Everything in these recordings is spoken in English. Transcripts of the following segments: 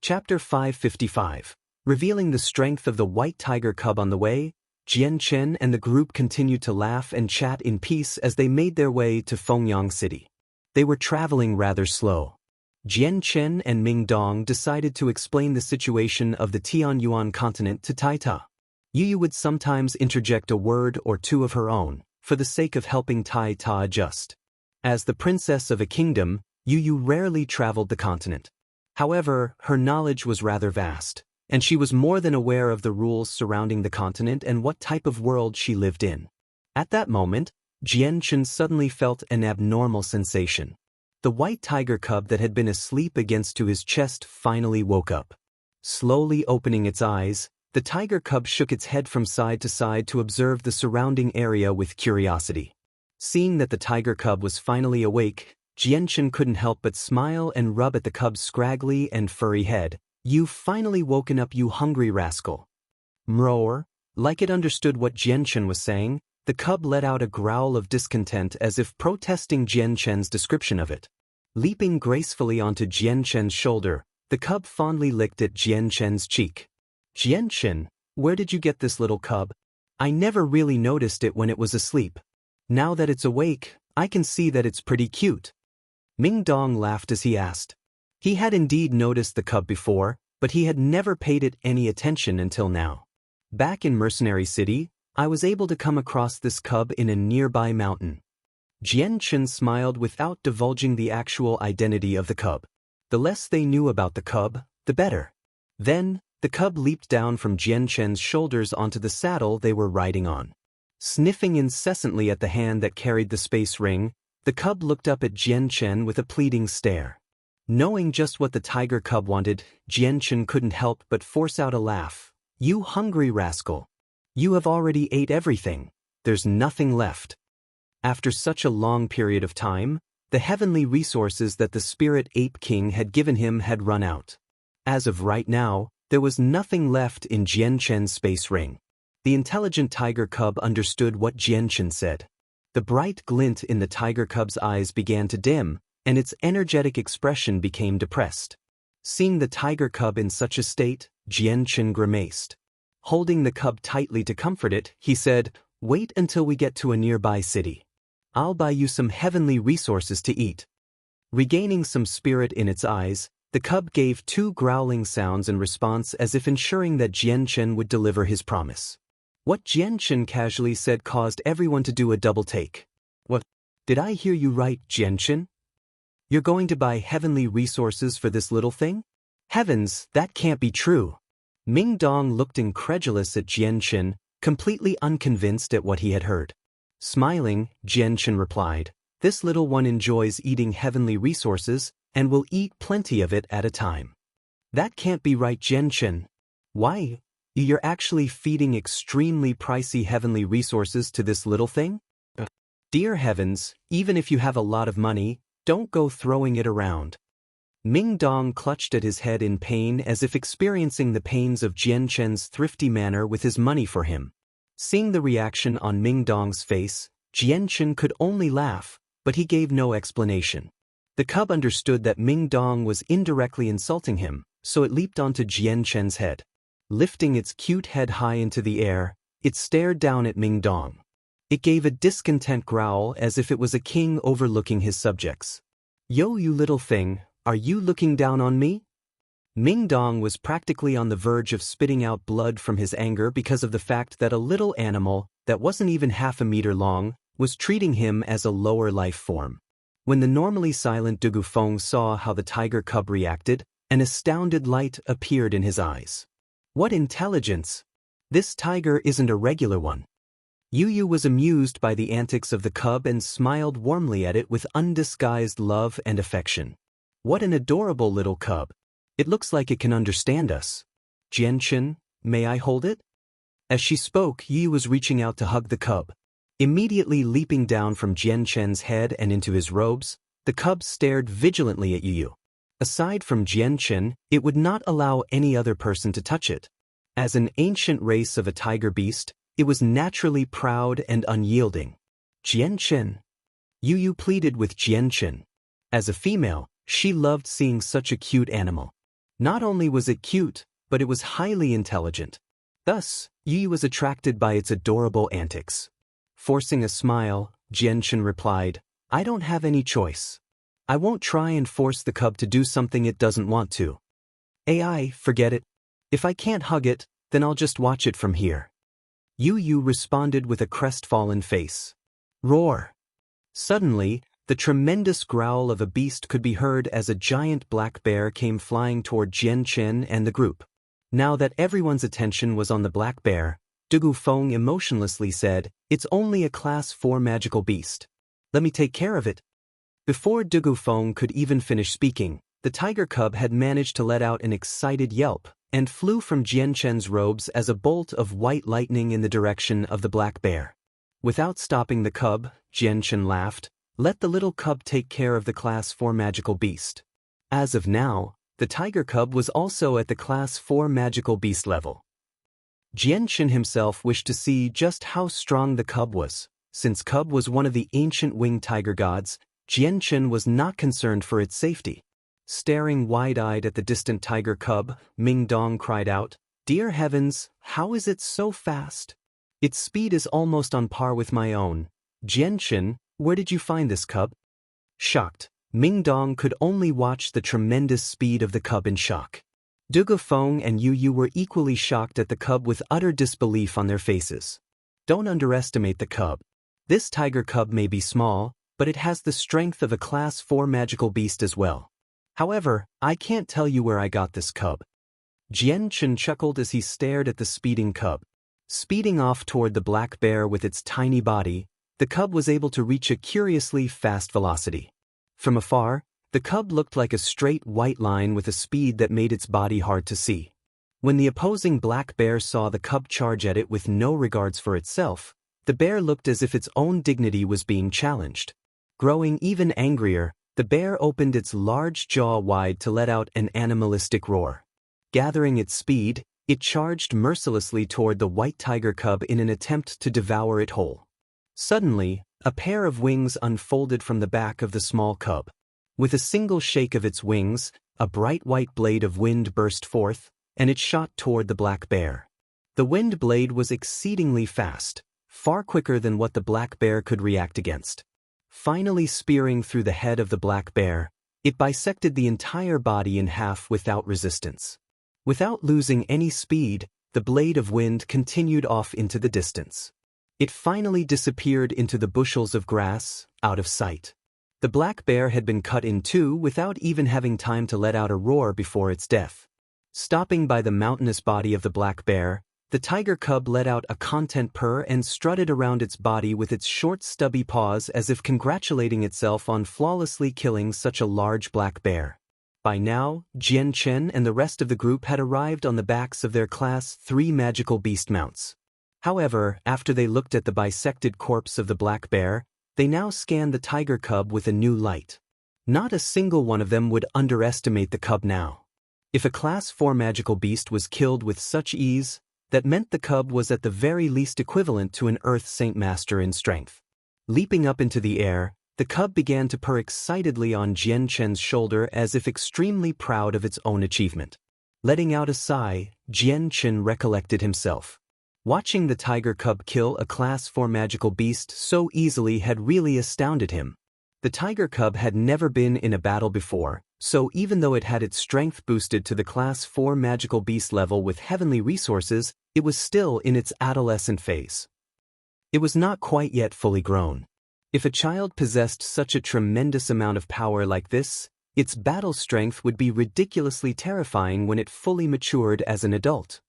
Chapter 555. Revealing the strength of the white tiger cub on the way, Jian Chen and the group continued to laugh and chat in peace as they made their way to Fengyang City. They were traveling rather slow. Jian Chen and Ming Dong decided to explain the situation of the Tianyuan continent to Tai Ta. Yu would sometimes interject a word or two of her own, for the sake of helping Tai Ta adjust. As the princess of a kingdom, Yu rarely traveled the continent. However, her knowledge was rather vast, and she was more than aware of the rules surrounding the continent and what type of world she lived in. At that moment, Jian Chen suddenly felt an abnormal sensation. The white tiger cub that had been asleep against to his chest finally woke up. Slowly opening its eyes, the tiger cub shook its head from side to side to observe the surrounding area with curiosity. Seeing that the tiger cub was finally awake, Jian Chen couldn't help but smile and rub at the cub's scraggly and furry head. "You've finally woken up, you hungry rascal." Mroar, like it understood what Jian Chen was saying, the cub let out a growl of discontent as if protesting Jian Chen's description of it. Leaping gracefully onto Jian Chen's shoulder, the cub fondly licked at Jian Chen's cheek. "Jian Chen, where did you get this little cub? I never really noticed it when it was asleep. Now that it's awake, I can see that it's pretty cute." Ming Dong laughed as he asked. He had indeed noticed the cub before, but he had never paid it any attention until now. "Back in Mercenary City, I was able to come across this cub in a nearby mountain." Jian Chen smiled without divulging the actual identity of the cub. The less they knew about the cub, the better. Then, the cub leaped down from Jian Chen's shoulders onto the saddle they were riding on. Sniffing incessantly at the hand that carried the space ring, the cub looked up at Jian Chen with a pleading stare. Knowing just what the tiger cub wanted, Jian Chen couldn't help but force out a laugh. "You hungry rascal. You have already ate everything. There's nothing left." After such a long period of time, the heavenly resources that the Spirit Ape King had given him had run out. As of right now, there was nothing left in Jian Chen's space ring. The intelligent tiger cub understood what Jian Chen said. The bright glint in the tiger cub's eyes began to dim, and its energetic expression became depressed. Seeing the tiger cub in such a state, Jian Chen grimaced. Holding the cub tightly to comfort it, he said, "Wait until we get to a nearby city. I'll buy you some heavenly resources to eat." Regaining some spirit in its eyes, the cub gave two growling sounds in response as if ensuring that Jian Chen would deliver his promise. What Jian Chen casually said caused everyone to do a double take. "What? Did I hear you right, Jian Chen? You're going to buy heavenly resources for this little thing? Heavens, that can't be true." Ming Dong looked incredulous at Jian Chen, completely unconvinced at what he had heard. Smiling, Jian Chen replied, "This little one enjoys eating heavenly resources and will eat plenty of it at a time." "That can't be right, Jian Chen. Why? You're actually feeding extremely pricey heavenly resources to this little thing? Dear heavens, even if you have a lot of money, don't go throwing it around." Ming Dong clutched at his head in pain as if experiencing the pains of Jian Chen's thrifty manner with his money for him. Seeing the reaction on Ming Dong's face, Jian Chen could only laugh, but he gave no explanation. The cub understood that Ming Dong was indirectly insulting him, so it leaped onto Jian Chen's head. Lifting its cute head high into the air, it stared down at Ming Dong. It gave a discontent growl as if it was a king overlooking his subjects. "Yo, you little thing, are you looking down on me?" Ming Dong was practically on the verge of spitting out blood from his anger because of the fact that a little animal, that wasn't even half a meter long, was treating him as a lower life form. When the normally silent Du Gufeng saw how the tiger cub reacted, an astounded light appeared in his eyes. "What intelligence! This tiger isn't a regular one." Yu was amused by the antics of the cub and smiled warmly at it with undisguised love and affection. "What an adorable little cub. It looks like it can understand us. Jian Chen, may I hold it?" As she spoke, Yu was reaching out to hug the cub. Immediately leaping down from Jian Chen's head and into his robes, the cub stared vigilantly at Yu. Aside from Jian Chen, it would not allow any other person to touch it. As an ancient race of a tiger beast, it was naturally proud and unyielding. "Jian Chen." Yu pleaded with Jian Chen. As a female, she loved seeing such a cute animal. Not only was it cute, but it was highly intelligent. Thus, Yu was attracted by its adorable antics. Forcing a smile, Jianchen replied, "I don't have any choice. I won't try and force the cub to do something it doesn't want to. AI, forget it. If I can't hug it, then I'll just watch it from here." Yu responded with a crestfallen face. Roar! Suddenly, the tremendous growl of a beast could be heard as a giant black bear came flying toward Jianchen and the group. Now that everyone's attention was on the black bear, Dugu Feng emotionlessly said, "It's only a Class 4 magical beast. Let me take care of it." Before Dugu Feng could even finish speaking, the tiger cub had managed to let out an excited yelp and flew from Jianchen's robes as a bolt of white lightning in the direction of the black bear. Without stopping the cub, Jianchen laughed, "Let the little cub take care of the Class 4 magical beast." As of now, the tiger cub was also at the Class 4 magical beast level. Jianchen himself wished to see just how strong the cub was. Since cub was one of the ancient winged tiger gods, Jianchen was not concerned for its safety. Staring wide-eyed at the distant tiger cub, Ming Dong cried out, "Dear heavens, how is it so fast? Its speed is almost on par with my own. Jianchen, where did you find this cub?" Shocked, Ming Dong could only watch the tremendous speed of the cub in shock. Dugu Feng and Yu were equally shocked at the cub with utter disbelief on their faces. Don't underestimate the cub. This tiger cub may be small, but it has the strength of a Class 4 magical beast as well. However, I can't tell you where I got this cub. Jianchen chuckled as he stared at the speeding cub. Speeding off toward the black bear with its tiny body, the cub was able to reach a curiously fast velocity. From afar, the cub looked like a straight white line with a speed that made its body hard to see. When the opposing black bear saw the cub charge at it with no regards for itself, the bear looked as if its own dignity was being challenged. Growing even angrier, the bear opened its large jaw wide to let out an animalistic roar. Gathering its speed, it charged mercilessly toward the white tiger cub in an attempt to devour it whole. Suddenly, a pair of wings unfolded from the back of the small cub. With a single shake of its wings, a bright white blade of wind burst forth, and it shot toward the black bear. The wind blade was exceedingly fast, far quicker than what the black bear could react against. Finally spearing through the head of the black bear, it bisected the entire body in half without resistance. Without losing any speed, the blade of wind continued off into the distance. It finally disappeared into the bushels of grass, out of sight. The black bear had been cut in two without even having time to let out a roar before its death. Stopping by the mountainous body of the black bear, the tiger cub let out a content purr and strutted around its body with its short stubby paws as if congratulating itself on flawlessly killing such a large black bear. By now, Jianchen and the rest of the group had arrived on the backs of their Class 3 magical beast mounts. However, after they looked at the bisected corpse of the black bear, they now scanned the tiger cub with a new light. Not a single one of them would underestimate the cub now. If a Class 4 magical beast was killed with such ease, that meant the cub was at the very least equivalent to an Earth Saint Master in strength. Leaping up into the air, the cub began to purr excitedly on Jianchen's shoulder as if extremely proud of its own achievement. Letting out a sigh, Jianchen recollected himself. Watching the tiger cub kill a Class 4 magical beast so easily had really astounded him. The tiger cub had never been in a battle before, so even though it had its strength boosted to the Class 4 magical beast level with heavenly resources, it was still in its adolescent phase. It was not quite yet fully grown. If a child possessed such a tremendous amount of power like this, its battle strength would be ridiculously terrifying when it fully matured as an adult.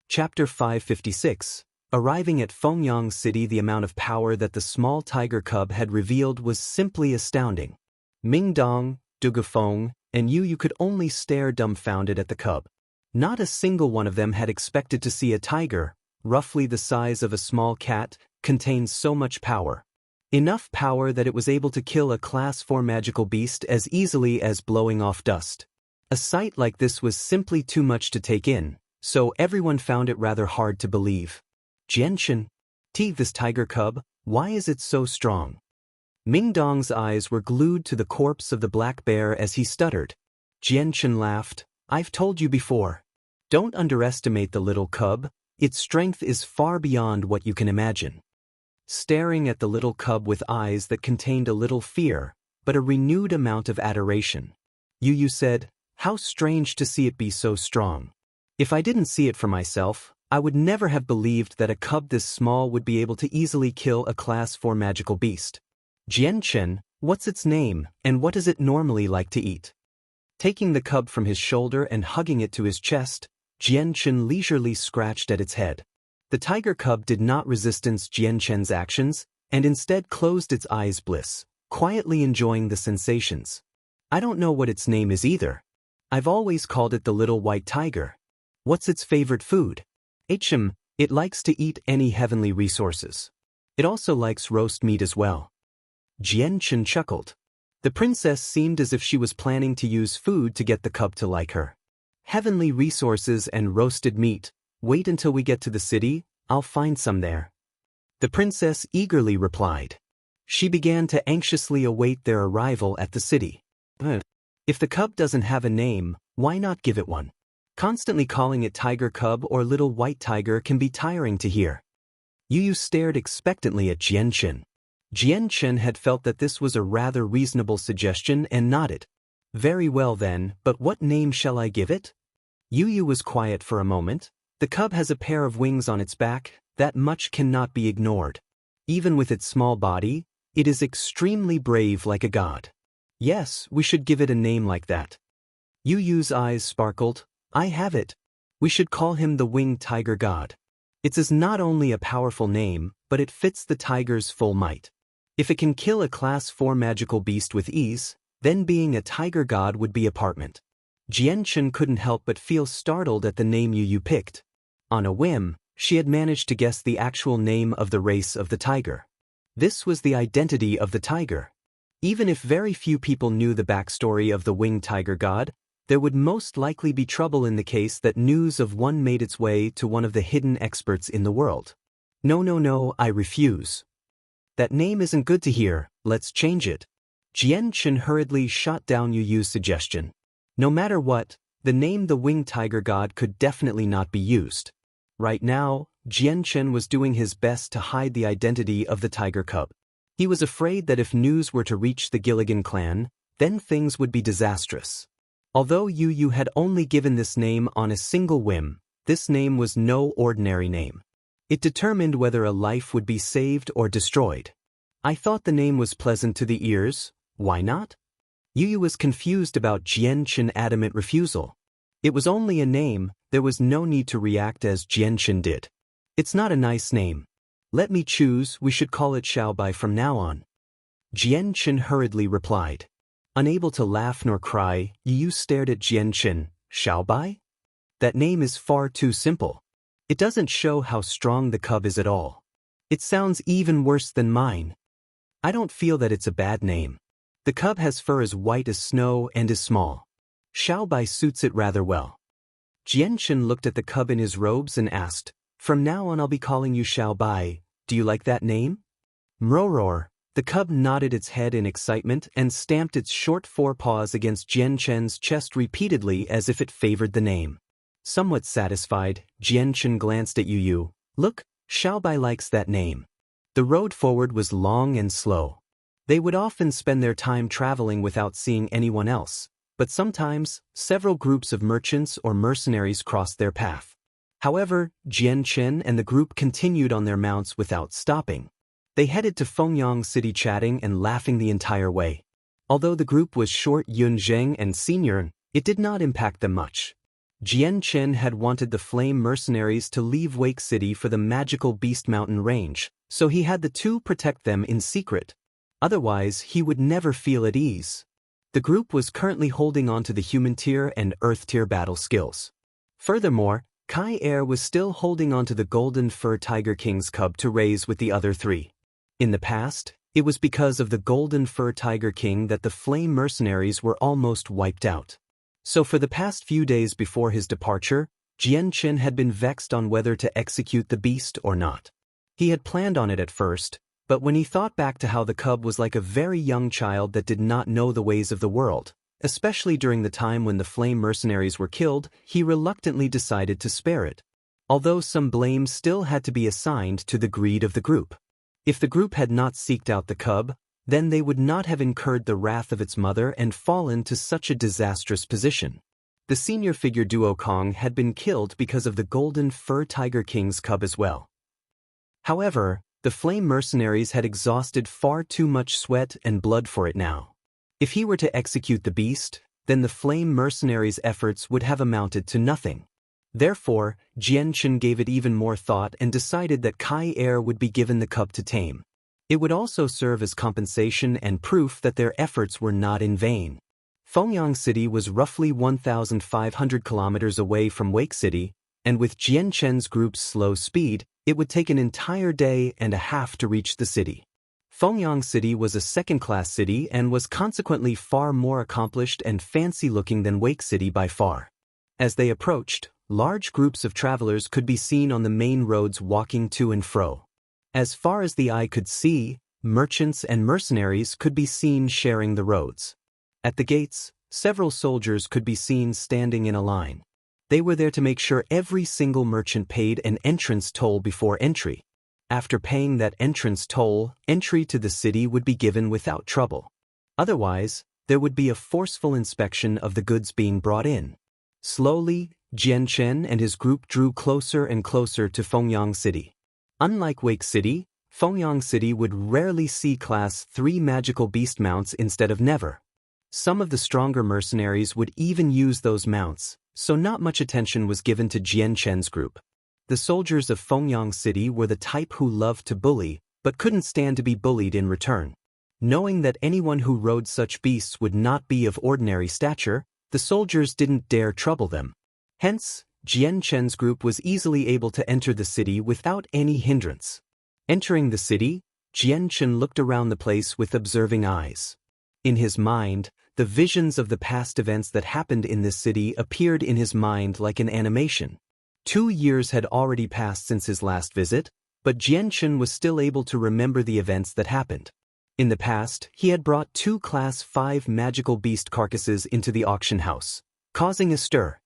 Chapter 556. Arriving at Fengyang City, the amount of power that the small tiger cub had revealed was simply astounding. Ming Dong, Dugu Feng, and Yu could only stare dumbfounded at the cub. Not a single one of them had expected to see a tiger, roughly the size of a small cat, contain so much power. Enough power that it was able to kill a Class 4 magical beast as easily as blowing off dust. A sight like this was simply too much to take in, so everyone found it rather hard to believe. Jianchen, this tiger cub, why is it so strong? Ming Dong's eyes were glued to the corpse of the black bear as he stuttered. Jianchen laughed. I've told you before. Don't underestimate the little cub. Its strength is far beyond what you can imagine. Staring at the little cub with eyes that contained a little fear, but a renewed amount of adoration, Yu said, how strange to see it be so strong. If I didn't see it for myself, I would never have believed that a cub this small would be able to easily kill a Class 4 magical beast. Jianchen, what's its name, and what does it normally like to eat? Taking the cub from his shoulder and hugging it to his chest, Jianchen leisurely scratched at its head. The tiger cub did not resist Jianchen's actions, and instead closed its eyes bliss, quietly enjoying the sensations. I don't know what its name is either. I've always called it the little white tiger. What's its favorite food? It likes to eat any heavenly resources. It also likes roast meat as well. Jianchen chuckled. The princess seemed as if she was planning to use food to get the cub to like her. Heavenly resources and roasted meat. Wait until we get to the city, I'll find some there. The princess eagerly replied. She began to anxiously await their arrival at the city. If the cub doesn't have a name, why not give it one? Constantly calling it tiger cub or little white tiger can be tiring to hear. Yu stared expectantly at Jianchen. Jianchen had felt that this was a rather reasonable suggestion and nodded. Very well then, but what name shall I give it? Yu was quiet for a moment. The cub has a pair of wings on its back, that much cannot be ignored. Even with its small body, it is extremely brave like a god. Yes, we should give it a name like that. Yu's eyes sparkled. I have it. We should call him the winged tiger god. It's not only a powerful name, but it fits the tiger's full might. If it can kill a Class 4 magical beast with ease, then being a tiger god would be apartment. Jianchen couldn't help but feel startled at the name Yu picked. On a whim, she had managed to guess the actual name of the race of the tiger. This was the identity of the tiger. Even if very few people knew the backstory of the winged tiger god, there would most likely be trouble in the case that news of one made its way to one of the hidden experts in the world. No, I refuse. That name isn't good to hear, let's change it. Jianchen hurriedly shot down Yu's suggestion. No matter what, the name the winged tiger god could definitely not be used. Right now, Jianchen was doing his best to hide the identity of the tiger cub. He was afraid that if news were to reach the Gilligan clan, then things would be disastrous. Although Yu had only given this name on a single whim, this name was no ordinary name. It determined whether a life would be saved or destroyed. I thought the name was pleasant to the ears, why not? Yu was confused about Jianchen's adamant refusal. It was only a name, there was no need to react as Jianchen did. It's not a nice name. Let me choose, we should call it Xiaobai from now on. Jianchen hurriedly replied. Unable to laugh nor cry, Yu stared at Jianchen. Xiaobai? That name is far too simple. It doesn't show how strong the cub is at all. It sounds even worse than mine. I don't feel that it's a bad name. The cub has fur as white as snow and is small. Xiaobai suits it rather well. Jianchen looked at the cub in his robes and asked, From now on I'll be calling you Xiaobai, do you like that name? Mroror. The cub nodded its head in excitement and stamped its short forepaws against Jianchen's chest repeatedly as if it favored the name. Somewhat satisfied, Jianchen glanced at Yu. Look, Xiaobai likes that name. The road forward was long and slow. They would often spend their time traveling without seeing anyone else, but sometimes, several groups of merchants or mercenaries crossed their path. However, Jianchen and the group continued on their mounts without stopping. They headed to Fengyang City chatting and laughing the entire way. Although the group was short Yunzheng and Senior, it did not impact them much. Jianchen had wanted the flame mercenaries to leave Wake City for the magical Beast Mountain range, so he had the two protect them in secret. Otherwise, he would never feel at ease. The group was currently holding on to the human tier and earth tier battle skills. Furthermore, Kai Air was still holding on to the golden fur Tiger King's cub to raise with the other three. In the past, it was because of the golden fur Tiger King that the flame mercenaries were almost wiped out. So for the past few days before his departure, Jianchen had been vexed on whether to execute the beast or not. He had planned on it at first, but when he thought back to how the cub was like a very young child that did not know the ways of the world, Especially during the time when the flame mercenaries were killed, he reluctantly decided to spare it. Although some blame still had to be assigned to the greed of the group. If the group had not seeked out the cub, then they would not have incurred the wrath of its mother and fallen to such a disastrous position. The senior figure Duo Kong had been killed because of the golden fur tiger king's cub as well. However, the flame mercenaries had exhausted far too much sweat and blood for it now. If he were to execute the beast, then the flame mercenaries' efforts would have amounted to nothing. Therefore, Jianchen gave it even more thought and decided that Kai Er would be given the cub to tame. It would also serve as compensation and proof that their efforts were not in vain. Fengyang City was roughly 1,500 kilometers away from Wake City, and with Jianchen's group's slow speed, it would take an entire day and a half to reach the city. Fengyang City was a second-class city and was consequently far more accomplished and fancy-looking than Wake City by far. As they approached, large groups of travelers could be seen on the main roads walking to and fro. As far as the eye could see, merchants and mercenaries could be seen sharing the roads. At the gates, several soldiers could be seen standing in a line. They were there to make sure every single merchant paid an entrance toll before entry. After paying that entrance toll, entry to the city would be given without trouble. Otherwise, there would be a forceful inspection of the goods being brought in. Slowly, Jianchen and his group drew closer and closer to Fengyang City. Unlike Wake City, Fengyang City would rarely see Class 3 magical beast mounts instead of never. Some of the stronger mercenaries would even use those mounts, so not much attention was given to Jianchen's group. The soldiers of Fengyang City were the type who loved to bully, but couldn't stand to be bullied in return. Knowing that anyone who rode such beasts would not be of ordinary stature, the soldiers didn't dare trouble them. Hence, Jianchen's group was easily able to enter the city without any hindrance. Entering the city, Jianchen looked around the place with observing eyes. In his mind, the visions of the past events that happened in this city appeared in his mind like an animation. 2 years had already passed since his last visit, but Jianchen was still able to remember the events that happened. In the past, he had brought 2 Class 5 magical beast carcasses into the auction house, causing a stir.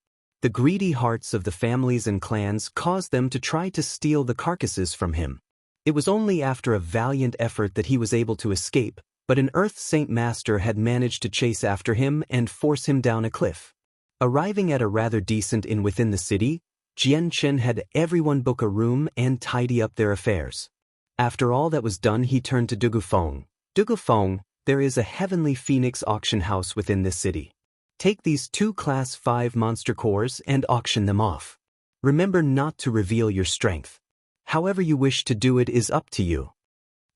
The greedy hearts of the families and clans caused them to try to steal the carcasses from him. It was only after a valiant effort that he was able to escape, but an Earth Saint Master had managed to chase after him and force him down a cliff. Arriving at a rather decent inn within the city, Jianchen had everyone book a room and tidy up their affairs. After all that was done, he turned to Dugufeng. Dugufeng, there is a heavenly phoenix auction house within this city. Take these 2 Class 5 monster cores and auction them off. Remember not to reveal your strength. However you wish to do it is up to you.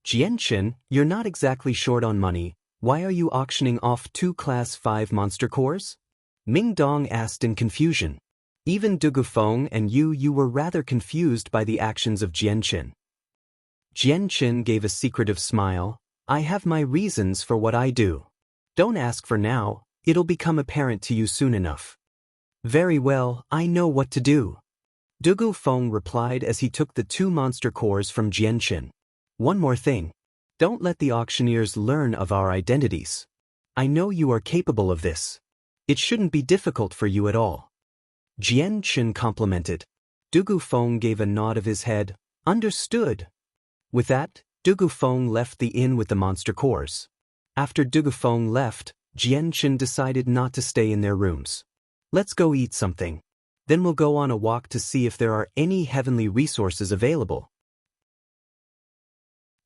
Jianchen, you're not exactly short on money. Why are you auctioning off 2 Class 5 monster cores? Ming Dong asked in confusion. Even Dugufeng and you were rather confused by the actions of Jianchen. Jianchen gave a secretive smile. I have my reasons for what I do. Don't ask for now. It'll become apparent to you soon enough. Very well, I know what to do. Dugufeng replied as he took the 2 monster cores from Jianchen. One more thing. Don't let the auctioneers learn of our identities. I know you are capable of this. It shouldn't be difficult for you at all. Jianchen complimented. Dugufeng gave a nod of his head. Understood. With that, Dugufeng left the inn with the monster cores. After Dugufeng left, Jianchen decided not to stay in their rooms. Let's go eat something. Then we'll go on a walk to see if there are any heavenly resources available.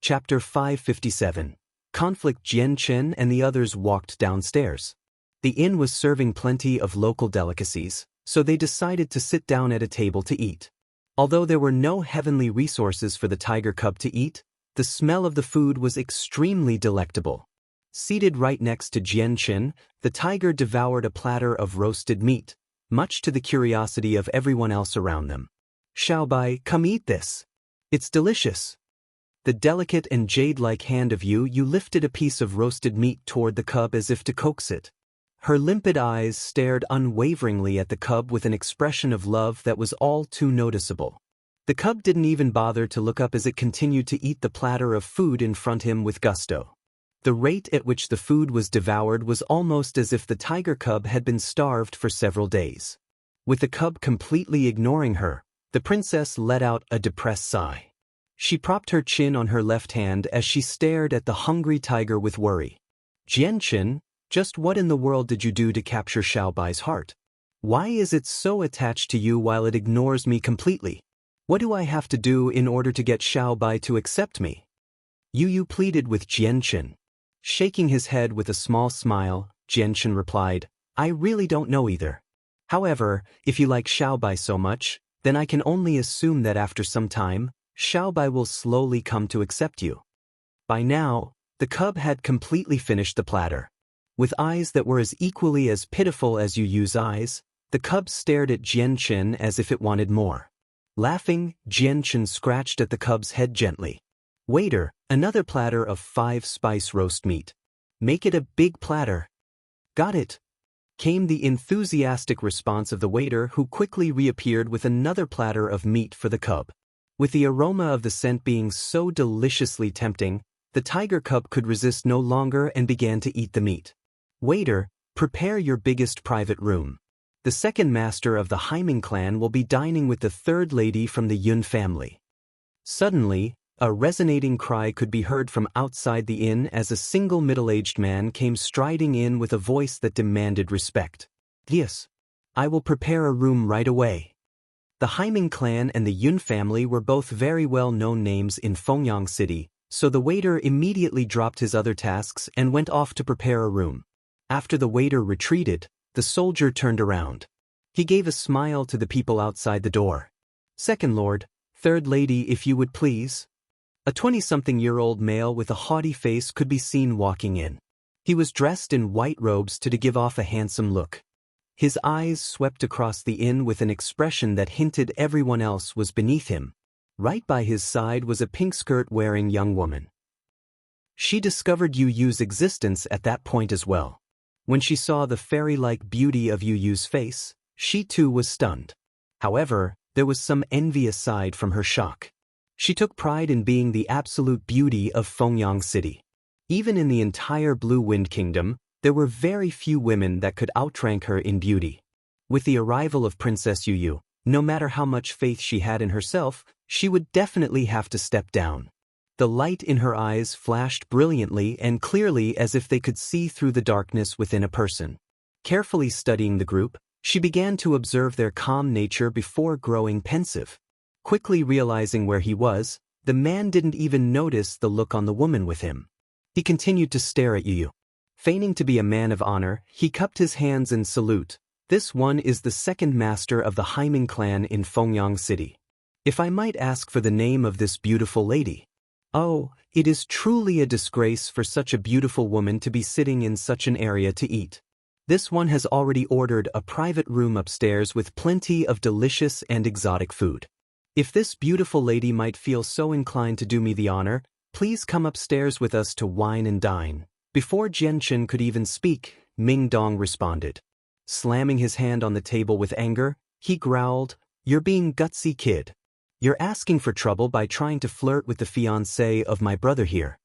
Chapter 557. Conflict. Jianchen and the others walked downstairs. The inn was serving plenty of local delicacies, so they decided to sit down at a table to eat. Although there were no heavenly resources for the tiger cub to eat, the smell of the food was extremely delectable. Seated right next to Jianchen, the tiger devoured a platter of roasted meat, much to the curiosity of everyone else around them. Xiaobai, come eat this. It's delicious. The delicate and jade-like hand of you lifted a piece of roasted meat toward the cub as if to coax it. Her limpid eyes stared unwaveringly at the cub with an expression of love that was all too noticeable. The cub didn't even bother to look up as it continued to eat the platter of food in front of him with gusto. The rate at which the food was devoured was almost as if the tiger cub had been starved for several days. With the cub completely ignoring her, the princess let out a depressed sigh. She propped her chin on her left hand as she stared at the hungry tiger with worry. Jianqin, just what in the world did you do to capture Xiaobai's heart? Why is it so attached to you while it ignores me completely? What do I have to do in order to get Xiaobai to accept me? Yu pleaded with Jianqin. Shaking his head with a small smile, Jianqin replied, I really don't know either. However, if you like Xiaobai so much, then I can only assume that after some time, Xiaobai will slowly come to accept you. By now, the cub had completely finished the platter. With eyes that were as equally as pitiful as Yu's eyes, the cub stared at Jianqin as if it wanted more. Laughing, Jianqin scratched at the cub's head gently. Waiter, another platter of 5-spice roast meat. Make it a big platter. Got it, came the enthusiastic response of the waiter, who quickly reappeared with another platter of meat for the cub. With the aroma of the scent being so deliciously tempting, the tiger cub could resist no longer and began to eat the meat. Waiter, prepare your biggest private room. The second master of the Haiming clan will be dining with the third lady from the Yun family. Suddenly, a resonating cry could be heard from outside the inn as a single middle-aged man came striding in with a voice that demanded respect. Yes, I will prepare a room right away. The Haiming clan and the Yun family were both very well-known names in Fengyang City, so the waiter immediately dropped his other tasks and went off to prepare a room. After the waiter retreated, the soldier turned around. He gave a smile to the people outside the door. Second lord, third lady, if you would please. A 20-something-year-old male with a haughty face could be seen walking in. He was dressed in white robes to give off a handsome look. His eyes swept across the inn with an expression that hinted everyone else was beneath him. Right by his side was a pink skirt-wearing young woman. She discovered Yu's existence at that point as well. When she saw the fairy-like beauty of Yu's face, she too was stunned. However, there was some envy aside from her shock. She took pride in being the absolute beauty of Fengyang City. Even in the entire Blue Wind Kingdom, there were very few women that could outrank her in beauty. With the arrival of Princess Yu, no matter how much faith she had in herself, she would definitely have to step down. The light in her eyes flashed brilliantly and clearly as if they could see through the darkness within a person. Carefully studying the group, she began to observe their calm nature before growing pensive. Quickly realizing where he was, the man didn't even notice the look on the woman with him. He continued to stare at Yu. Feigning to be a man of honor, he cupped his hands in salute. This one is the second master of the Haiming clan in Fengyang City. If I might ask for the name of this beautiful lady. Oh, it is truly a disgrace for such a beautiful woman to be sitting in such an area to eat. This one has already ordered a private room upstairs with plenty of delicious and exotic food. If this beautiful lady might feel so inclined to do me the honor, please come upstairs with us to wine and dine. Before Jianqin could even speak, Ming Dong responded. Slamming his hand on the table with anger, he growled, "You're being gutsy, kid. You're asking for trouble by trying to flirt with the fiancé of my brother here."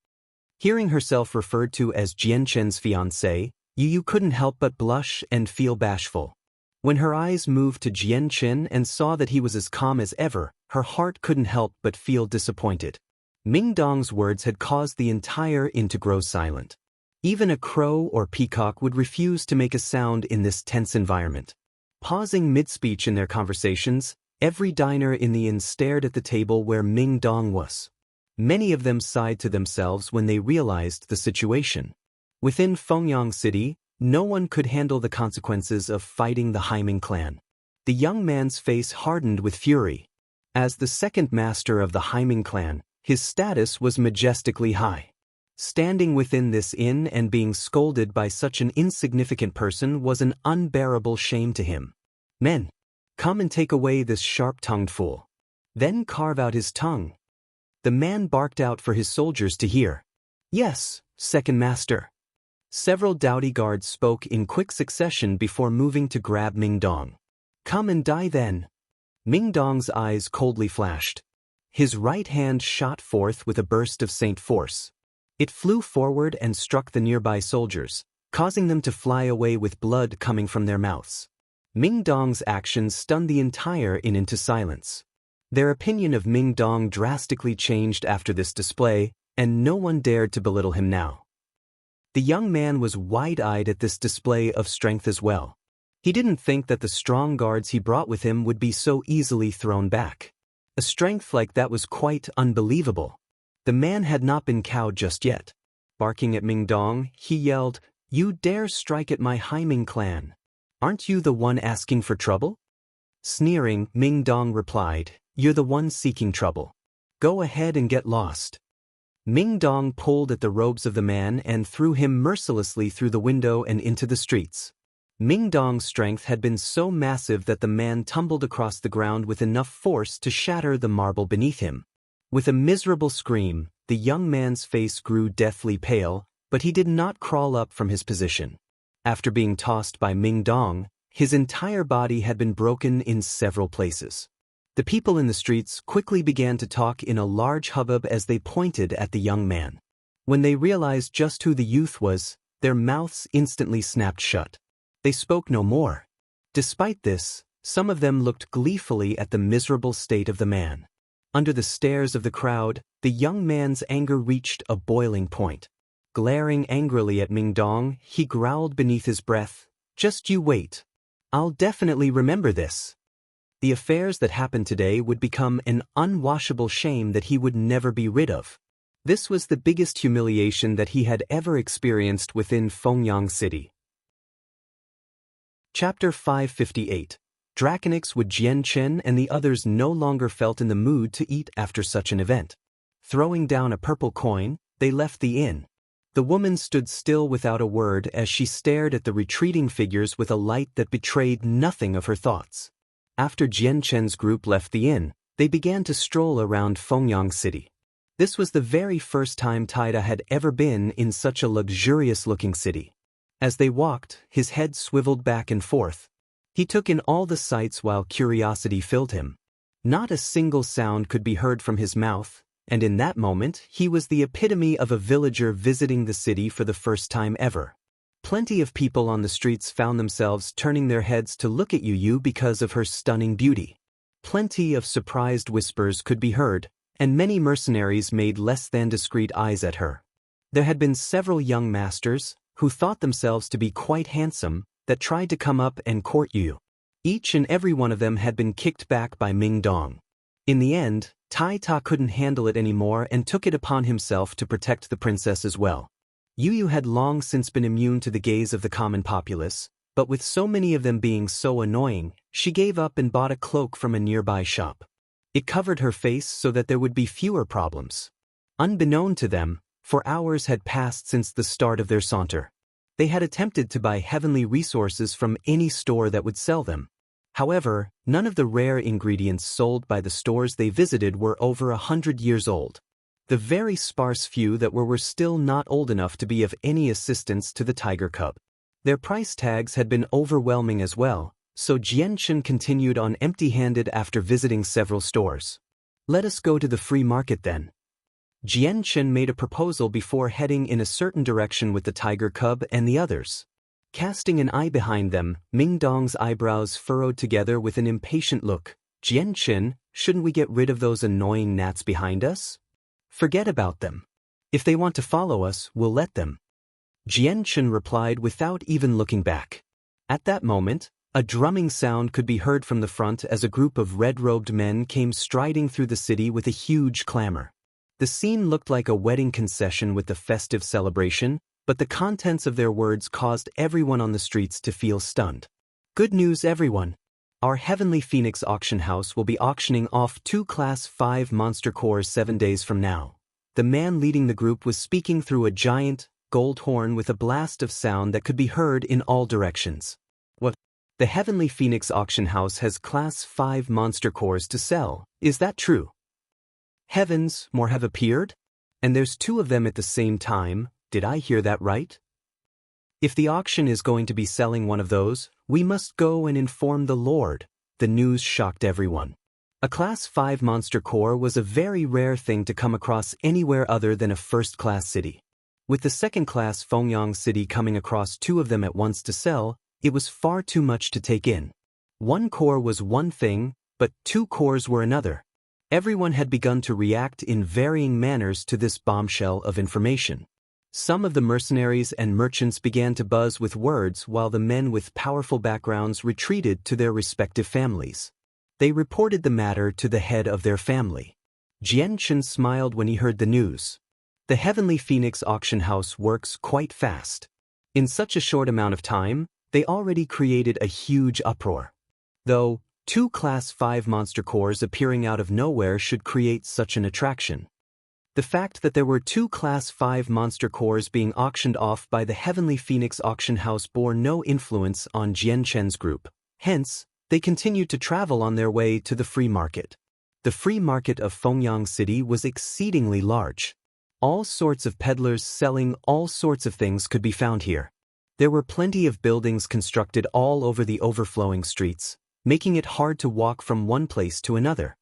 Hearing herself referred to as Jianqin's fiancé, Yu couldn't help but blush and feel bashful. When her eyes moved to Jianqin and saw that he was as calm as ever, her heart couldn't help but feel disappointed. Ming Dong's words had caused the entire inn to grow silent. Even a crow or peacock would refuse to make a sound in this tense environment. Pausing mid-speech in their conversations, every diner in the inn stared at the table where Ming Dong was. Many of them sighed to themselves when they realized the situation. Within Fengyang City, no one could handle the consequences of fighting the Haiming clan. The young man's face hardened with fury. As the second master of the Haiming clan, his status was majestically high. Standing within this inn and being scolded by such an insignificant person was an unbearable shame to him. Men, come and take away this sharp-tongued fool. Then carve out his tongue. The man barked out for his soldiers to hear. Yes, second master. Several doughty guards spoke in quick succession before moving to grab Ming Dong. Come and die then. Ming Dong's eyes coldly flashed. His right hand shot forth with a burst of saint force. It flew forward and struck the nearby soldiers, causing them to fly away with blood coming from their mouths. Ming Dong's actions stunned the entire inn into silence. Their opinion of Ming Dong drastically changed after this display, and no one dared to belittle him now. The young man was wide-eyed at this display of strength as well. He didn't think that the strong guards he brought with him would be so easily thrown back. A strength like that was quite unbelievable. The man had not been cowed just yet. Barking at Ming Dong, he yelled, "You dare strike at my Haiming clan? Aren't you the one asking for trouble?" Sneering, Ming Dong replied, "You're the one seeking trouble. Go ahead and get lost." Ming Dong pulled at the robes of the man and threw him mercilessly through the window and into the streets. Ming Dong's strength had been so massive that the man tumbled across the ground with enough force to shatter the marble beneath him. With a miserable scream, the young man's face grew deathly pale, but he did not crawl up from his position. After being tossed by Ming Dong, his entire body had been broken in several places. The people in the streets quickly began to talk in a large hubbub as they pointed at the young man. When they realized just who the youth was, their mouths instantly snapped shut. They spoke no more. Despite this, some of them looked gleefully at the miserable state of the man. Under the stares of the crowd, the young man's anger reached a boiling point. Glaring angrily at Ming Dong, he growled beneath his breath, "Just you wait. I'll definitely remember this." The affairs that happened today would become an unwashable shame that he would never be rid of. This was the biggest humiliation that he had ever experienced within Fengyang City. Chapter 558. Draconix with Jian Chen and the others no longer felt in the mood to eat after such an event. Throwing down a purple coin, they left the inn. The woman stood still without a word as she stared at the retreating figures with a light that betrayed nothing of her thoughts. After Jian Chen's group left the inn, they began to stroll around Fengyang City. This was the very first time Taida had ever been in such a luxurious-looking city. As they walked, his head swiveled back and forth. He took in all the sights while curiosity filled him. Not a single sound could be heard from his mouth, and in that moment he was the epitome of a villager visiting the city for the first time ever. Plenty of people on the streets found themselves turning their heads to look at Yu because of her stunning beauty. Plenty of surprised whispers could be heard, and many mercenaries made less than discreet eyes at her. There had been several young masters, who thought themselves to be quite handsome, that tried to come up and court Yu. Each and every one of them had been kicked back by Ming Dong. In the end, Tai Ta couldn't handle it anymore and took it upon himself to protect the princess as well. Yu had long since been immune to the gaze of the common populace, but with so many of them being so annoying, she gave up and bought a cloak from a nearby shop. It covered her face so that there would be fewer problems. Unbeknown to them, 4 hours had passed since the start of their saunter. They had attempted to buy heavenly resources from any store that would sell them. However, none of the rare ingredients sold by the stores they visited were over 100 years old. The very sparse few that were still not old enough to be of any assistance to the tiger cub. Their price tags had been overwhelming as well, so Jian Chen continued on empty-handed after visiting several stores. "Let us go to the free market then." Jian Chen made a proposal before heading in a certain direction with the tiger cub and the others. Casting an eye behind them, Ming Dong's eyebrows furrowed together with an impatient look. "Jian Chen, shouldn't we get rid of those annoying gnats behind us? Forget about them. If they want to follow us, we'll let them." Jian Chen replied without even looking back. At that moment, a drumming sound could be heard from the front as a group of red-robed men came striding through the city with a huge clamor. The scene looked like a wedding concession with the festive celebration, but the contents of their words caused everyone on the streets to feel stunned. "Good news, everyone! Our Heavenly Phoenix auction house will be auctioning off 2 Class 5 monster cores 7 days from now." The man leading the group was speaking through a giant, gold horn with a blast of sound that could be heard in all directions. "What? The Heavenly Phoenix auction house has Class 5 monster cores to sell, is that true? Heavens, more have appeared? And there's 2 of them at the same time, did I hear that right? If the auction is going to be selling one of those, we must go and inform the Lord." The news shocked everyone. A Class 5 monster core was a very rare thing to come across anywhere other than a first-class city. With the second-class Fengyang City coming across two of them at once to sell, it was far too much to take in. One core was one thing, but two cores were another. Everyone had begun to react in varying manners to this bombshell of information. Some of the mercenaries and merchants began to buzz with words while the men with powerful backgrounds retreated to their respective families. They reported the matter to the head of their family. Jian Chen smiled when he heard the news. The Heavenly Phoenix auction house works quite fast. In such a short amount of time, they already created a huge uproar. Though, two Class 5 monster cores appearing out of nowhere should create such an attraction. The fact that there were two Class 5 monster cores being auctioned off by the Heavenly Phoenix auction house bore no influence on Jian Chen's group. Hence, they continued to travel on their way to the free market. The free market of Fengyang City was exceedingly large. All sorts of peddlers selling all sorts of things could be found here. There were plenty of buildings constructed all over the overflowing streets, making it hard to walk from one place to another.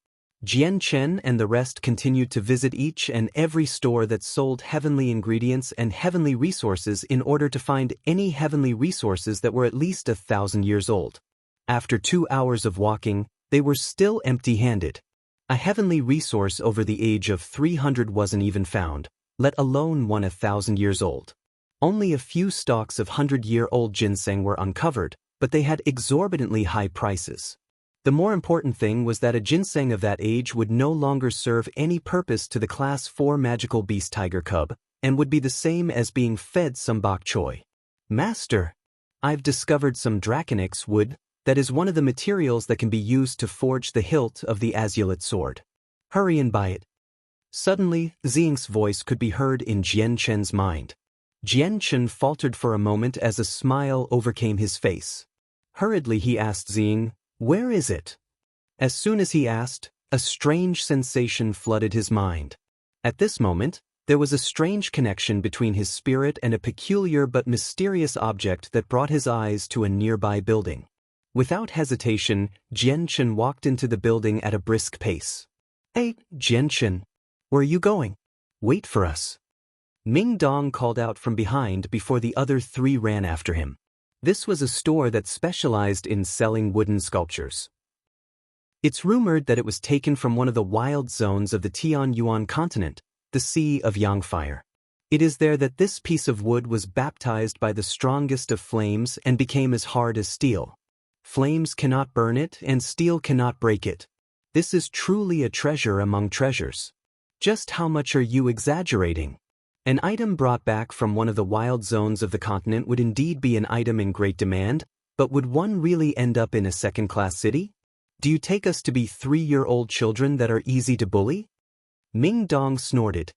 Jian Chen and the rest continued to visit each and every store that sold heavenly ingredients and heavenly resources in order to find any heavenly resources that were at least 1,000 years old. After 2 hours of walking, they were still empty-handed. A heavenly resource over the age of 300 wasn't even found, let alone one 1,000 years old. Only a few stalks of 100-year-old ginseng were uncovered, but they had exorbitantly high prices. The more important thing was that a ginseng of that age would no longer serve any purpose to the Class 4 magical beast tiger cub, and would be the same as being fed some bok choy. Master, I've discovered some draconix wood. That is one of the materials that can be used to forge the hilt of the azulate sword. Hurry and buy it. Suddenly, Xing's voice could be heard in Jian Chen's mind. Jian Chen faltered for a moment as a smile overcame his face. Hurriedly he asked Xing, "Where is it?" As soon as he asked, a strange sensation flooded his mind. At this moment, there was a strange connection between his spirit and a peculiar but mysterious object that brought his eyes to a nearby building. Without hesitation, Jian Chen walked into the building at a brisk pace. "Hey, Jian Chen, where are you going? Wait for us." Ming Dong called out from behind before the other three ran after him. This was a store that specialized in selling wooden sculptures. It's rumored that it was taken from one of the wild zones of the Tianyuan continent, the Sea of Yangfire. It is there that this piece of wood was baptized by the strongest of flames and became as hard as steel. Flames cannot burn it and steel cannot break it. This is truly a treasure among treasures. Just how much are you exaggerating? An item brought back from one of the wild zones of the continent would indeed be an item in great demand, but would one really end up in a second-class city? Do you take us to be 3-year-old children that are easy to bully? Ming Dong snorted.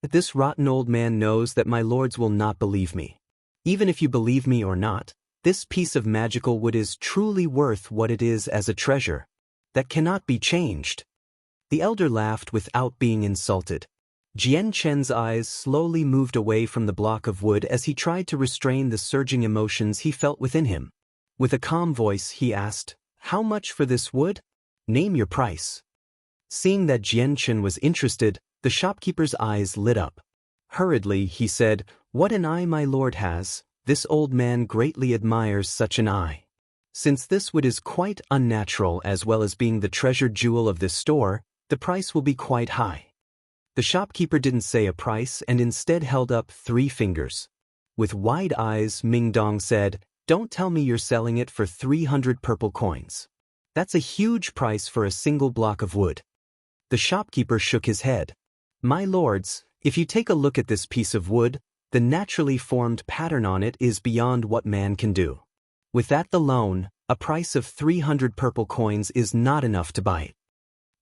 This rotten old man knows that my lords will not believe me. Even if you believe me or not, this piece of magical wood is truly worth what it is as a treasure. That cannot be changed. The elder laughed without being insulted. Jian Chen's eyes slowly moved away from the block of wood as he tried to restrain the surging emotions he felt within him. With a calm voice, he asked, "How much for this wood? Name your price." Seeing that Jian Chen was interested, the shopkeeper's eyes lit up. Hurriedly, he said, "What an eye my lord has. This old man greatly admires such an eye. Since this wood is quite unnatural as well as being the treasured jewel of this store, the price will be quite high." The shopkeeper didn't say a price and instead held up 3 fingers. With wide eyes, Ming Dong said, "Don't tell me you're selling it for 300 purple coins. That's a huge price for a single block of wood." The shopkeeper shook his head. "My lords, if you take a look at this piece of wood, the naturally formed pattern on it is beyond what man can do. With that alone, a price of 300 purple coins is not enough to buy it."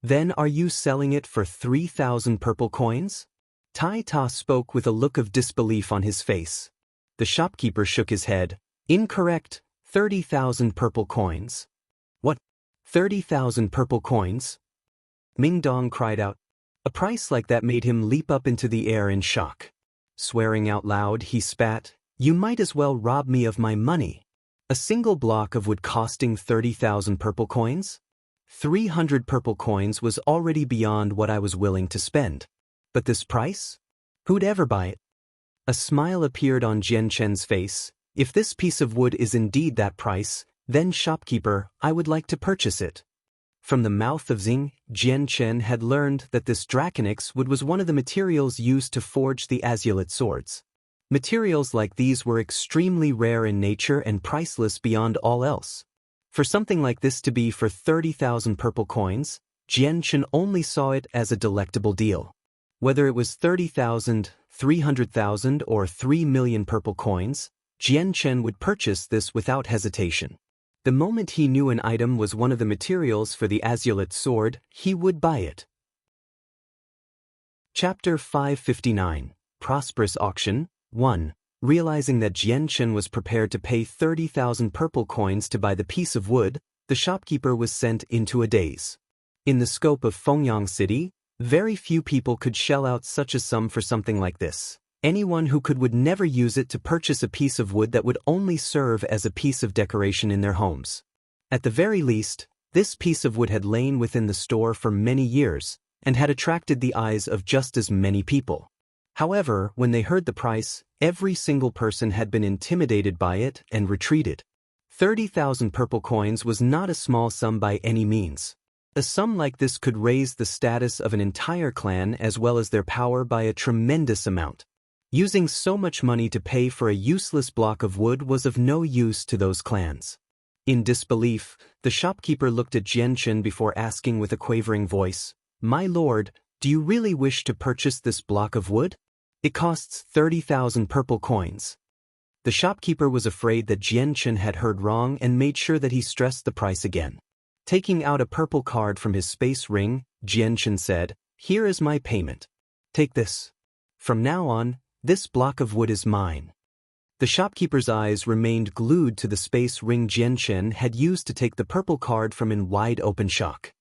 "Then are you selling it for 3,000 purple coins?" Tai Ta spoke with a look of disbelief on his face. The shopkeeper shook his head. "Incorrect, 30,000 purple coins." "What? 30,000 purple coins?" Ming Dong cried out. A price like that made him leap up into the air in shock. Swearing out loud, he spat, "You might as well rob me of my money. A single block of wood costing 30,000 purple coins? 300 purple coins was already beyond what I was willing to spend. But this price? Who'd ever buy it?" A smile appeared on Jian Chen's face. If this piece of wood is indeed that price, then shopkeeper, I would like to purchase it. From the mouth of Xing, Jian Chen had learned that this draconix wood was one of the materials used to forge the azulate swords. Materials like these were extremely rare in nature and priceless beyond all else. For something like this to be for 30,000 purple coins, Jian Chen only saw it as a delectable deal. Whether it was 30,000, 300,000 or 3 million purple coins, Jian Chen would purchase this without hesitation. The moment he knew an item was one of the materials for the azulate sword, he would buy it. Chapter 559, Prosperous Auction, 1. Realizing that Jian Chen was prepared to pay 30,000 purple coins to buy the piece of wood, the shopkeeper was sent into a daze. In the scope of Fengyang City, very few people could shell out such a sum for something like this. Anyone who could would never use it to purchase a piece of wood that would only serve as a piece of decoration in their homes. At the very least, this piece of wood had lain within the store for many years, and had attracted the eyes of just as many people. However, when they heard the price, every single person had been intimidated by it and retreated. 30,000 purple coins was not a small sum by any means. A sum like this could raise the status of an entire clan as well as their power by a tremendous amount. Using so much money to pay for a useless block of wood was of no use to those clans. In disbelief, the shopkeeper looked at Jian Chen before asking with a quavering voice, "My lord, do you really wish to purchase this block of wood? It costs 30,000 purple coins." The shopkeeper was afraid that Jian Chen had heard wrong and made sure that he stressed the price again. Taking out a purple card from his space ring, Jian Chen said, "Here is my payment. Take this. From now on, this block of wood is mine." The shopkeeper's eyes remained glued to the space ring Jian Chen had used to take the purple card from in wide-open shock.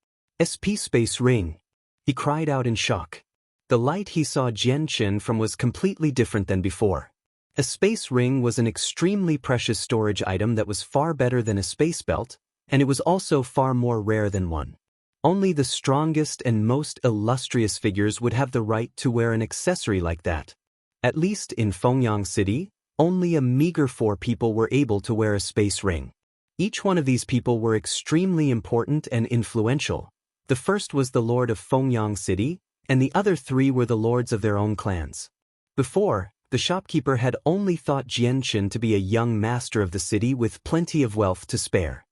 "SP space ring!" he cried out in shock. The light he saw Jian Chen from was completely different than before. A space ring was an extremely precious storage item that was far better than a space belt, and it was also far more rare than one. Only the strongest and most illustrious figures would have the right to wear an accessory like that. At least in Fengyang City, only a meager 4 people were able to wear a space ring. Each one of these people were extremely important and influential. The first was the lord of Fengyang City, and the other 3 were the lords of their own clans. Before, the shopkeeper had only thought Jian Chen to be a young master of the city with plenty of wealth to spare.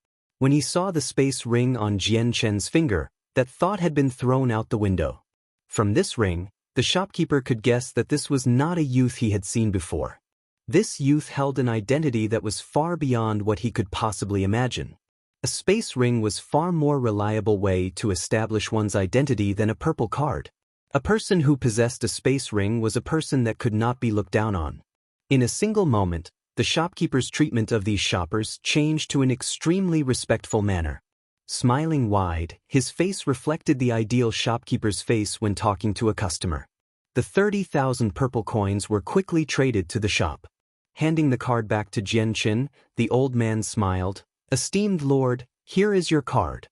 When he saw the space ring on Jian Chen's finger, that thought had been thrown out the window. From this ring, the shopkeeper could guess that this was not a youth he had seen before. This youth held an identity that was far beyond what he could possibly imagine. A space ring was far more reliable way to establish one's identity than a purple card. A person who possessed a space ring was a person that could not be looked down on. In a single moment, the shopkeeper's treatment of these shoppers changed to an extremely respectful manner. Smiling wide, his face reflected the ideal shopkeeper's face when talking to a customer. The 30,000 purple coins were quickly traded to the shop. Handing the card back to Jian Chen, the old man smiled, "Esteemed lord, here is your card.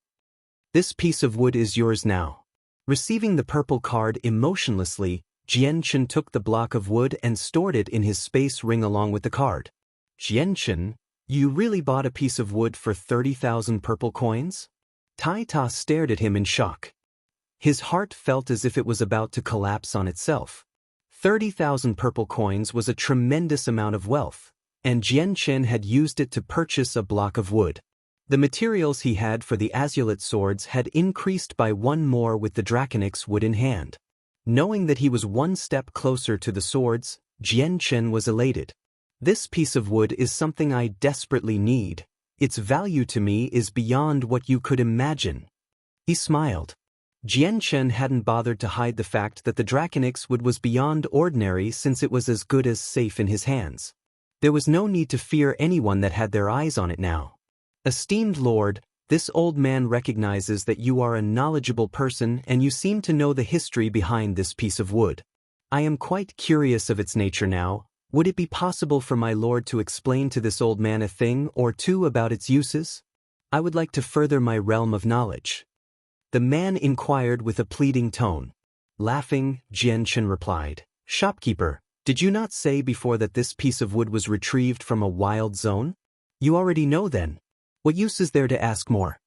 This piece of wood is yours now." Receiving the purple card emotionlessly, Jian Chen took the block of wood and stored it in his space ring along with the card. "Jian Chen, you really bought a piece of wood for 30,000 purple coins?" Tai Ta stared at him in shock. His heart felt as if it was about to collapse on itself. 30,000 purple coins was a tremendous amount of wealth, and Jian Chen had used it to purchase a block of wood. The materials he had for the azulate swords had increased by 1 more with the draconix wood in hand. Knowing that he was 1 step closer to the swords, Jian Chen was elated. "This piece of wood is something I desperately need. Its value to me is beyond what you could imagine." He smiled. Jian Chen hadn't bothered to hide the fact that the draconix wood was beyond ordinary since it was as good as safe in his hands. There was no need to fear anyone that had their eyes on it now. "Esteemed lord, this old man recognizes that you are a knowledgeable person and you seem to know the history behind this piece of wood. I am quite curious of its nature now. Would it be possible for my lord to explain to this old man a thing or two about its uses? I would like to further my realm of knowledge." The man inquired with a pleading tone. Laughing, Jian Chen replied, "Shopkeeper, Did you not say before that this piece of wood was retrieved from a wild zone? You already know then. What use is there to ask more?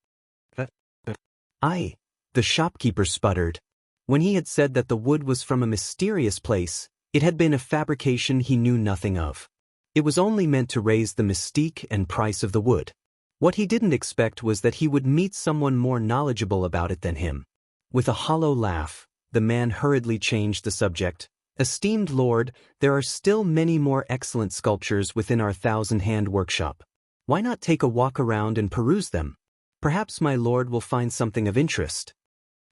The shopkeeper sputtered. When he had said that the wood was from a mysterious place, it had been a fabrication he knew nothing of. It was only meant to raise the mystique and price of the wood. What he didn't expect was that he would meet someone more knowledgeable about it than him. With a hollow laugh, the man hurriedly changed the subject. Esteemed Lord, there are still many more excellent sculptures within our 1,000-hand workshop. Why not take a walk around and peruse them? Perhaps my lord will find something of interest.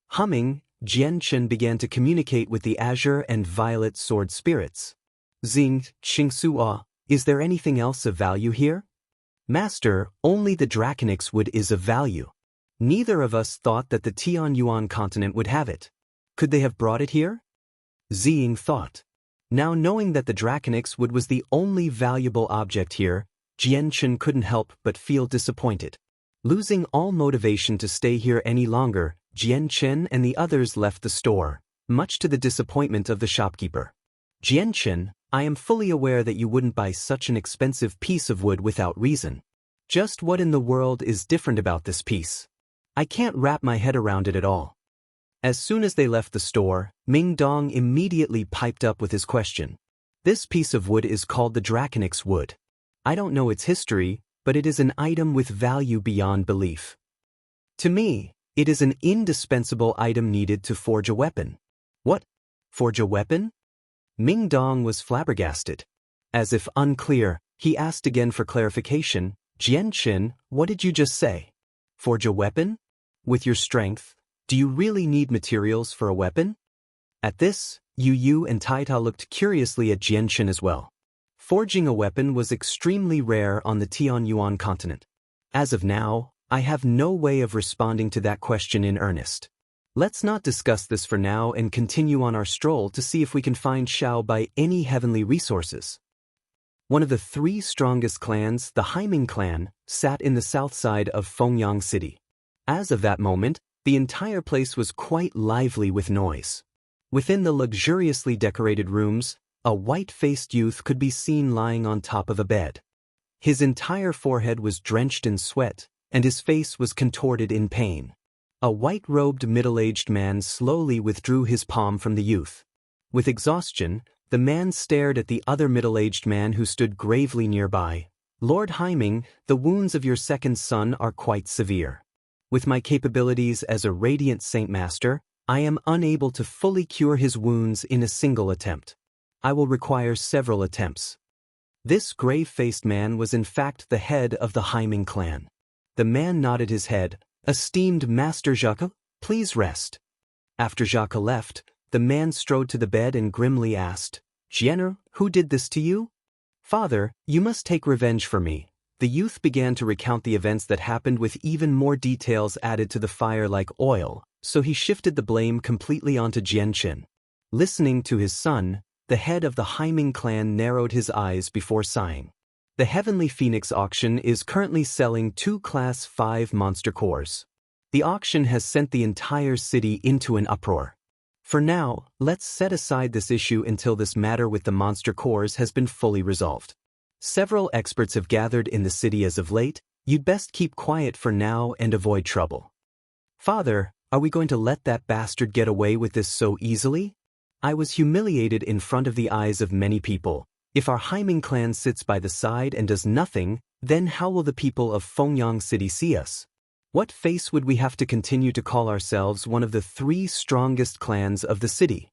Humming, Jian Chen began to communicate with the azure and violet sword spirits. Xing, Xingsuo, is there anything else of value here? Master, only the Draconix wood is of value. Neither of us thought that the Tianyuan continent would have it. Could they have brought it here? Xing thought. Now knowing that the Draconix wood was the only valuable object here, Jian Chen couldn't help but feel disappointed. Losing all motivation to stay here any longer, Jian Chen and the others left the store, much to the disappointment of the shopkeeper. Jian Chen, I am fully aware that you wouldn't buy such an expensive piece of wood without reason. Just what in the world is different about this piece? I can't wrap my head around it at all. As soon as they left the store, Ming Dong immediately piped up with his question. This piece of wood is called the Draconix wood. I don't know its history, but it is an item with value beyond belief. To me, it is an indispensable item needed to forge a weapon. What? Forge a weapon? Ming Dong was flabbergasted. As if unclear, he asked again for clarification, Jian Chen, what did you just say? Forge a weapon? With your strength, do you really need materials for a weapon? At this, Yu and Taita looked curiously at Jian Chen as well. Forging a weapon was extremely rare on the Tianyuan continent. As of now, I have no way of responding to that question in earnest. Let's not discuss this for now and continue on our stroll to see if we can find Shao by any heavenly resources. One of the 3 strongest clans, the Haiming clan, sat in the south side of Fengyang City. As of that moment, the entire place was quite lively with noise. Within the luxuriously decorated rooms, a white-faced youth could be seen lying on top of a bed. His entire forehead was drenched in sweat, and his face was contorted in pain. A white-robed middle-aged man slowly withdrew his palm from the youth. With exhaustion, the man stared at the other middle-aged man who stood gravely nearby. Lord Haiming, the wounds of your second son are quite severe. With my capabilities as a radiant Saint Master, I am unable to fully cure his wounds in a single attempt. I will require several attempts. This grave-faced man was in fact the head of the Haiming clan. The man nodded his head. Esteemed Master Jacques, please rest. After Jacques left, the man strode to the bed and grimly asked, Jenner, who did this to you? Father, you must take revenge for me. The youth began to recount the events that happened with even more details added to the fire like oil, so he shifted the blame completely onto Jian Chen. Listening to his son, the head of the Haiming clan narrowed his eyes before sighing. The Heavenly Phoenix auction is currently selling 2 Class 5 monster cores. The auction has sent the entire city into an uproar. For now, let's set aside this issue until this matter with the monster cores has been fully resolved. Several experts have gathered in the city as of late. You'd best keep quiet for now and avoid trouble. Father, are we going to let that bastard get away with this so easily? I was humiliated in front of the eyes of many people. If our Haiming clan sits by the side and does nothing, then how will the people of Fengyang City see us? What face would we have to continue to call ourselves one of the 3 strongest clans of the city?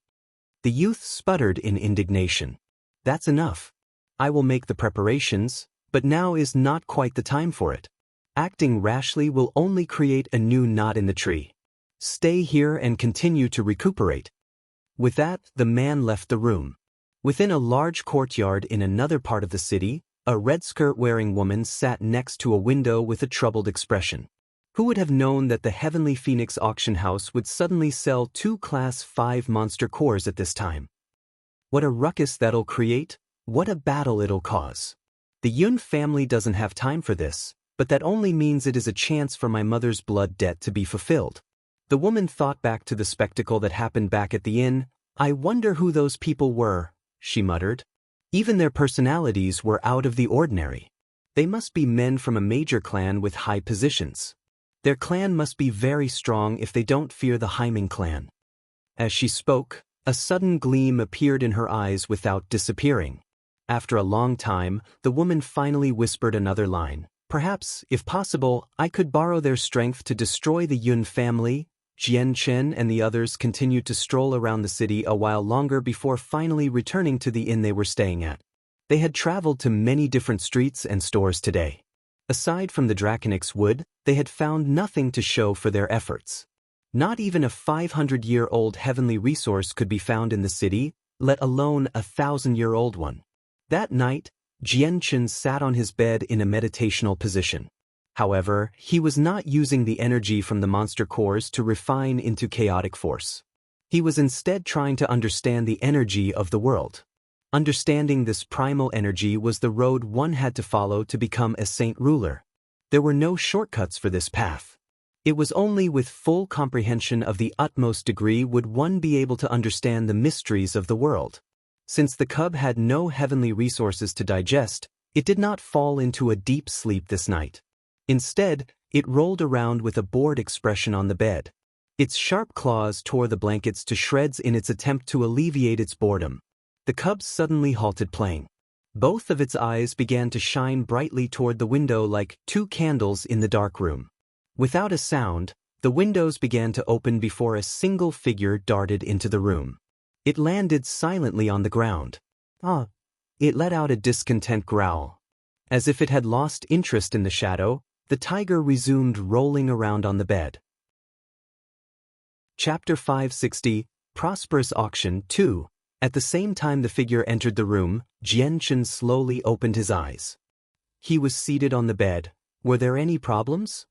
The youth sputtered in indignation. That's enough. I will make the preparations, but now is not quite the time for it. Acting rashly will only create a new knot in the tree. Stay here and continue to recuperate. With that, the man left the room. Within a large courtyard in another part of the city, a red skirt-wearing woman sat next to a window with a troubled expression. Who would have known that the Heavenly Phoenix auction house would suddenly sell 2 Class 5 monster cores at this time? What a ruckus that'll create, what a battle it'll cause. The Yun family doesn't have time for this, but that only means it is a chance for my mother's blood debt to be fulfilled. The woman thought back to the spectacle that happened back at the inn. I wonder who those people were. she muttered. Even their personalities were out of the ordinary. They must be men from a major clan with high positions. Their clan must be very strong if they don't fear the Haiming clan. As she spoke, a sudden gleam appeared in her eyes without disappearing. After a long time, the woman finally whispered another line. Perhaps, if possible, I could borrow their strength to destroy the Yun family. Jian Chen and the others continued to stroll around the city a while longer before finally returning to the inn they were staying at. They had traveled to many different streets and stores today. Aside from the Draconix wood, they had found nothing to show for their efforts. Not even a 500-year-old heavenly resource could be found in the city, let alone a 1,000-year-old one. That night, Jian Chen sat on his bed in a meditational position. However, he was not using the energy from the monster cores to refine into chaotic force. He was instead trying to understand the energy of the world. Understanding this primal energy was the road one had to follow to become a saint ruler. There were no shortcuts for this path. It was only with full comprehension of the utmost degree would one be able to understand the mysteries of the world. Since the cub had no heavenly resources to digest, it did not fall into a deep sleep this night. Instead, it rolled around with a bored expression on the bed. Its sharp claws tore the blankets to shreds in its attempt to alleviate its boredom. The cub suddenly halted playing. Both of its eyes began to shine brightly toward the window like two candles in the dark room. Without a sound, the windows began to open before a single figure darted into the room. It landed silently on the ground. It let out a discontent growl. As if it had lost interest in the shadow, the tiger resumed rolling around on the bed. Chapter 560, Prosperous Auction 2. At the same time the figure entered the room, Jian Chen slowly opened his eyes. He was seated on the bed. Were there any problems?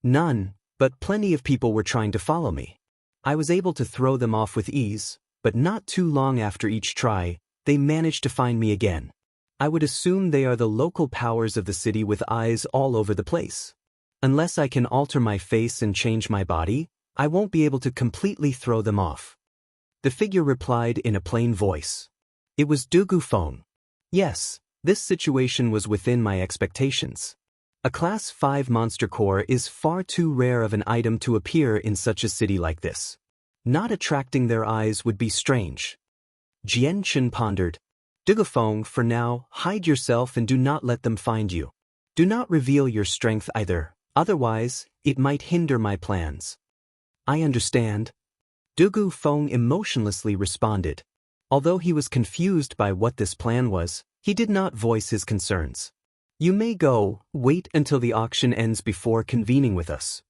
None, but plenty of people were trying to follow me. I was able to throw them off with ease, but not too long after each try, they managed to find me again. I would assume they are the local powers of the city with eyes all over the place. Unless I can alter my face and change my body, I won't be able to completely throw them off. The figure replied in a plain voice. It was Dugu Feng. Yes, this situation was within my expectations. A Class 5 monster core is far too rare of an item to appear in such a city like this. Not attracting their eyes would be strange. Jian Chen pondered. Dugu Feng, for now, hide yourself and do not let them find you. Do not reveal your strength either, otherwise, it might hinder my plans. I understand. Dugu Feng emotionlessly responded. Although he was confused by what this plan was, he did not voice his concerns. You may go, wait until the auction ends before convening with us.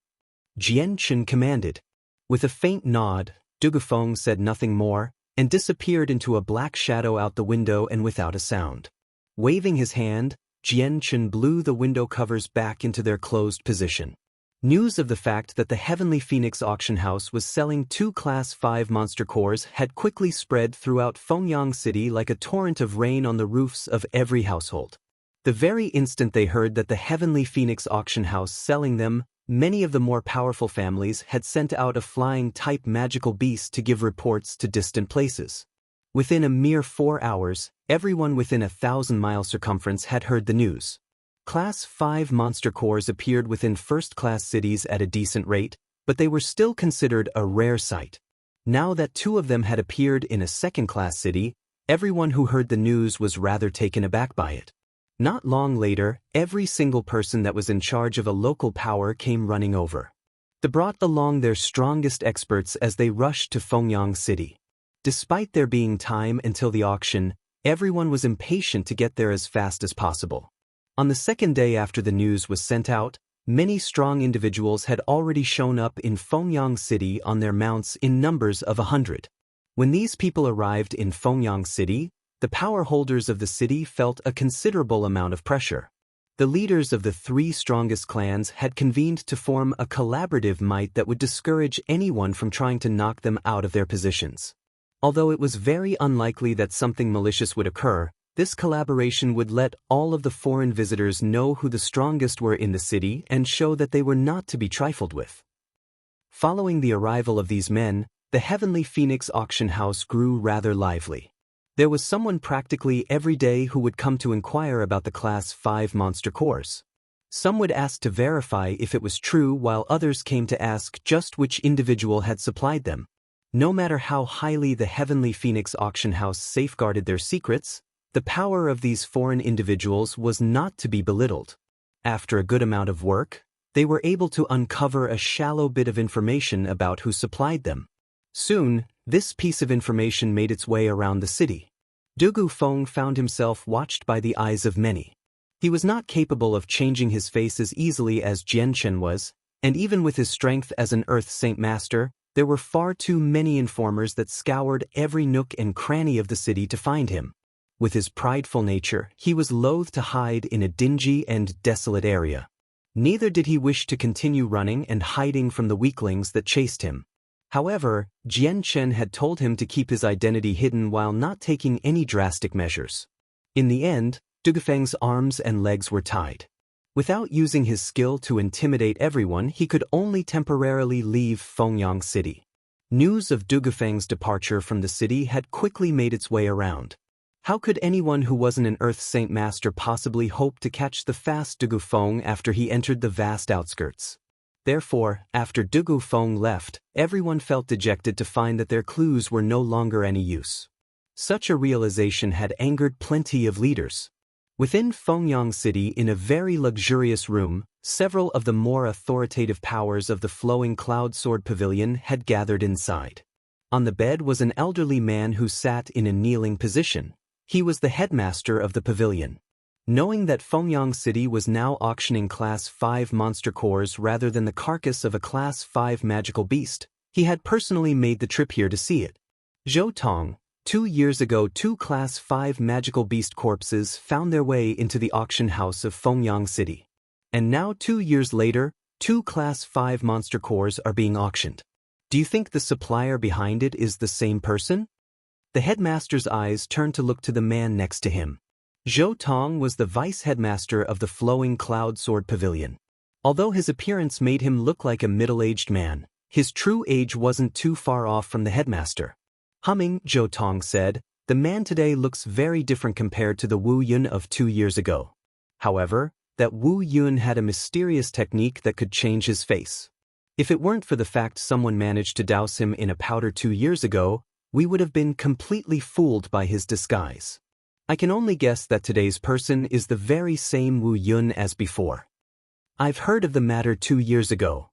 Jian Chen commanded. With a faint nod, Dugu Feng said nothing more, and disappeared into a black shadow out the window and without a sound. Waving his hand, Jian Chen blew the window covers back into their closed position. News of the fact that the Heavenly Phoenix auction house was selling 2 Class 5 monster cores had quickly spread throughout Fengyang City like a torrent of rain on the roofs of every household. The very instant they heard that the Heavenly Phoenix auction house selling them, many of the more powerful families had sent out a flying-type magical beast to give reports to distant places. Within a mere 4 hours, everyone within a 1,000-mile circumference had heard the news. Class 5 monster cores appeared within first-class cities at a decent rate, but they were still considered a rare sight. Now that 2 of them had appeared in a second-class city, everyone who heard the news was rather taken aback by it. Not long later, every single person that was in charge of a local power came running over. They brought along their strongest experts as they rushed to Fengyang City. Despite there being time until the auction, everyone was impatient to get there as fast as possible. On the second day after the news was sent out, many strong individuals had already shown up in Fengyang City on their mounts in numbers of 100. When these people arrived in Fengyang City, the power holders of the city felt a considerable amount of pressure. The leaders of the 3 strongest clans had convened to form a collaborative might that would discourage anyone from trying to knock them out of their positions. Although it was very unlikely that something malicious would occur, this collaboration would let all of the foreign visitors know who the strongest were in the city and show that they were not to be trifled with. Following the arrival of these men, the Heavenly Phoenix auction house grew rather lively. There was someone practically every day who would come to inquire about the Class 5 monster cores. Some would ask to verify if it was true, while others came to ask just which individual had supplied them. No matter how highly the Heavenly Phoenix auction house safeguarded their secrets, the power of these foreign individuals was not to be belittled. After a good amount of work, they were able to uncover a shallow bit of information about who supplied them. Soon, this piece of information made its way around the city. Dugu Feng found himself watched by the eyes of many. He was not capable of changing his face as easily as Jian Chen was, and even with his strength as an Earth Saint Master, there were far too many informers that scoured every nook and cranny of the city to find him. With his prideful nature, he was loath to hide in a dingy and desolate area. Neither did he wish to continue running and hiding from the weaklings that chased him. However, Jian Chen had told him to keep his identity hidden while not taking any drastic measures. In the end, Dugufeng's arms and legs were tied. Without using his skill to intimidate everyone, he could only temporarily leave Fengyang City. News of Dugufeng's departure from the city had quickly made its way around. How could anyone who wasn't an Earth Saint Master possibly hope to catch the fast Dugufeng after he entered the vast outskirts? Therefore, after Dugufeng left, everyone felt dejected to find that their clues were no longer any use. Such a realization had angered plenty of leaders. Within Fengyang City, in a very luxurious room, several of the more authoritative powers of the Flowing Cloud Sword Pavilion had gathered inside. On the bed was an elderly man who sat in a kneeling position. He was the headmaster of the pavilion. Knowing that Fengyang City was now auctioning Class 5 monster cores rather than the carcass of a Class 5 magical beast, he had personally made the trip here to see it. Zhou Tong. 2 years ago, 2 Class 5 magical beast corpses found their way into the auction house of Fengyang City. And now 2 years later, 2 Class 5 monster cores are being auctioned. Do you think the supplier behind it is the same person? The headmaster's eyes turned to look to the man next to him. Zhou Tong was the vice headmaster of the Flowing Cloud Sword Pavilion. Although his appearance made him look like a middle-aged man, his true age wasn't too far off from the headmaster. Humming, Zhou Tong said, "The man today looks very different compared to the Wu Yun of 2 years ago." However, that Wu Yun had a mysterious technique that could change his face. If it weren't for the fact someone managed to douse him in a powder 2 years ago, we would have been completely fooled by his disguise. I can only guess that today's person is the very same Wu Yun as before. I've heard of the matter 2 years ago.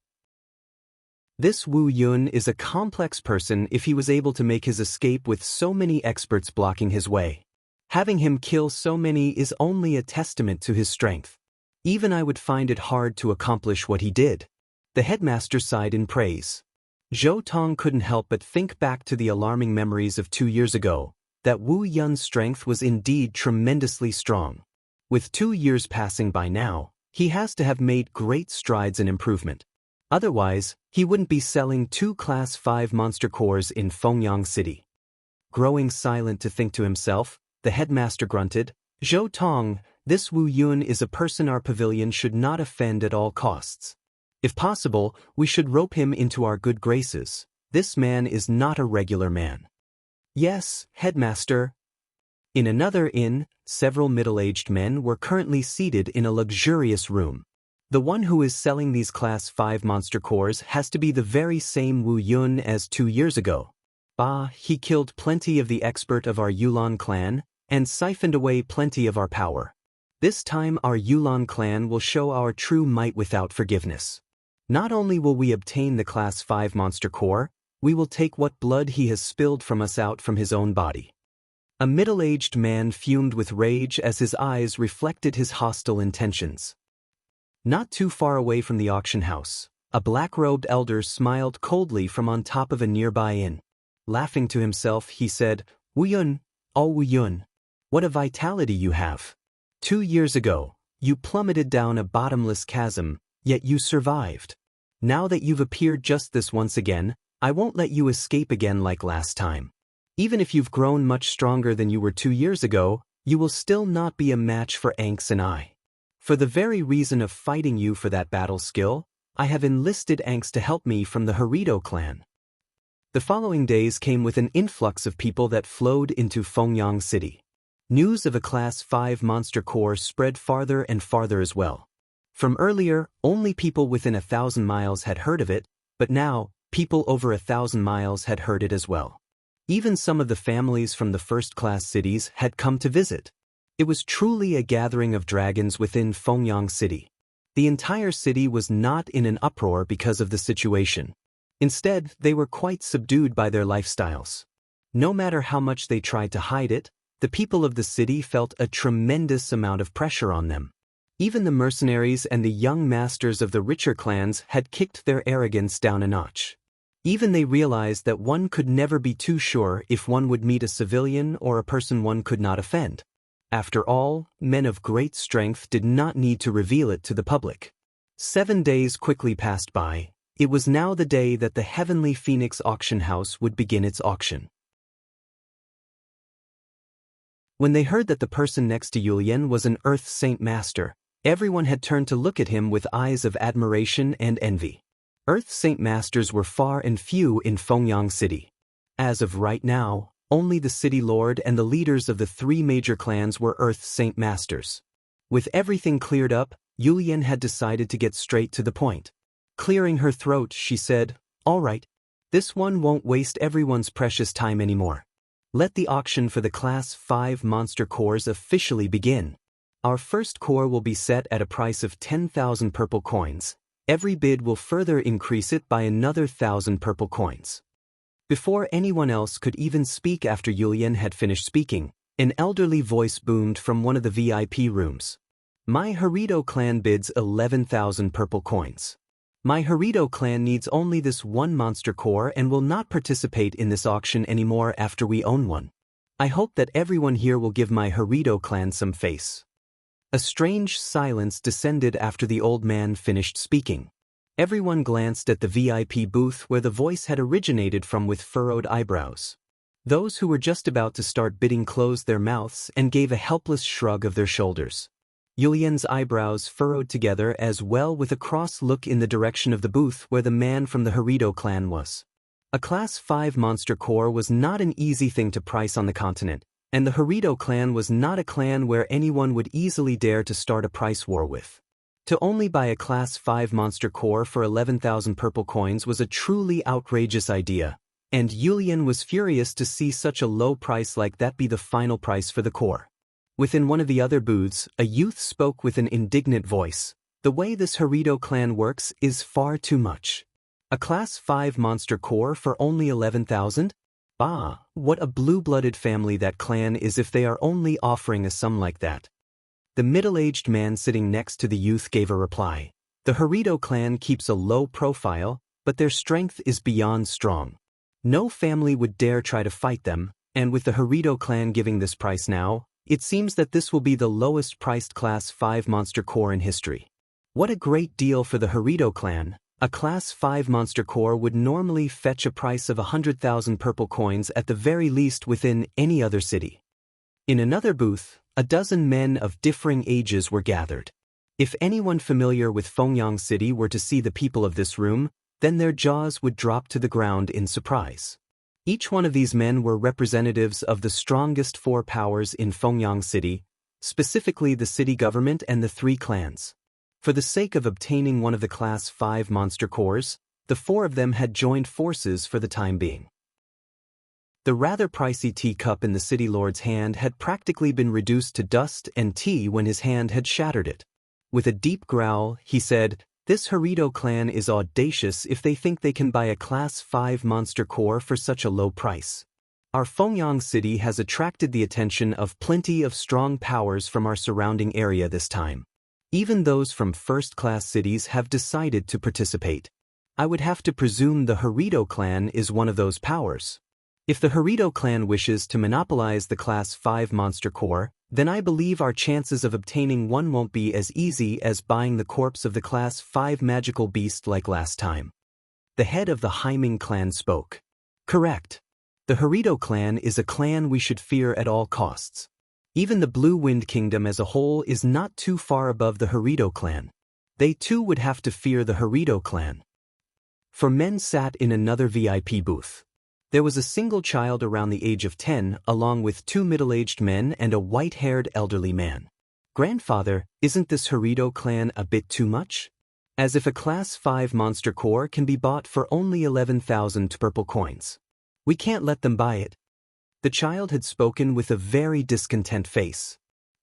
This Wu Yun is a complex person if he was able to make his escape with so many experts blocking his way. Having him kill so many is only a testament to his strength. Even I would find it hard to accomplish what he did. The headmaster sighed in praise. Zhou Tong couldn't help but think back to the alarming memories of 2 years ago. That Wu Yun's strength was indeed tremendously strong. With 2 years passing by now, he has to have made great strides in improvement. Otherwise, he wouldn't be selling 2 Class 5 monster cores in Fengyang City. Growing silent to think to himself, the headmaster grunted, "Zhou Tong, this Wu Yun is a person our pavilion should not offend at all costs. If possible, we should rope him into our good graces. This man is not a regular man." "Yes, headmaster." In another inn, several middle-aged men were currently seated in a luxurious room. The one who is selling these Class 5 monster cores has to be the very same Wu Yun as 2 years ago. Bah, he killed plenty of the expert of our Yulan clan, and siphoned away plenty of our power. This time our Yulan clan will show our true might without forgiveness. Not only will we obtain the Class 5 monster core, we will take what blood he has spilled from us out from his own body. A middle-aged man fumed with rage as his eyes reflected his hostile intentions. Not too far away from the auction house, a black-robed elder smiled coldly from on top of a nearby inn. Laughing to himself, he said, "Wu Yun, oh Wu Yun, what a vitality you have. 2 years ago, you plummeted down a bottomless chasm, yet you survived. Now that you've appeared just this once again, I won't let you escape again like last time. Even if you've grown much stronger than you were 2 years ago, you will still not be a match for Anx and I. For the very reason of fighting you for that battle skill, I have enlisted Anx to help me from the Harito clan." The following days came with an influx of people that flowed into Fengyang City. News of a Class 5 monster core spread farther and farther as well. From earlier, only people within 1,000 miles had heard of it, but now, people over 1,000 miles had heard it as well. Even some of the families from the first-class cities had come to visit. It was truly a gathering of dragons within Fengyang City. The entire city was not in an uproar because of the situation. Instead, they were quite subdued by their lifestyles. No matter how much they tried to hide it, the people of the city felt a tremendous amount of pressure on them. Even the mercenaries and the young masters of the richer clans had kicked their arrogance down a notch. Even they realized that one could never be too sure if one would meet a civilian or a person one could not offend. After all, men of great strength did not need to reveal it to the public. 7 days quickly passed by. It was now the day that the Heavenly Phoenix auction house would begin its auction. When they heard that the person next to Yulian was an Earth Saint Master, everyone had turned to look at him with eyes of admiration and envy. Earth Saint Masters were far and few in Fengyang City. As of right now, only the City Lord and the leaders of the 3 major clans were Earth Saint Masters. With everything cleared up, Yulian had decided to get straight to the point. Clearing her throat, she said, "All right. This one won't waste everyone's precious time anymore. Let the auction for the Class 5 monster cores officially begin. Our first core will be set at a price of 10,000 purple coins. Every bid will further increase it by another 1,000 purple coins." Before anyone else could even speak after Yulian had finished speaking, an elderly voice boomed from one of the VIP rooms. "My Harito clan bids 11,000 purple coins. My Harito clan needs only this one monster core and will not participate in this auction anymore after we own one. I hope that everyone here will give my Harito clan some face." A strange silence descended after the old man finished speaking. Everyone glanced at the VIP booth where the voice had originated from with furrowed eyebrows. Those who were just about to start bidding closed their mouths and gave a helpless shrug of their shoulders. Yulian's eyebrows furrowed together as well with a cross look in the direction of the booth where the man from the Harito clan was. A Class 5 monster core was not an easy thing to price on the continent, and the Harito clan was not a clan where anyone would easily dare to start a price war with. To only buy a Class 5 monster core for 11,000 purple coins was a truly outrageous idea, and Yulian was furious to see such a low price like that be the final price for the core. Within one of the other booths, a youth spoke with an indignant voice. "The way this Harito clan works is far too much. A Class 5 monster core for only 11,000? Ah, what a blue-blooded family that clan is if they are only offering a sum like that." The middle-aged man sitting next to the youth gave a reply. "The Harito clan keeps a low profile, but their strength is beyond strong. No family would dare try to fight them, and with the Harito clan giving this price now, it seems that this will be the lowest priced Class 5 monster core in history. What a great deal for the Harito clan. A Class 5 monster core would normally fetch a price of 100,000 purple coins at the very least within any other city." In another booth, a dozen men of differing ages were gathered. If anyone familiar with Fengyang City were to see the people of this room, then their jaws would drop to the ground in surprise. Each one of these men were representatives of the strongest 4 powers in Fengyang City, specifically the city government and the 3 clans. For the sake of obtaining one of the Class 5 monster cores, the 4 of them had joined forces for the time being. The rather pricey teacup in the city lord's hand had practically been reduced to dust and tea when his hand had shattered it. With a deep growl, he said, "This Harito clan is audacious if they think they can buy a Class 5 monster core for such a low price. Our Fengyang City has attracted the attention of plenty of strong powers from our surrounding area this time. Even those from first-class cities have decided to participate. I would have to presume the Harito clan is one of those powers. If the Harito clan wishes to monopolize the Class 5 monster core, then I believe our chances of obtaining one won't be as easy as buying the corpse of the Class 5 magical beast like last time." The head of the Haiming clan spoke. "Correct. The Harito clan is a clan we should fear at all costs. Even the Blue Wind Kingdom as a whole is not too far above the Harito clan. They too would have to fear the Harito clan." 4 men sat in another VIP booth. There was a single child around the age of 10, along with 2 middle-aged men and a white-haired elderly man. "Grandfather, isn't this Harido clan a bit too much? As if a Class 5 monster core can be bought for only 11,000 purple coins. We can't let them buy it." The child had spoken with a very discontent face.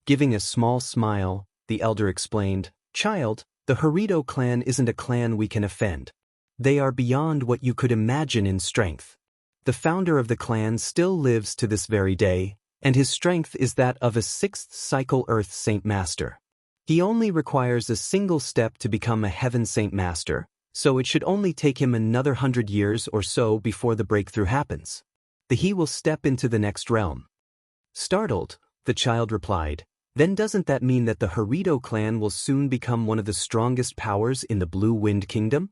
Giving a small smile, the elder explained, "Child, the Harido clan isn't a clan we can offend. They are beyond what you could imagine in strength. The founder of the clan still lives to this very day, and his strength is that of a 6th cycle Earth Saint Master. He only requires a single step to become a Heaven Saint Master, so it should only take him another 100 years or so before the breakthrough happens. He will step into the next realm." Startled, the child replied, "Then doesn't that mean that the Harido clan will soon become one of the strongest powers in the Blue Wind Kingdom?"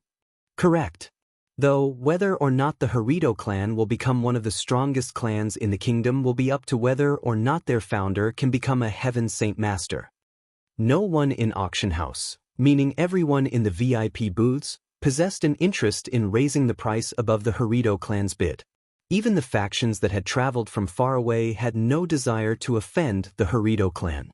"Correct. Though whether or not the Harido clan will become one of the strongest clans in the kingdom will be up to whether or not their founder can become a Heaven Saint Master." No one in auction house, meaning everyone in the VIP booths, possessed an interest in raising the price above the Harido clan's bid. Even the factions that had traveled from far away had no desire to offend the Harido clan.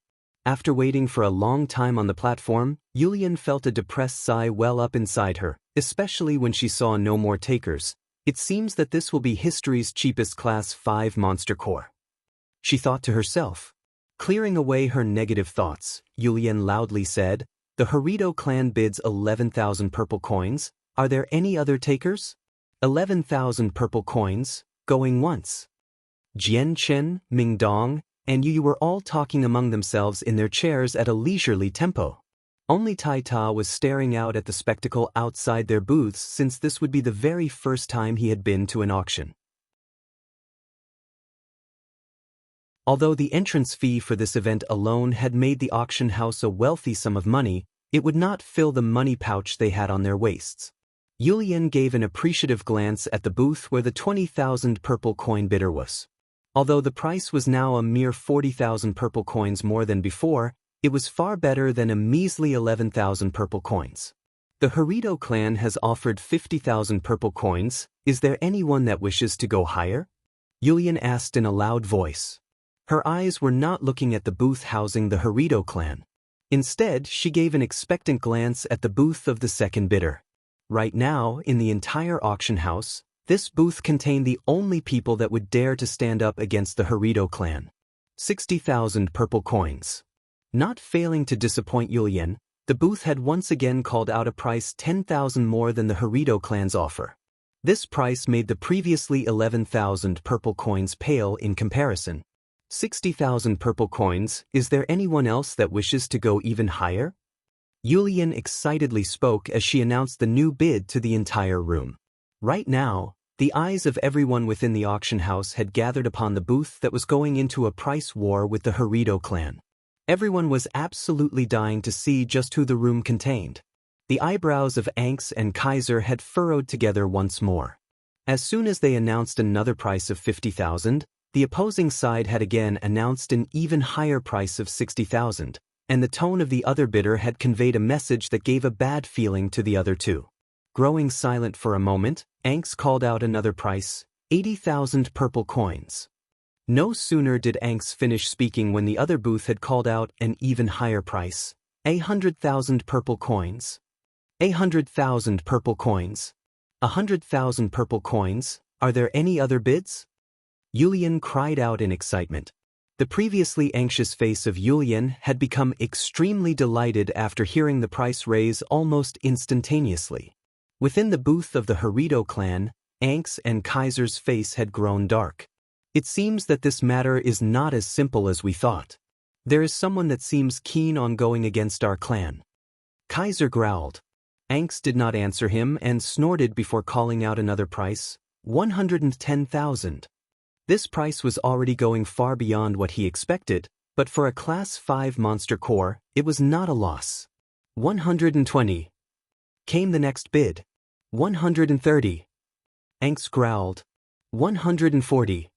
After waiting for a long time on the platform, Yulian felt a depressed sigh well up inside her, especially when she saw no more takers. It seems that this will be history's cheapest Class 5 monster core. She thought to herself. Clearing away her negative thoughts, Yulian loudly said, "The Harido clan bids 11,000 purple coins. Are there any other takers?" 11,000 purple coins, going once. Jian Chen, Ming Dong, and Yu were all talking among themselves in their chairs at a leisurely tempo. Only Tai Ta was staring out at the spectacle outside their booths since this would be the very first time he had been to an auction. Although the entrance fee for this event alone had made the auction house a wealthy sum of money, it would not fill the money pouch they had on their waists. Yulian gave an appreciative glance at the booth where the 20,000 purple coin bidder was. Although the price was now a mere 40,000 purple coins more than before, it was far better than a measly 11,000 purple coins. "The Harido clan has offered 50,000 purple coins. Is there anyone that wishes to go higher?" Yulian asked in a loud voice. Her eyes were not looking at the booth housing the Harido clan. Instead, she gave an expectant glance at the booth of the second bidder. Right now, in the entire auction house, this booth contained the only people that would dare to stand up against the Harido clan. 60,000 purple coins. Not failing to disappoint Yulian, the booth had once again called out a price 10,000 more than the Harido clan's offer. This price made the previously 11,000 purple coins pale in comparison. 60,000 purple coins. Is there anyone else that wishes to go even higher? Yulian excitedly spoke as she announced the new bid to the entire room. Right now, the eyes of everyone within the auction house had gathered upon the booth that was going into a price war with the Harido clan. Everyone was absolutely dying to see just who the room contained. The eyebrows of Anx and Kaiser had furrowed together once more. As soon as they announced another price of 50,000, the opposing side had again announced an even higher price of 60,000, and the tone of the other bidder had conveyed a message that gave a bad feeling to the other two. Growing silent for a moment, Anx called out another price, 80,000 purple coins. No sooner did Anx finish speaking when the other booth had called out an even higher price, 100,000 purple coins. 100,000 purple coins. 100,000 purple coins. Are there any other bids? Yulian cried out in excitement. The previously anxious face of Yulian had become extremely delighted after hearing the price raise almost instantaneously. Within the booth of the Harido clan, Anx and Kaiser's face had grown dark. It seems that this matter is not as simple as we thought. There is someone that seems keen on going against our clan. Kaiser growled. Anx did not answer him and snorted before calling out another price, 110,000. This price was already going far beyond what he expected, but for a Class 5 monster core, it was not a loss. 120. Came the next bid. 130. Anx growled. 140.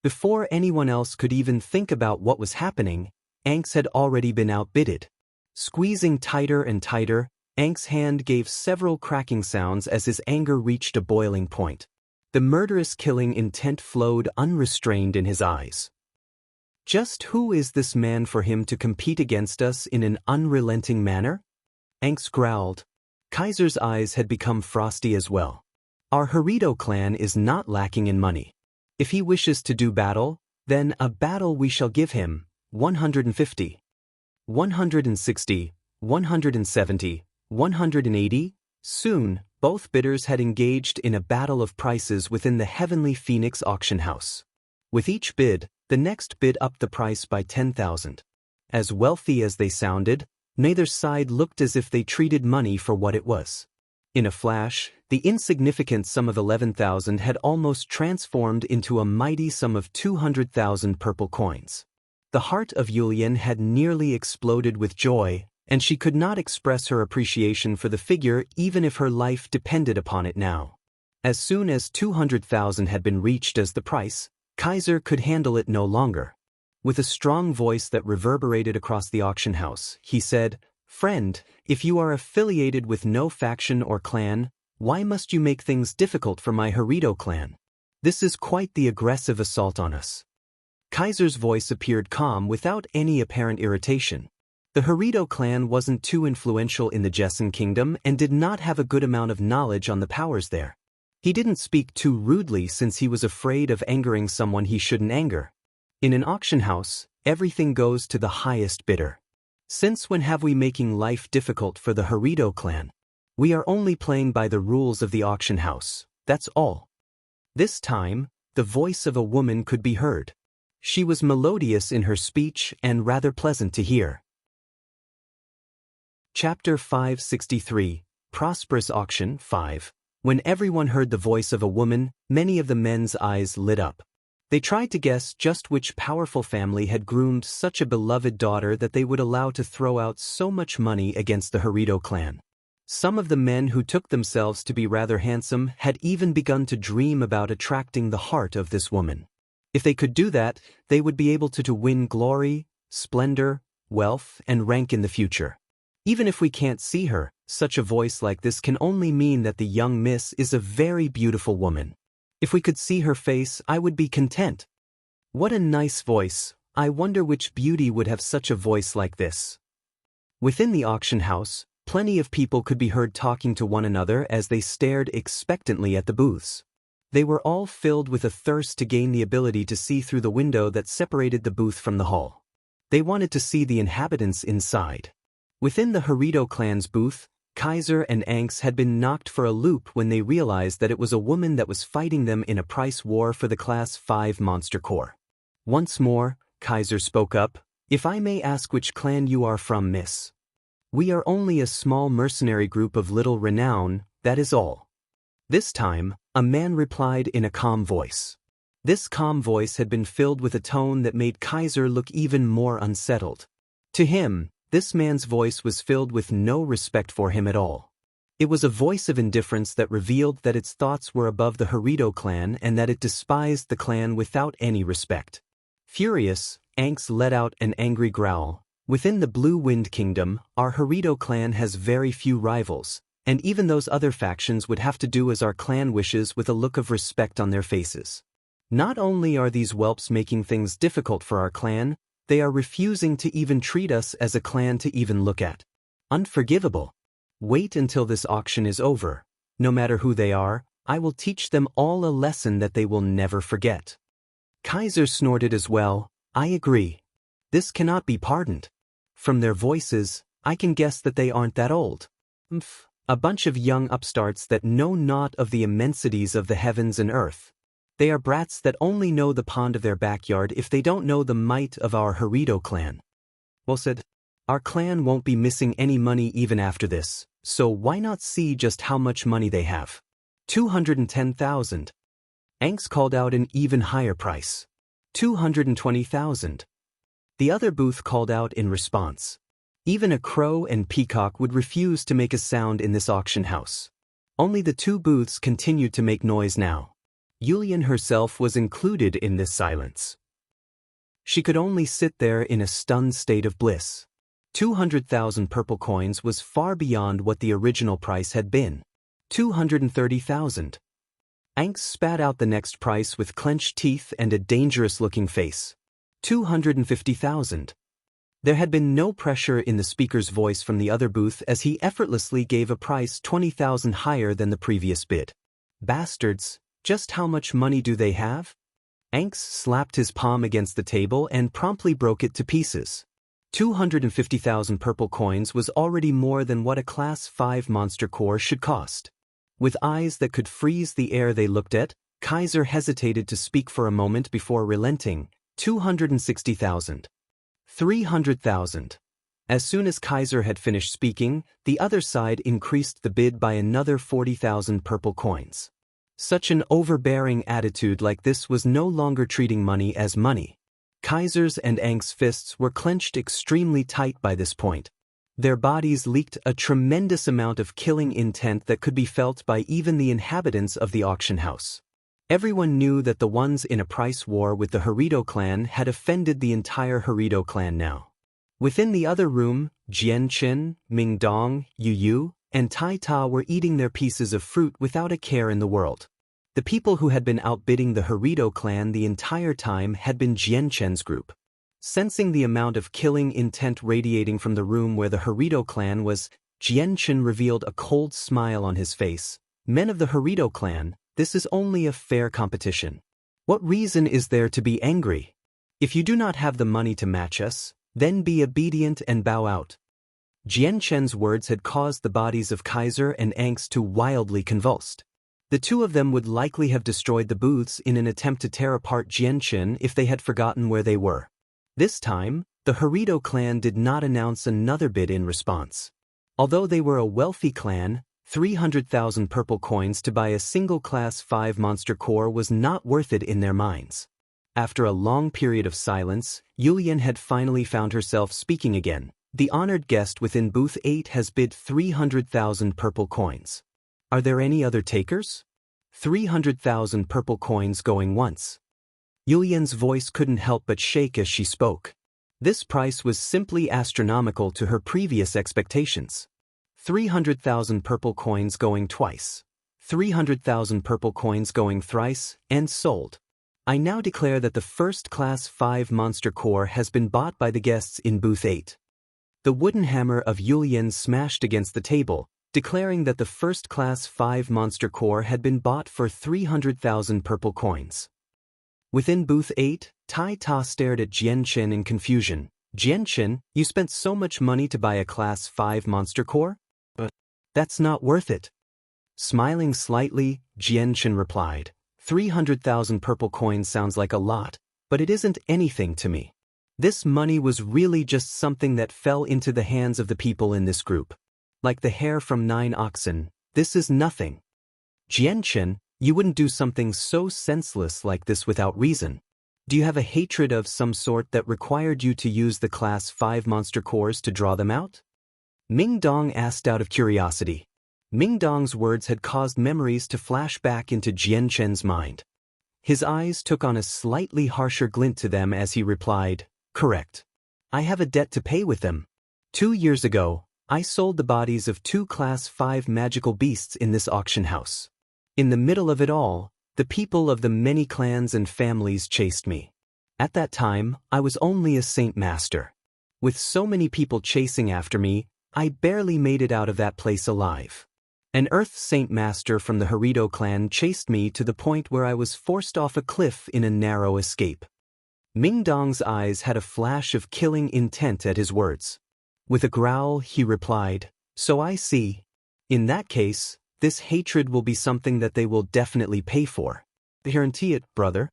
Before anyone else could even think about what was happening, Anx had already been outbidded. Squeezing tighter and tighter, Anx's hand gave several cracking sounds as his anger reached a boiling point. The murderous killing intent flowed unrestrained in his eyes. Just who is this man for him to compete against us in an unrelenting manner? Angst growled. Kaiser's eyes had become frosty as well. Our Harito clan is not lacking in money. If he wishes to do battle, then a battle we shall give him. 150. 160. 170. 180. Soon, both bidders had engaged in a battle of prices within the Heavenly Phoenix auction house. With each bid, the next bid upped the price by 10,000. As wealthy as they sounded, neither side looked as if they treated money for what it was. In a flash, the insignificant sum of 11,000 had almost transformed into a mighty sum of 200,000 purple coins. The heart of Yulian had nearly exploded with joy, and she could not express her appreciation for the figure even if her life depended upon it now. As soon as 200,000 had been reached as the price, Kaiser could handle it no longer. With a strong voice that reverberated across the auction house, he said, "Friend, if you are affiliated with no faction or clan, why must you make things difficult for my Harito clan? This is quite the aggressive assault on us." Kaiser's voice appeared calm without any apparent irritation. The Harito clan wasn't too influential in the Jessen kingdom and did not have a good amount of knowledge on the powers there. He didn't speak too rudely since he was afraid of angering someone he shouldn't anger. In an auction house, everything goes to the highest bidder. Since when have we making life difficult for the Harito clan? We are only playing by the rules of the auction house, that's all. This time, the voice of a woman could be heard. She was melodious in her speech and rather pleasant to hear. Chapter 563, Prosperous Auction 5. When everyone heard the voice of a woman, many of the men's eyes lit up. They tried to guess just which powerful family had groomed such a beloved daughter that they would allow to throw out so much money against the Harito clan. Some of the men who took themselves to be rather handsome had even begun to dream about attracting the heart of this woman. If they could do that, they would be able to win glory, splendor, wealth, and rank in the future. Even if we can't see her, such a voice like this can only mean that the young miss is a very beautiful woman. If we could see her face, I would be content. What a nice voice. I wonder which beauty would have such a voice like this. Within the auction house, plenty of people could be heard talking to one another as they stared expectantly at the booths. They were all filled with a thirst to gain the ability to see through the window that separated the booth from the hall. They wanted to see the inhabitants inside. Within the Harito clan's booth, Kaiser and Angst had been knocked for a loop when they realized that it was a woman that was fighting them in a price war for the Class 5 Monster Core. Once more, Kaiser spoke up, "If I may ask which clan you are from, miss?" "We are only a small mercenary group of little renown, that is all." This time, a man replied in a calm voice. This calm voice had been filled with a tone that made Kaiser look even more unsettled. To him, this man's voice was filled with no respect for him at all. It was a voice of indifference that revealed that its thoughts were above the Harito clan and that it despised the clan without any respect. Furious, Angst let out an angry growl. "Within the Blue Wind Kingdom, our Harito clan has very few rivals, and even those other factions would have to do as our clan wishes with a look of respect on their faces. Not only are these whelps making things difficult for our clan, they are refusing to even treat us as a clan to even look at. Unforgivable. Wait until this auction is over. No matter who they are, I will teach them all a lesson that they will never forget." Kaiser snorted as well. "I agree. This cannot be pardoned. From their voices, I can guess that they aren't that old. A bunch of young upstarts that know naught of the immensities of the heavens and earth. They are brats that only know the pond of their backyard if they don't know the might of our Harito clan." Well said. "Our clan won't be missing any money even after this, so why not see just how much money they have?" 210,000. Angst called out an even higher price. 220,000. The other booth called out in response. Even a crow and peacock would refuse to make a sound in this auction house. Only the two booths continued to make noise now. Yulian herself was included in this silence. She could only sit there in a stunned state of bliss. 200,000 purple coins was far beyond what the original price had been. 230,000. Anx spat out the next price with clenched teeth and a dangerous-looking face. 250,000. There had been no pressure in the speaker's voice from the other booth as he effortlessly gave a price 20,000 higher than the previous bid. Bastards, just how much money do they have? Anx slapped his palm against the table and promptly broke it to pieces. 250,000 purple coins was already more than what a Class 5 monster core should cost. With eyes that could freeze the air they looked at, Kaiser hesitated to speak for a moment before relenting. 260,000. 300,000. As soon as Kaiser had finished speaking, the other side increased the bid by another 40,000 purple coins. Such an overbearing attitude like this was no longer treating money as money. Kaiser's and Anx's fists were clenched extremely tight by this point. Their bodies leaked a tremendous amount of killing intent that could be felt by even the inhabitants of the auction house. Everyone knew that the ones in a price war with the Harito clan had offended the entire Harito clan now. Within the other room, Jian Qin, Ming Dong, Yu Yu, and Tai Ta were eating their pieces of fruit without a care in the world. The people who had been outbidding the Harito clan the entire time had been Jian Chen's group. Sensing the amount of killing intent radiating from the room where the Harito clan was, Jian Chen revealed a cold smile on his face. Men of the Harito clan, this is only a fair competition. What reason is there to be angry? If you do not have the money to match us, then be obedient and bow out. Jian Chen's words had caused the bodies of Kaiser and Anx to wildly convulsed. The two of them would likely have destroyed the booths in an attempt to tear apart Jian Chen if they had forgotten where they were. This time, the Harito clan did not announce another bid in response. Although they were a wealthy clan, 300,000 purple coins to buy a single Class 5 monster core was not worth it in their minds. After a long period of silence, Yulian had finally found herself speaking again. The honored guest within booth 8 has bid 300,000 purple coins. Are there any other takers? 300,000 purple coins going once. Yulian's voice couldn't help but shake as she spoke. This price was simply astronomical to her previous expectations. 300,000 purple coins going twice. 300,000 purple coins going thrice, and sold. I now declare that the first Class 5 monster core has been bought by the guests in booth 8. The wooden hammer of Yulian smashed against the table, declaring that the first Class 5 monster core had been bought for 300,000 purple coins. Within booth 8, Tai Ta stared at Jian Chen in confusion. Jian Chen, you spent so much money to buy a Class 5 monster core? But that's not worth it. Smiling slightly, Jian Chen replied, 300,000 purple coins sounds like a lot, but it isn't anything to me. This money was really just something that fell into the hands of the people in this group. Like the hair from 9 oxen, this is nothing. Jian Chen, you wouldn't do something so senseless like this without reason. Do you have a hatred of some sort that required you to use the Class 5 monster cores to draw them out? Ming Dong asked out of curiosity. Ming Dong's words had caused memories to flash back into Jian Chen's mind. His eyes took on a slightly harsher glint to them as he replied, correct. I have a debt to pay with them. 2 years ago, I sold the bodies of 2 Class 5 magical beasts in this auction house. In the middle of it all, the people of the many clans and families chased me. At that time, I was only a Saint Master. With so many people chasing after me, I barely made it out of that place alive. An Earth Saint Master from the Harito clan chased me to the point where I was forced off a cliff in a narrow escape. Ming Dong's eyes had a flash of killing intent at his words. With a growl, he replied, so I see. In that case, this hatred will be something that they will definitely pay for. Guarantee it, brother.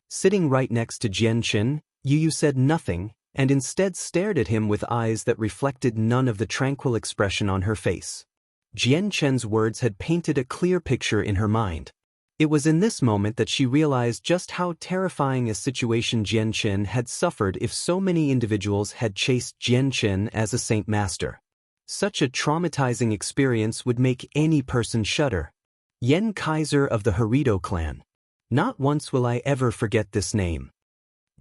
Sitting right next to Jian Chen, Yu said nothing, and instead stared at him with eyes that reflected none of the tranquil expression on her face. Jian Chen's words had painted a clear picture in her mind. It was in this moment that she realized just how terrifying a situation Jian Chen had suffered if so many individuals had chased Jian Chen as a Saint Master. Such a traumatizing experience would make any person shudder. Yen Kaiser of the Harito clan. Not once will I ever forget this name.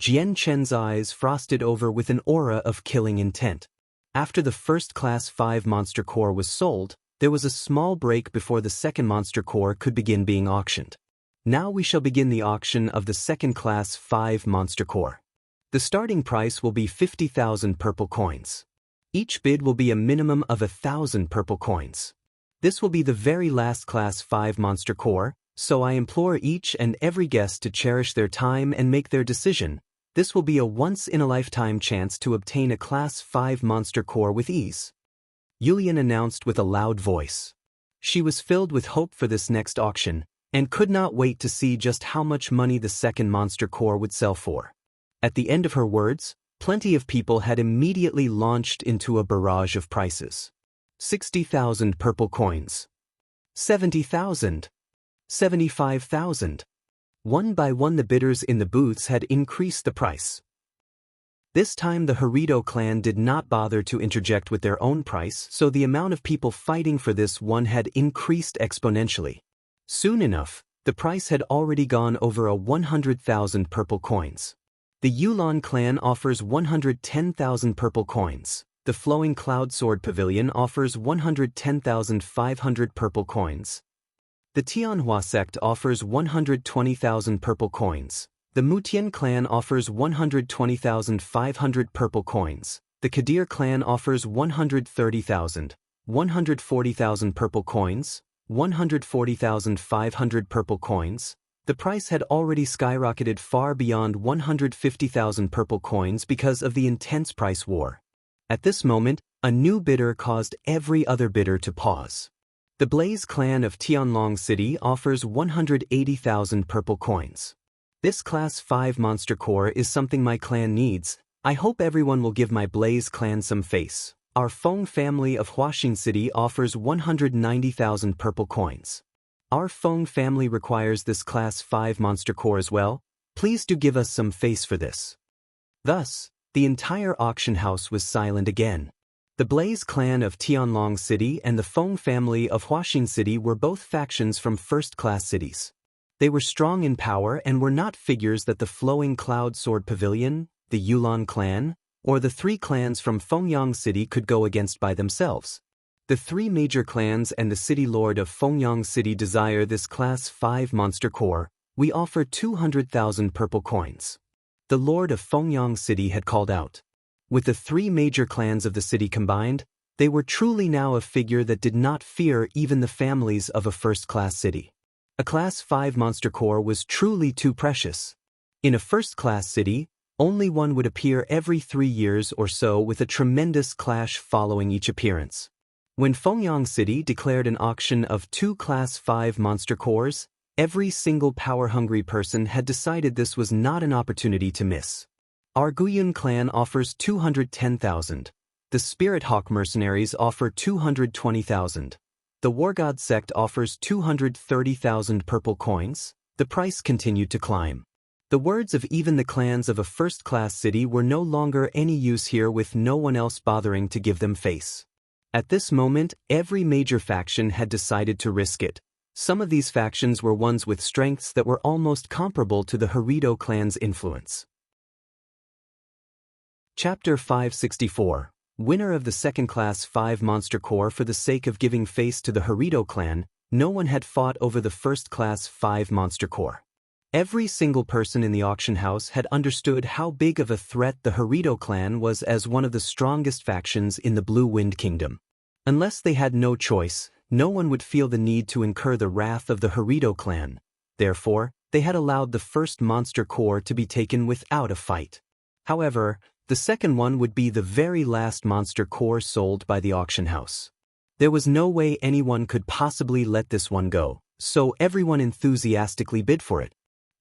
Jian Chen's eyes frosted over with an aura of killing intent. After the first Class 5 monster core was sold, there was a small break before the second monster core could begin being auctioned. Now we shall begin the auction of the second class 5 monster core. The starting price will be 50,000 purple coins. Each bid will be a minimum of 1,000 purple coins. This will be the very last class 5 monster core, so I implore each and every guest to cherish their time and make their decision. This will be a once-in-a-lifetime chance to obtain a class 5 monster core with ease. Yulian announced with a loud voice. She was filled with hope for this next auction, and could not wait to see just how much money the second monster core would sell for. At the end of her words, plenty of people had immediately launched into a barrage of prices. 60,000 purple coins. 70,000. 75,000. One by one the bidders in the booths had increased the price. This time the Harito clan did not bother to interject with their own price, so the amount of people fighting for this one had increased exponentially. Soon enough, the price had already gone over 100,000 purple coins. The Yulan clan offers 110,000 purple coins. The Flowing Cloud Sword Pavilion offers 110,500 purple coins. The Tianhua sect offers 120,000 purple coins. The Mutian clan offers 120,500 purple coins. The Kadir clan offers 130,000, 140,000 purple coins, 140,500 purple coins. The price had already skyrocketed far beyond 150,000 purple coins because of the intense price war. At this moment, a new bidder caused every other bidder to pause. The Blaze clan of Tianlong City offers 180,000 purple coins. This class 5 monster core is something my clan needs. I hope everyone will give my Blaze clan some face. Our Feng family of Huaxing City offers 190,000 purple coins. Our Feng family requires this class 5 monster core as well. Please do give us some face for this. Thus, the entire auction house was silent again. The Blaze clan of Tianlong City and the Feng family of Huaxing City were both factions from first-class cities. They were strong in power and were not figures that the Flowing Cloud Sword Pavilion, the Yulan clan, or the 3 clans from Fengyang City could go against by themselves. The 3 major clans and the city lord of Fengyang City desire this class 5 monster core. We offer 200,000 purple coins. The lord of Fengyang City had called out. With the 3 major clans of the city combined, they were truly now a figure that did not fear even the families of a first-class city. A class 5 monster core was truly too precious. In a first-class city, only one would appear every 3 years or so, with a tremendous clash following each appearance. When Fengyang City declared an auction of 2 class 5 monster cores, every single power-hungry person had decided this was not an opportunity to miss. Our Guyun clan offers 210,000. The Spirit Hawk mercenaries offer 220,000. The War God sect offers 230,000 purple coins. The price continued to climb. The words of even the clans of a first-class city were no longer any use here, with no one else bothering to give them face. At this moment, every major faction had decided to risk it. Some of these factions were ones with strengths that were almost comparable to the Harito clan's influence. Chapter 564. Winner of the second class 5 monster core. For the sake of giving face to the Harito clan, no one had fought over the first class 5 monster core. Every single person in the auction house had understood how big of a threat the Harito clan was as one of the strongest factions in the Blue Wind Kingdom. Unless they had no choice, no one would feel the need to incur the wrath of the Harito clan. Therefore, they had allowed the first monster core to be taken without a fight. However, the second one would be the very last monster core sold by the auction house. There was no way anyone could possibly let this one go, so everyone enthusiastically bid for it.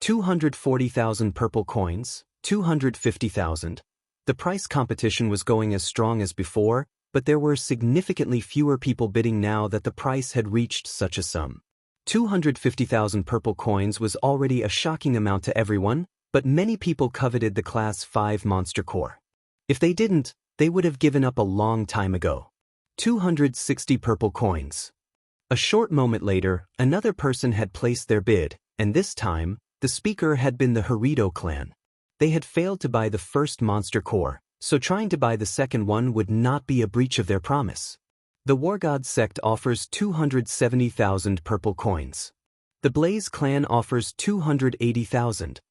240,000 purple coins, 250,000. The price competition was going as strong as before, but there were significantly fewer people bidding now that the price had reached such a sum. 250,000 purple coins was already a shocking amount to everyone, but many people coveted the class 5 monster core. If they didn't, they would have given up a long time ago. 260 purple coins. A short moment later, another person had placed their bid, and this time, the speaker had been the Harito clan. They had failed to buy the first monster core, so trying to buy the second one would not be a breach of their promise. The War God sect offers 270,000 purple coins. The Blaze clan offers 280,000.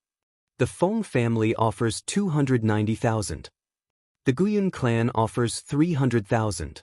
The Feng family offers 290,000. The Guyun clan offers 300,000.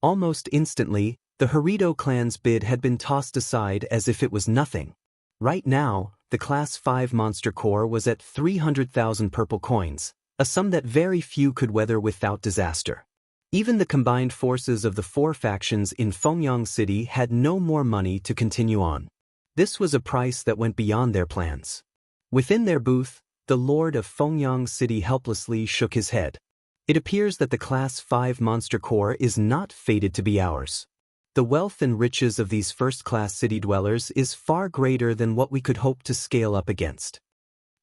Almost instantly, the Harido clan's bid had been tossed aside as if it was nothing. Right now, the Class 5 Monster Core was at 300,000 purple coins, a sum that very few could weather without disaster. Even the combined forces of the four factions in Fengyang City had no more money to continue on. This was a price that went beyond their plans. Within their booth, the Lord of Fengyang City helplessly shook his head. It appears that the Class 5 Monster Core is not fated to be ours. The wealth and riches of these first-class city dwellers is far greater than what we could hope to scale up against.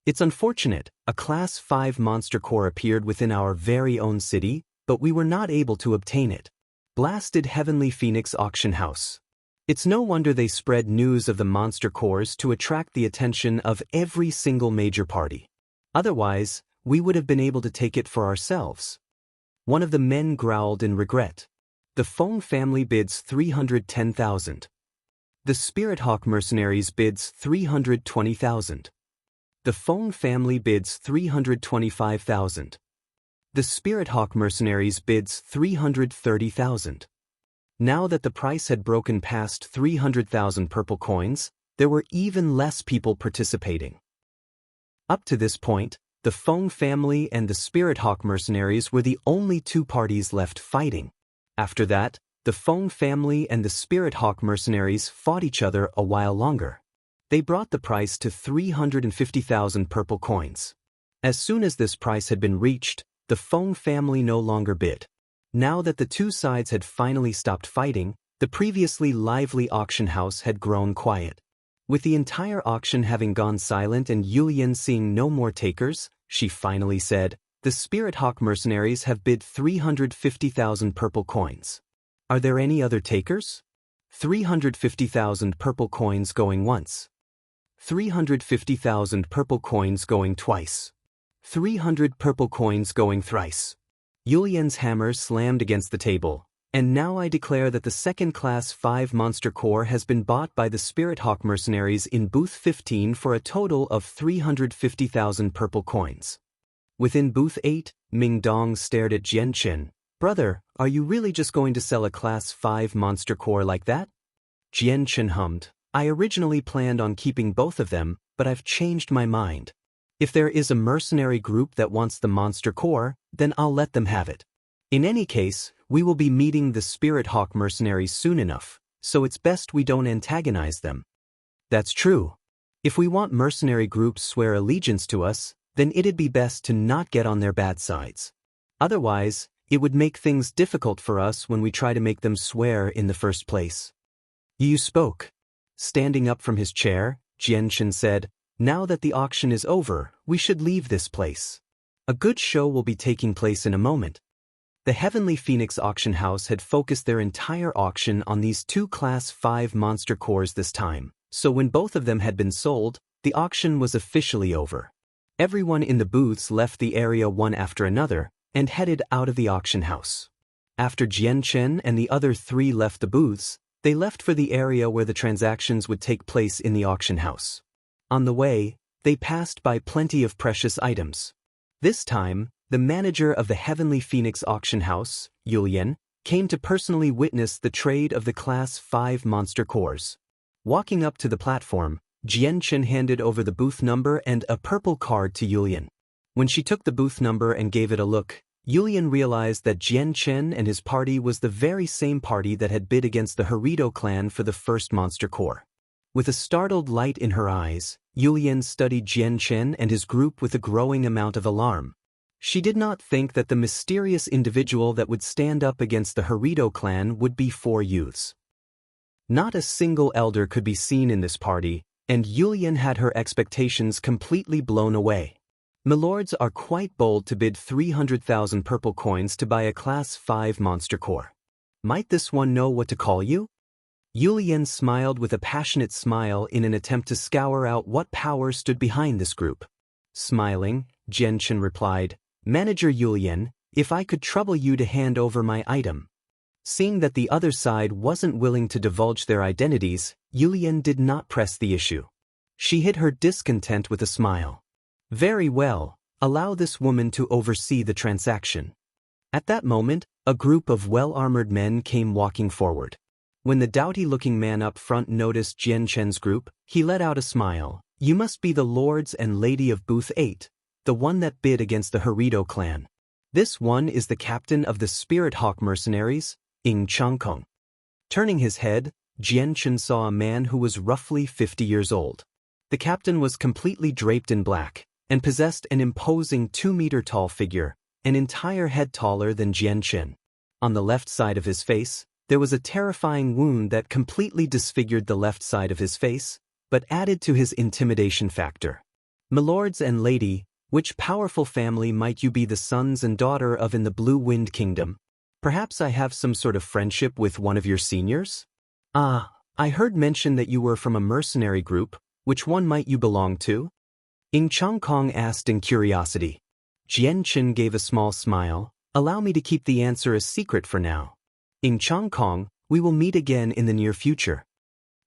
It's unfortunate, a Class 5 Monster Core appeared within our very own city, but we were not able to obtain it. Blasted Heavenly Phoenix Auction House. It's no wonder they spread news of the Monster Cores to attract the attention of every single major party. Otherwise, we would have been able to take it for ourselves. One of the men growled in regret. The Feng family bids 310,000. The Spirit Hawk mercenaries bids 320,000. The Feng family bids 325,000. The Spirit Hawk mercenaries bids 330,000. Now that the price had broken past 300,000 purple coins, there were even less people participating. Up to this point, the Feng family and the Spirit Hawk mercenaries were the only two parties left fighting. After that, the Feng family and the Spirit Hawk mercenaries fought each other a while longer. They brought the price to 350,000 purple coins. As soon as this price had been reached, the Feng family no longer bid. Now that the two sides had finally stopped fighting, the previously lively auction house had grown quiet. With the entire auction having gone silent and Yulian seeing no more takers, she finally said, "The Spirit Hawk mercenaries have bid 350,000 purple coins. Are there any other takers?" 350,000 purple coins going once. 350,000 purple coins going twice. 300 purple coins going thrice. Yulian's hammer slammed against the table. "And now I declare that the second Class 5 Monster Core has been bought by the Spirit Hawk mercenaries in Booth 15 for a total of 350,000 purple coins." Within Booth 8, Ming Dong stared at Jian Qin. "Brother, are you really just going to sell a Class 5 Monster Core like that?" Jian Qin hummed. "I originally planned on keeping both of them, but I've changed my mind. If there is a mercenary group that wants the Monster Core, then I'll let them have it. In any case, we will be meeting the Spirit Hawk mercenaries soon enough, so it's best we don't antagonize them." "That's true. If we want mercenary groups swear allegiance to us, then it'd be best to not get on their bad sides. Otherwise, it would make things difficult for us when we try to make them swear in the first place." "You spoke." Standing up from his chair, Jian Qin said, "Now that the auction is over, we should leave this place. A good show will be taking place in a moment." The Heavenly Phoenix Auction House had focused their entire auction on these two Class 5 Monster Cores this time, so when both of them had been sold, the auction was officially over. Everyone in the booths left the area one after another and headed out of the auction house. After Jian Qin and the other three left the booths, they left for the area where the transactions would take place in the auction house. On the way, they passed by plenty of precious items. This time, the manager of the Heavenly Phoenix Auction House, Yulian, came to personally witness the trade of the Class 5 Monster Cores. Walking up to the platform, Jian Qin handed over the booth number and a purple card to Yulian. When she took the booth number and gave it a look, Yulian realized that Jian Qin and his party was the very same party that had bid against the Harido clan for the first Monster Core. With a startled light in her eyes, Yulian studied Jian Qin and his group with a growing amount of alarm. She did not think that the mysterious individual that would stand up against the Harido clan would be four youths. Not a single elder could be seen in this party, and Yulian had her expectations completely blown away. Milords are quite bold to bid 300,000 purple coins to buy a Class 5 Monster Core. Might this one know what to call you? Yulian smiled with a passionate smile in an attempt to scour out what power stood behind this group. Smiling, Jian Qin replied, "Manager Yulian, if I could trouble you to hand over my item." Seeing that the other side wasn't willing to divulge their identities, Yulian did not press the issue. She hid her discontent with a smile. Very well, allow this woman to oversee the transaction. At that moment, a group of well-armored men came walking forward. When the doughty-looking man up front noticed Jian Chen's group, he let out a smile. You must be the lords and lady of Booth 8, the one that bid against the Herido clan. This one is the captain of the Spirit Hawk mercenaries, Ing Changkong. Turning his head, Jian Chen saw a man who was roughly 50 years old. The captain was completely draped in black, and possessed an imposing 2-meter-tall figure, an entire head taller than Jian Chen. On the left side of his face, there was a terrifying wound that completely disfigured the left side of his face, but added to his intimidation factor. Milords and lady, which powerful family might you be the sons and daughter of in the Blue Wind Kingdom? Perhaps I have some sort of friendship with one of your seniors? Ah, I heard mention that you were from a mercenary group. Which one might you belong to? Ing Changkong asked in curiosity. Jian Chen gave a small smile. Allow me to keep the answer a secret for now. Ing Changkong, we will meet again in the near future.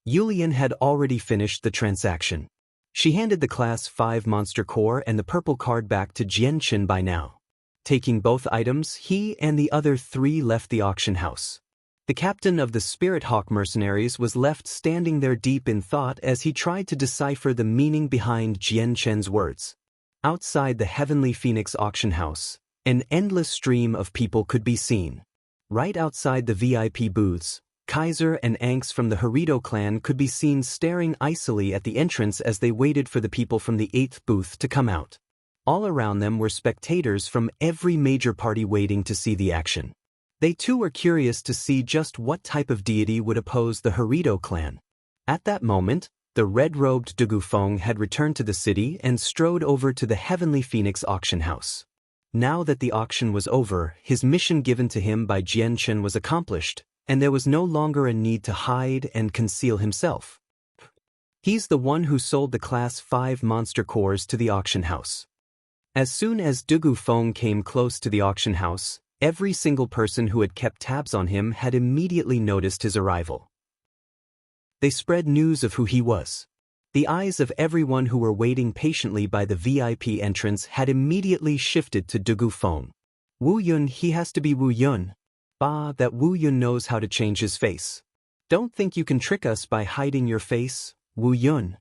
Yulian had already finished the transaction. She handed the Class 5 Monster Core and the purple card back to Jian Chen by now. Taking both items, he and the other 3 left the auction house. The captain of the Spirit Hawk mercenaries was left standing there deep in thought as he tried to decipher the meaning behind Jian Chen's words. Outside the Heavenly Phoenix auction house, an endless stream of people could be seen. Right outside the VIP booths, Kaiser and Anx from the Herido clan could be seen staring icily at the entrance as they waited for the people from the 8th booth to come out. All around them were spectators from every major party waiting to see the action. They too were curious to see just what type of deity would oppose the Herido clan. At that moment, the red-robed Du Gufeng had returned to the city and strode over to the Heavenly Phoenix auction house. Now that the auction was over, his mission given to him by Jian Chen was accomplished, and there was no longer a need to hide and conceal himself. He's the one who sold the Class 5 Monster Cores to the auction house. As soon as Du Gufeng came close to the auction house, every single person who had kept tabs on him had immediately noticed his arrival. They spread news of who he was. The eyes of everyone who were waiting patiently by the VIP entrance had immediately shifted to Du Gufeng. Wu Yun, he has to be Wu Yun. Bah, that Wu Yun knows how to change his face. Don't think you can trick us by hiding your face, Wu Yun.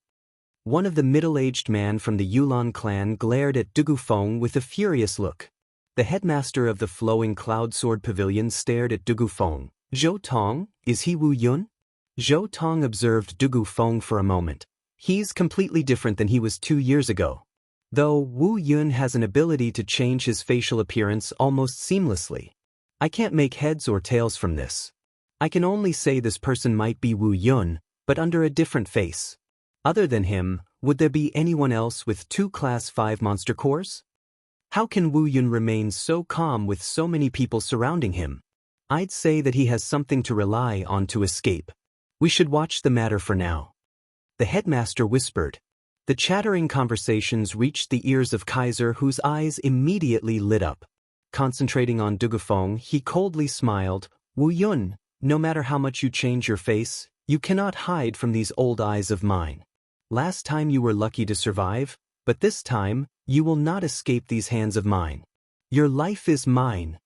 One of the middle-aged man from the Yulan clan glared at Du Gufeng with a furious look. The headmaster of the Flowing Cloud Sword Pavilion stared at Du Gufeng. Zhou Tong, is he Wu Yun? Zhou Tong observed Du Gufeng for a moment. He's completely different than he was 2 years ago. Though Wu Yun has an ability to change his facial appearance almost seamlessly. I can't make heads or tails from this. I can only say this person might be Wu Yun, but under a different face. Other than him, would there be anyone else with 2 Class 5 Monster Cores? How can Wu Yun remain so calm with so many people surrounding him? I'd say that he has something to rely on to escape. We should watch the matter for now. The headmaster whispered. The chattering conversations reached the ears of Kaiser, whose eyes immediately lit up. Concentrating on Du Gufeng, he coldly smiled. Wu Yun, no matter how much you change your face, you cannot hide from these old eyes of mine. Last time you were lucky to survive, but this time, you will not escape these hands of mine. Your life is mine.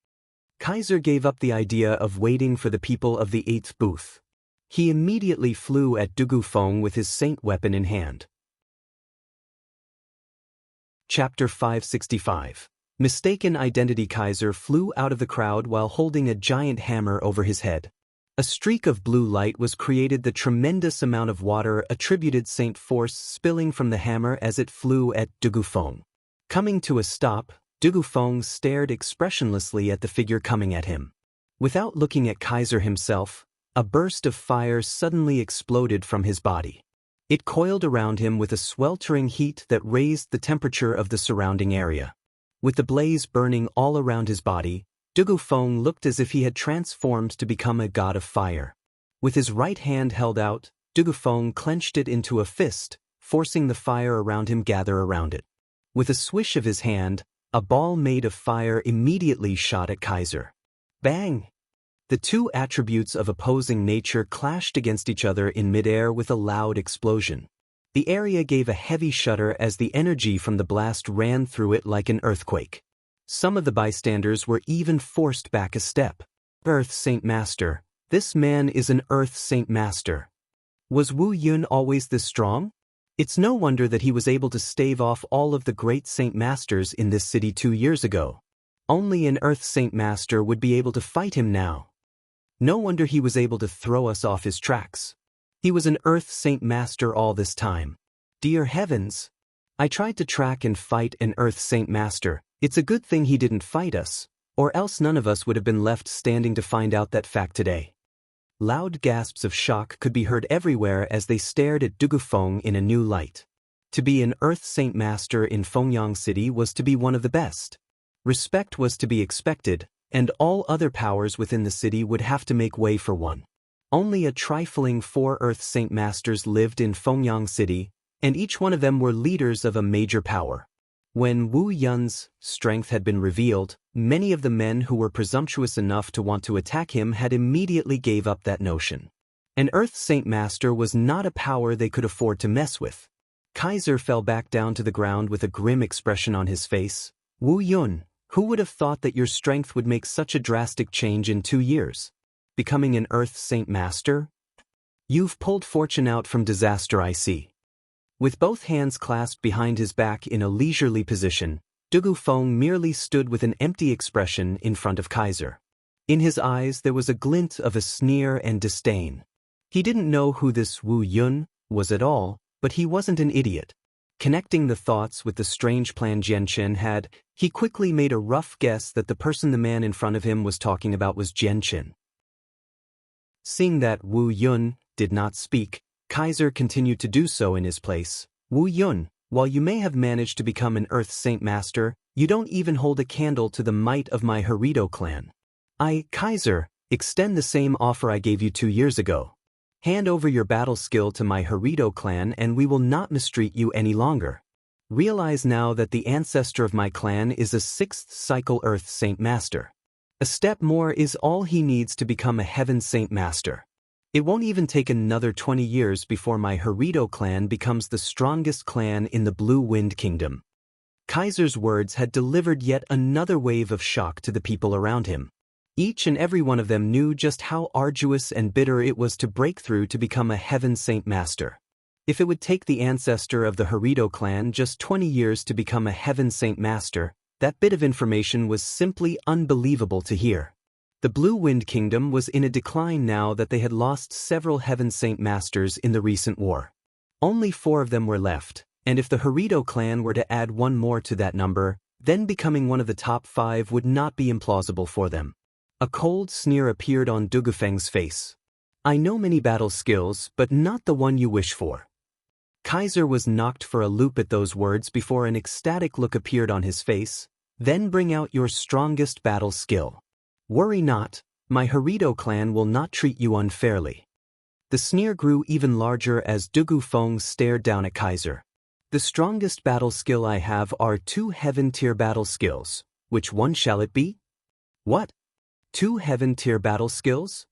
Kaiser gave up the idea of waiting for the people of the 8th booth. He immediately flew at Du Gufeng with his saint weapon in hand. Chapter 565. Mistaken Identity. Kaiser flew out of the crowd while holding a giant hammer over his head. A streak of blue light was created. The tremendous amount of water attributed Saint Force spilling from the hammer as it flew at Du Gufeng. Coming to a stop, Du Gufeng stared expressionlessly at the figure coming at him. Without looking at Kaiser himself, a burst of fire suddenly exploded from his body. It coiled around him with a sweltering heat that raised the temperature of the surrounding area. With the blaze burning all around his body, Du Gufeng looked as if he had transformed to become a god of fire. With his right hand held out, Du Gufeng clenched it into a fist, forcing the fire around him gather around it. With a swish of his hand, a ball made of fire immediately shot at Kaiser. Bang! The two attributes of opposing nature clashed against each other in midair with a loud explosion. The area gave a heavy shudder as the energy from the blast ran through it like an earthquake. Some of the bystanders were even forced back a step. Earth Saint Master. This man is an Earth Saint Master. Was Wu Yun always this strong? It's no wonder that he was able to stave off all of the great Saint Masters in this city 2 years ago. Only an Earth Saint Master would be able to fight him now. No wonder he was able to throw us off his tracks. He was an Earth Saint Master all this time. Dear heavens! I tried to track and fight an Earth Saint Master. It's a good thing he didn't fight us, or else none of us would have been left standing to find out that fact today. Loud gasps of shock could be heard everywhere as they stared at Dugufeng in a new light. To be an Earth Saint Master in Fengyang City was to be one of the best. Respect was to be expected, and all other powers within the city would have to make way for one. Only a trifling 4 Earth Saint Masters lived in Fengyang City, and each one of them were leaders of a major power. When Wu Yun's strength had been revealed, many of the men who were presumptuous enough to want to attack him had immediately gave up that notion. An Earth Saint Master was not a power they could afford to mess with. Kaiser fell back down to the ground with a grim expression on his face. Wu Yun, who would have thought that your strength would make such a drastic change in 2 years? Becoming an Earth Saint Master? You've pulled fortune out from disaster, I see. With both hands clasped behind his back in a leisurely position, Dugufeng merely stood with an empty expression in front of Kaiser. In his eyes there was a glint of a sneer and disdain. He didn't know who this Wu Yun was at all, but he wasn't an idiot. Connecting the thoughts with the strange plan Jianchen had, he quickly made a rough guess that the person the man in front of him was talking about was Jianchen. Seeing that Wu Yun did not speak, Kaiser continued to do so in his place. Wu Yun, while you may have managed to become an Earth Saint Master, you don't even hold a candle to the might of my Harito clan. Kaiser, extend the same offer I gave you 2 years ago. Hand over your battle skill to my Harito clan and we will not mistreat you any longer. Realize now that the ancestor of my clan is a 6th cycle Earth Saint Master. A step more is all he needs to become a Heaven Saint Master. It won't even take another 20 years before my Harito clan becomes the strongest clan in the Blue Wind Kingdom. Kaiser's words had delivered yet another wave of shock to the people around him. Each and every one of them knew just how arduous and bitter it was to break through to become a Heaven Saint Master. If it would take the ancestor of the Harito clan just 20 years to become a Heaven Saint Master, that bit of information was simply unbelievable to hear. The Blue Wind Kingdom was in a decline now that they had lost several Heaven Saint Masters in the recent war. Only 4 of them were left, and if the Harito clan were to add 1 more to that number, then becoming one of the top 5 would not be implausible for them. A cold sneer appeared on Dugufeng's face. I know many battle skills, but not the one you wish for. Kaiser was knocked for a loop at those words before an ecstatic look appeared on his face. Then bring out your strongest battle skill. Worry not, my Harito clan will not treat you unfairly. The sneer grew even larger as Dugufeng stared down at Kaiser. The strongest battle skill I have are 2 Heaven-tier battle skills. Which one shall it be? What? 2 Heaven-tier battle skills?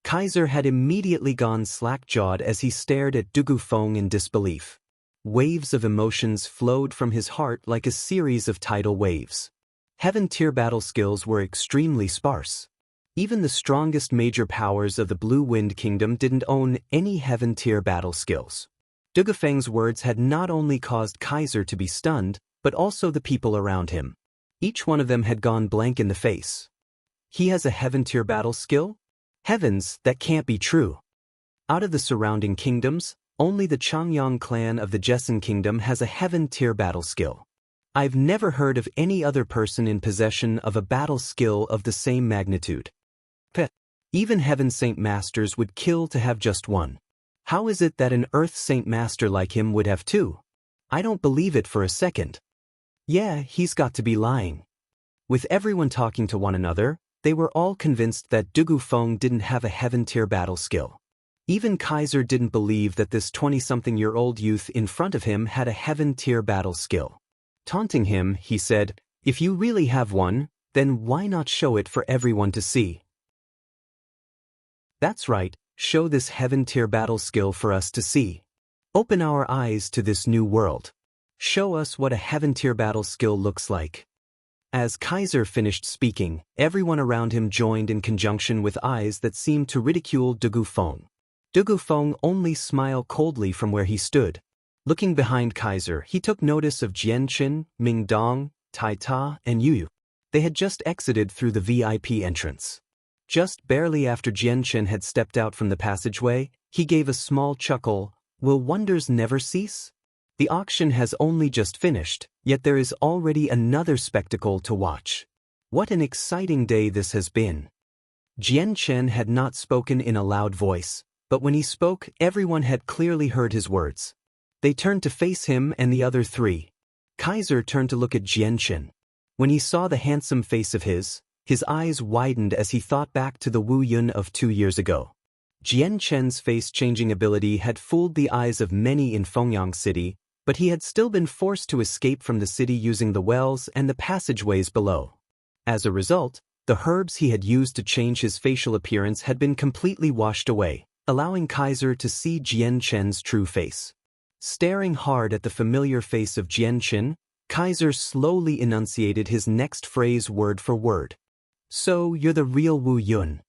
Kaiser had immediately gone slack-jawed as he stared at Dugufeng in disbelief. Waves of emotions flowed from his heart like a series of tidal waves. Heaven-tier battle skills were extremely sparse. Even the strongest major powers of the Blue Wind Kingdom didn't own any Heaven-tier battle skills. Dugufeng's words had not only caused Kaiser to be stunned, but also the people around him. Each one of them had gone blank in the face. He has a Heaven-tier battle skill? Heavens, that can't be true. Out of the surrounding kingdoms, only the Changyang clan of the Jessen Kingdom has a Heaven-tier battle skill. I've never heard of any other person in possession of a battle skill of the same magnitude. Even Heaven Saint Masters would kill to have just one. How is it that an Earth Saint Master like him would have 2? I don't believe it for a second. Yeah, he's got to be lying. With everyone talking to one another, they were all convinced that Dugufeng didn't have a Heaven-tier battle skill. Even Kaiser didn't believe that this 20-something-year-old youth in front of him had a Heaven-tier battle skill. Taunting him, he said, if you really have one, then why not show it for everyone to see? That's right, show this heaven-tier battle skill for us to see. Open our eyes to this new world. Show us what a heaven-tier battle skill looks like. As Kaiser finished speaking, everyone around him joined in conjunction with eyes that seemed to ridicule Du Gufeng. Du Gufeng only smiled coldly from where he stood. Looking behind Kaiser, he took notice of Jian Qin, Ming Dong, Tai Ta, and Yu Yu. They had just exited through the VIP entrance. Just barely after Jian Qin had stepped out from the passageway, he gave a small chuckle. Will wonders never cease? The auction has only just finished, yet there is already another spectacle to watch. What an exciting day this has been. Jian Qin had not spoken in a loud voice, but when he spoke, everyone had clearly heard his words. They turned to face him and the other three. Kaiser turned to look at Jian Qin. When he saw the handsome face of his eyes widened as he thought back to the Wu Yun of 2 years ago. Jian Qin's face-changing ability had fooled the eyes of many in Fengyang City, but he had still been forced to escape from the city using the wells and the passageways below. As a result, the herbs he had used to change his facial appearance had been completely washed away, allowing Kaiser to see Jian Qin's true face. Staring hard at the familiar face of Jian Qin, Kaiser slowly enunciated his next phrase word for word. So, you're the real Wu Yun.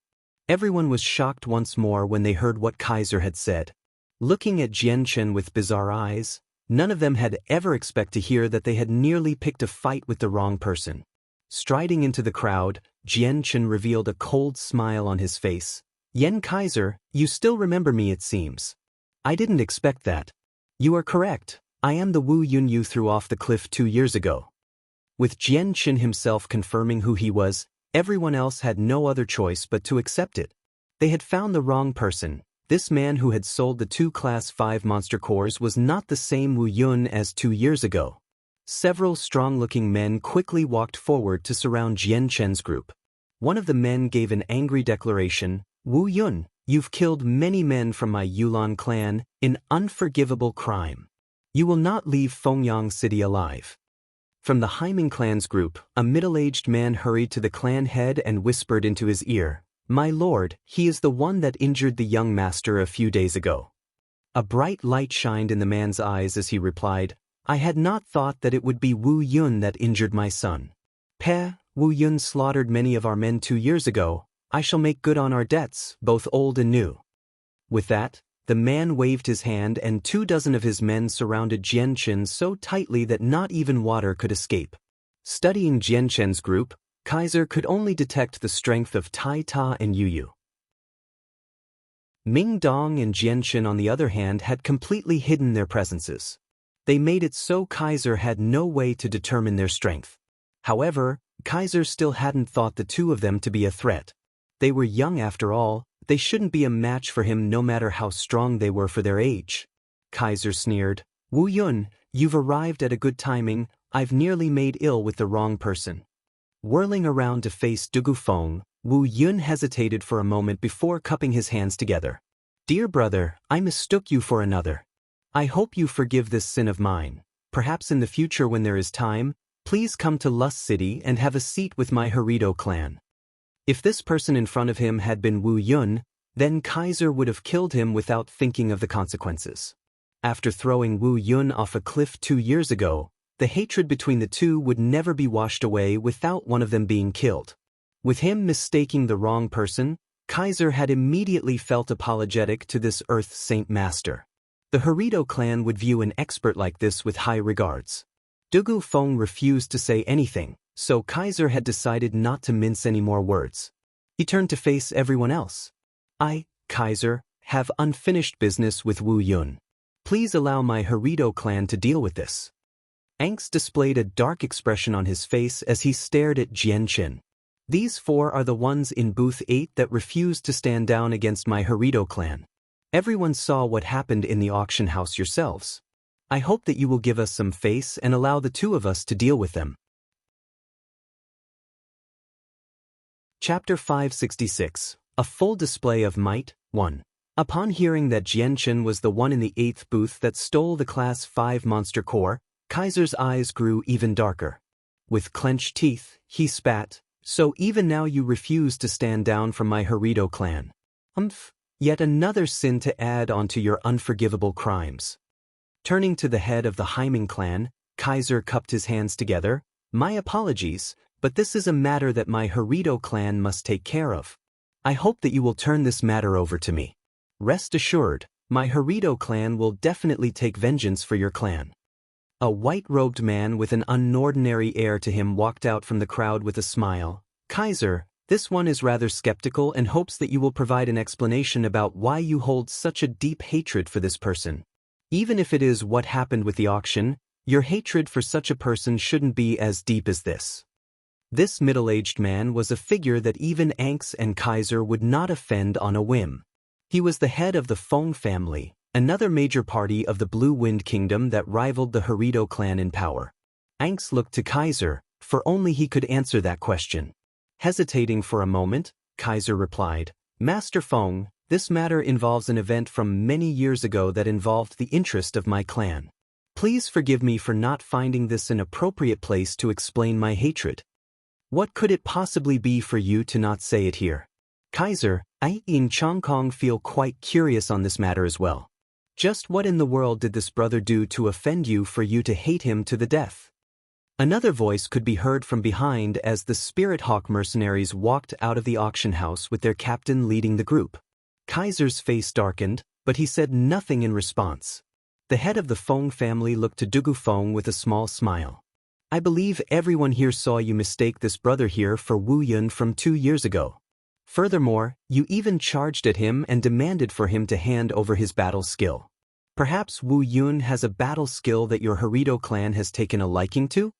Everyone was shocked once more when they heard what Kaiser had said. Looking at Jian Qin with bizarre eyes, none of them had ever expected to hear that they had nearly picked a fight with the wrong person. Striding into the crowd, Jian Qin revealed a cold smile on his face. Yen Kaiser, you still remember me it seems. I didn't expect that. You are correct, I am the Wu Yun you threw off the cliff 2 years ago. With Jian Qin himself confirming who he was, everyone else had no other choice but to accept it. They had found the wrong person. This man who had sold the 2 Class 5 monster cores was not the same Wu Yun as 2 years ago. Several strong-looking men quickly walked forward to surround Jian Qin's group. One of the men gave an angry declaration, Wu Yun, you've killed many men from my Yulan clan, an unforgivable crime. You will not leave Fengyang City alive. From the Haiming clan's group, a middle-aged man hurried to the clan head and whispered into his ear, My lord, he is the one that injured the young master a few days ago. A bright light shined in the man's eyes as he replied, I had not thought that it would be Wu Yun that injured my son. Wu Yun slaughtered many of our men 2 years ago. I shall make good on our debts, both old and new. With that, the man waved his hand and 24 of his men surrounded Jian Qin so tightly that not even water could escape. Studying Jian Qin's group, Kaiser could only detect the strength of Tai Ta and Yu Yu. Ming Dong and Jian Qin on the other hand had completely hidden their presences. They made it so Kaiser had no way to determine their strength. However, Kaiser still hadn't thought the 2 of them to be a threat. They were young after all, they shouldn't be a match for him no matter how strong they were for their age. Kaiser sneered, Wu Yun, you've arrived at a good timing, I've nearly made ill with the wrong person. Whirling around to face Du Gufeng, Wu Yun hesitated for a moment before cupping his hands together. Dear brother, I mistook you for another. I hope you forgive this sin of mine. Perhaps in the future when there is time, please come to Lust City and have a seat with my Harido clan. If this person in front of him had been Wu Yun, then Kaiser would have killed him without thinking of the consequences. After throwing Wu Yun off a cliff 2 years ago, the hatred between the 2 would never be washed away without one of them being killed. With him mistaking the wrong person, Kaiser had immediately felt apologetic to this Earth Saint Master. The Harido clan would view an expert like this with high regards. Du Gufeng refused to say anything, so Kaiser had decided not to mince any more words. He turned to face everyone else. I, Kaiser, have unfinished business with Wu Yun. Please allow my Harido clan to deal with this. Angst displayed a dark expression on his face as he stared at Jian Qin. These 4 are the ones in booth 8 that refused to stand down against my Harido clan. Everyone saw what happened in the auction house yourselves. I hope that you will give us some face and allow the 2 of us to deal with them. Chapter 566, A Full Display of Might, 1. Upon hearing that Jian Qin was the one in the 8th booth that stole the Class 5 monster core, Kaiser's eyes grew even darker. With clenched teeth, he spat, So even now you refuse to stand down from my Harido clan. Yet another sin to add onto your unforgivable crimes. Turning to the head of the Heiming clan, Kaiser cupped his hands together. My apologies, but this is a matter that my Harito clan must take care of. I hope that you will turn this matter over to me. Rest assured, my Harito clan will definitely take vengeance for your clan. A white-robed man with an unordinary air to him walked out from the crowd with a smile. Kaiser, this one is rather skeptical and hopes that you will provide an explanation about why you hold such a deep hatred for this person. Even if it is what happened with the auction, your hatred for such a person shouldn't be as deep as this. This middle-aged man was a figure that even Anx and Kaiser would not offend on a whim. He was the head of the Feng family, another major party of the Blue Wind Kingdom that rivaled the Harito clan in power. Anx looked to Kaiser, for only he could answer that question. Hesitating for a moment, Kaiser replied, Master Feng, this matter involves an event from many years ago that involved the interest of my clan. Please forgive me for not finding this an appropriate place to explain my hatred. What could it possibly be for you to not say it here? Kaiser, I in Chongkong feel quite curious on this matter as well. Just what in the world did this brother do to offend you for you to hate him to the death? Another voice could be heard from behind as the Spirit Hawk mercenaries walked out of the auction house with their captain leading the group. Kaiser's face darkened, but he said nothing in response. The head of the Feng family looked to Dugu Feng with a small smile. I believe everyone here saw you mistake this brother here for Wu Yun from 2 years ago. Furthermore, you even charged at him and demanded for him to hand over his battle skill. Perhaps Wu Yun has a battle skill that your Harito clan has taken a liking to?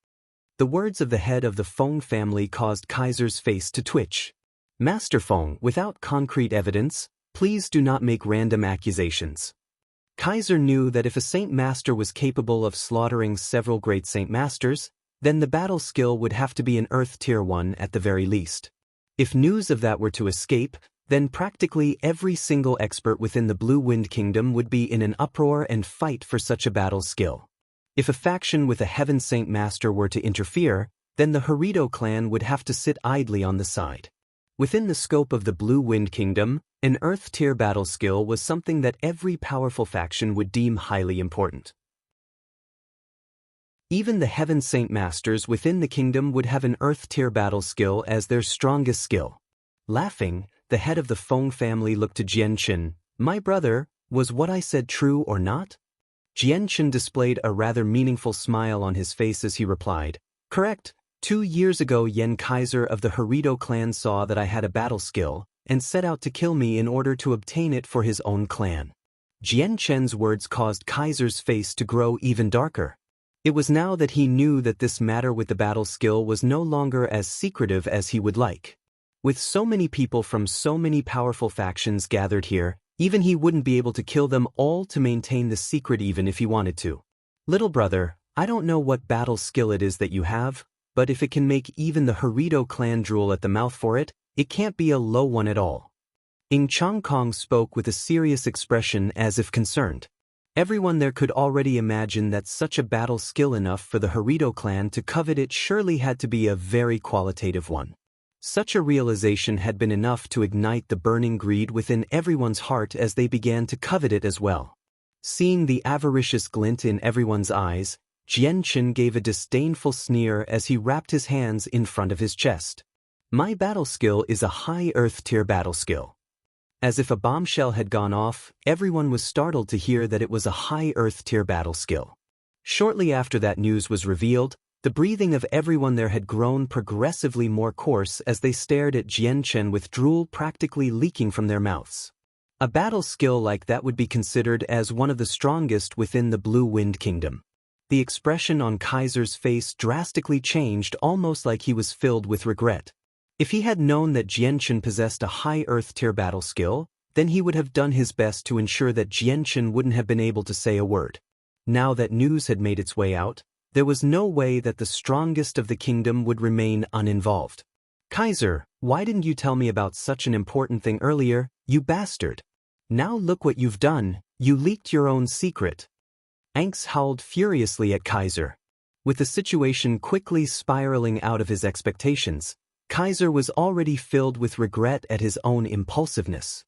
The words of the head of the Feng family caused Kaiser's face to twitch. Master Feng, without concrete evidence, please do not make random accusations. Kaiser knew that if a Saint Master was capable of slaughtering several great Saint Masters, then the battle skill would have to be an Earth Tier 1 at the very least. If news of that were to escape, then practically every single expert within the Blue Wind Kingdom would be in an uproar and fight for such a battle skill. If a faction with a Heaven Saint Master were to interfere, then the Harito clan would have to sit idly on the side. Within the scope of the Blue Wind Kingdom, an Earth Tier battle skill was something that every powerful faction would deem highly important. Even the Heaven Saint Masters within the kingdom would have an Earth Tier battle skill as their strongest skill. Laughing, the head of the Feng family looked to Jianchen. My brother, was what I said true or not? Jianchen displayed a rather meaningful smile on his face as he replied, Correct, 2 years ago Yen Kaiser of the Harito clan saw that I had a battle skill, and set out to kill me in order to obtain it for his own clan. Jianchen's words caused Kaiser's face to grow even darker. It was now that he knew that this matter with the battle skill was no longer as secretive as he would like. With so many people from so many powerful factions gathered here, even he wouldn't be able to kill them all to maintain the secret even if he wanted to. Little brother, I don't know what battle skill it is that you have, but if it can make even the Harito clan drool at the mouth for it, it can't be a low one at all. Ing Chongkong spoke with a serious expression as if concerned. Everyone there could already imagine that such a battle skill enough for the Harito clan to covet it surely had to be a very qualitative one. Such a realization had been enough to ignite the burning greed within everyone's heart as they began to covet it as well. Seeing the avaricious glint in everyone's eyes, Jianchen gave a disdainful sneer as he wrapped his hands in front of his chest. My battle skill is a high Earth Tier battle skill. As if a bombshell had gone off, everyone was startled to hear that it was a high Earth Tier battle skill. Shortly after that news was revealed, the breathing of everyone there had grown progressively more coarse as they stared at Jianchen with drool practically leaking from their mouths. A battle skill like that would be considered as one of the strongest within the Blue Wind Kingdom. The expression on Kaiser's face drastically changed, almost like he was filled with regret. If he had known that Jianchen possessed a high Earth Tier battle skill, then he would have done his best to ensure that Jianchen wouldn't have been able to say a word. Now that news had made its way out, there was no way that the strongest of the kingdom would remain uninvolved. Kaiser, why didn't you tell me about such an important thing earlier, you bastard? Now look what you've done, you leaked your own secret. Anx howled furiously at Kaiser. With the situation quickly spiraling out of his expectations, Kaiser was already filled with regret at his own impulsiveness.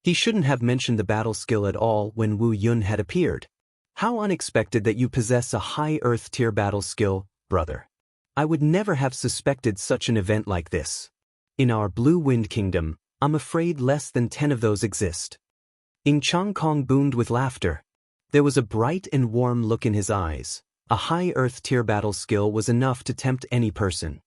He shouldn't have mentioned the battle skill at all when Wu Yun had appeared. How unexpected that you possess a high Earth tier battle skill, brother. I would never have suspected such an event like this. In our Blue Wind Kingdom, I'm afraid less than 10 of those exist. Ing Chang Kong boomed with laughter. There was a bright and warm look in his eyes. A high Earth tier battle skill was enough to tempt any person.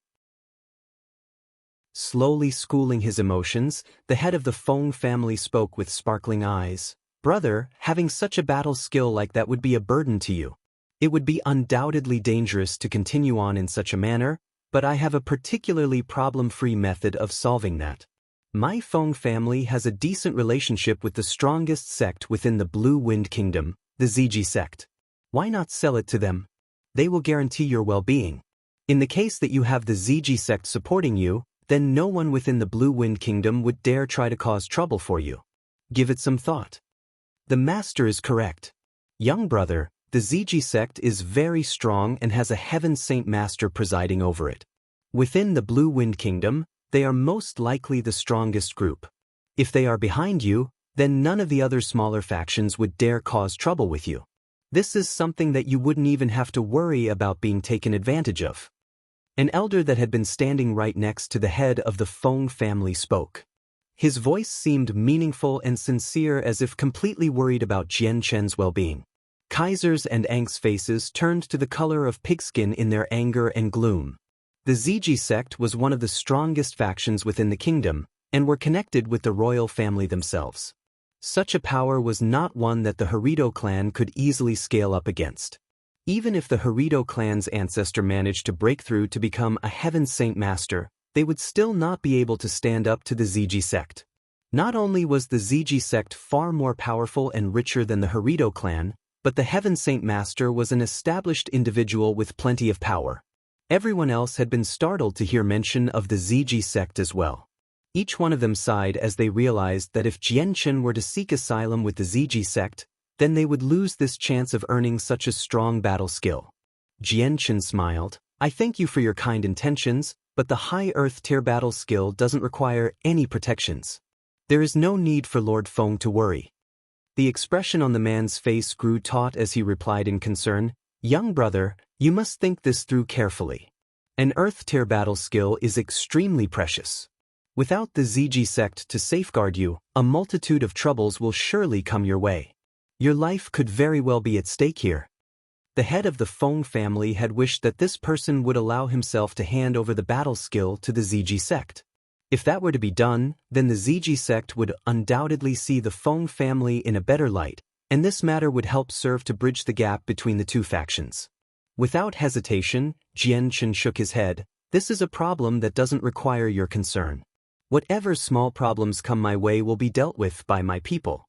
Slowly schooling his emotions, the head of the Feng family spoke with sparkling eyes. Brother, having such a battle skill like that would be a burden to you. It would be undoubtedly dangerous to continue on in such a manner, but I have a particularly problem-free method of solving that. My Feng family has a decent relationship with the strongest sect within the Blue Wind Kingdom, the Ziji sect. Why not sell it to them? They will guarantee your well-being. In the case that you have the Ziji sect supporting you, then no one within the Blue Wind Kingdom would dare try to cause trouble for you. Give it some thought. The master is correct. Young brother, the Ziji sect is very strong and has a Heaven Saint Master presiding over it. Within the Blue Wind Kingdom, they are most likely the strongest group. If they are behind you, then none of the other smaller factions would dare cause trouble with you. This is something that you wouldn't even have to worry about being taken advantage of. An elder that had been standing right next to the head of the Feng family spoke. His voice seemed meaningful and sincere, as if completely worried about Jian Chen's well-being. Kaiser's and Ank's faces turned to the color of pigskin in their anger and gloom. The Ziji sect was one of the strongest factions within the kingdom, and were connected with the royal family themselves. Such a power was not one that the Harito clan could easily scale up against. Even if the Harito clan's ancestor managed to break through to become a Heaven Saint Master, they would still not be able to stand up to the Ziji sect. Not only was the Ziji sect far more powerful and richer than the Harito clan, but the Heaven Saint Master was an established individual with plenty of power. Everyone else had been startled to hear mention of the Ziji sect as well. Each one of them sighed as they realized that if Jian Chen were to seek asylum with the Ziji sect, then they would lose this chance of earning such a strong battle skill. Jian Chen smiled. I thank you for your kind intentions, but the high Earth tier battle skill doesn't require any protections. There is no need for Lord Feng to worry. The expression on the man's face grew taut as he replied in concern, Young brother, you must think this through carefully. An Earth tier battle skill is extremely precious. Without the Ziji sect to safeguard you, a multitude of troubles will surely come your way. Your life could very well be at stake here. The head of the Feng family had wished that this person would allow himself to hand over the battle skill to the Ziji sect. If that were to be done, then the Ziji sect would undoubtedly see the Feng family in a better light, and this matter would help serve to bridge the gap between the two factions. Without hesitation, Jian Chen shook his head. This is a problem that doesn't require your concern. Whatever small problems come my way will be dealt with by my people.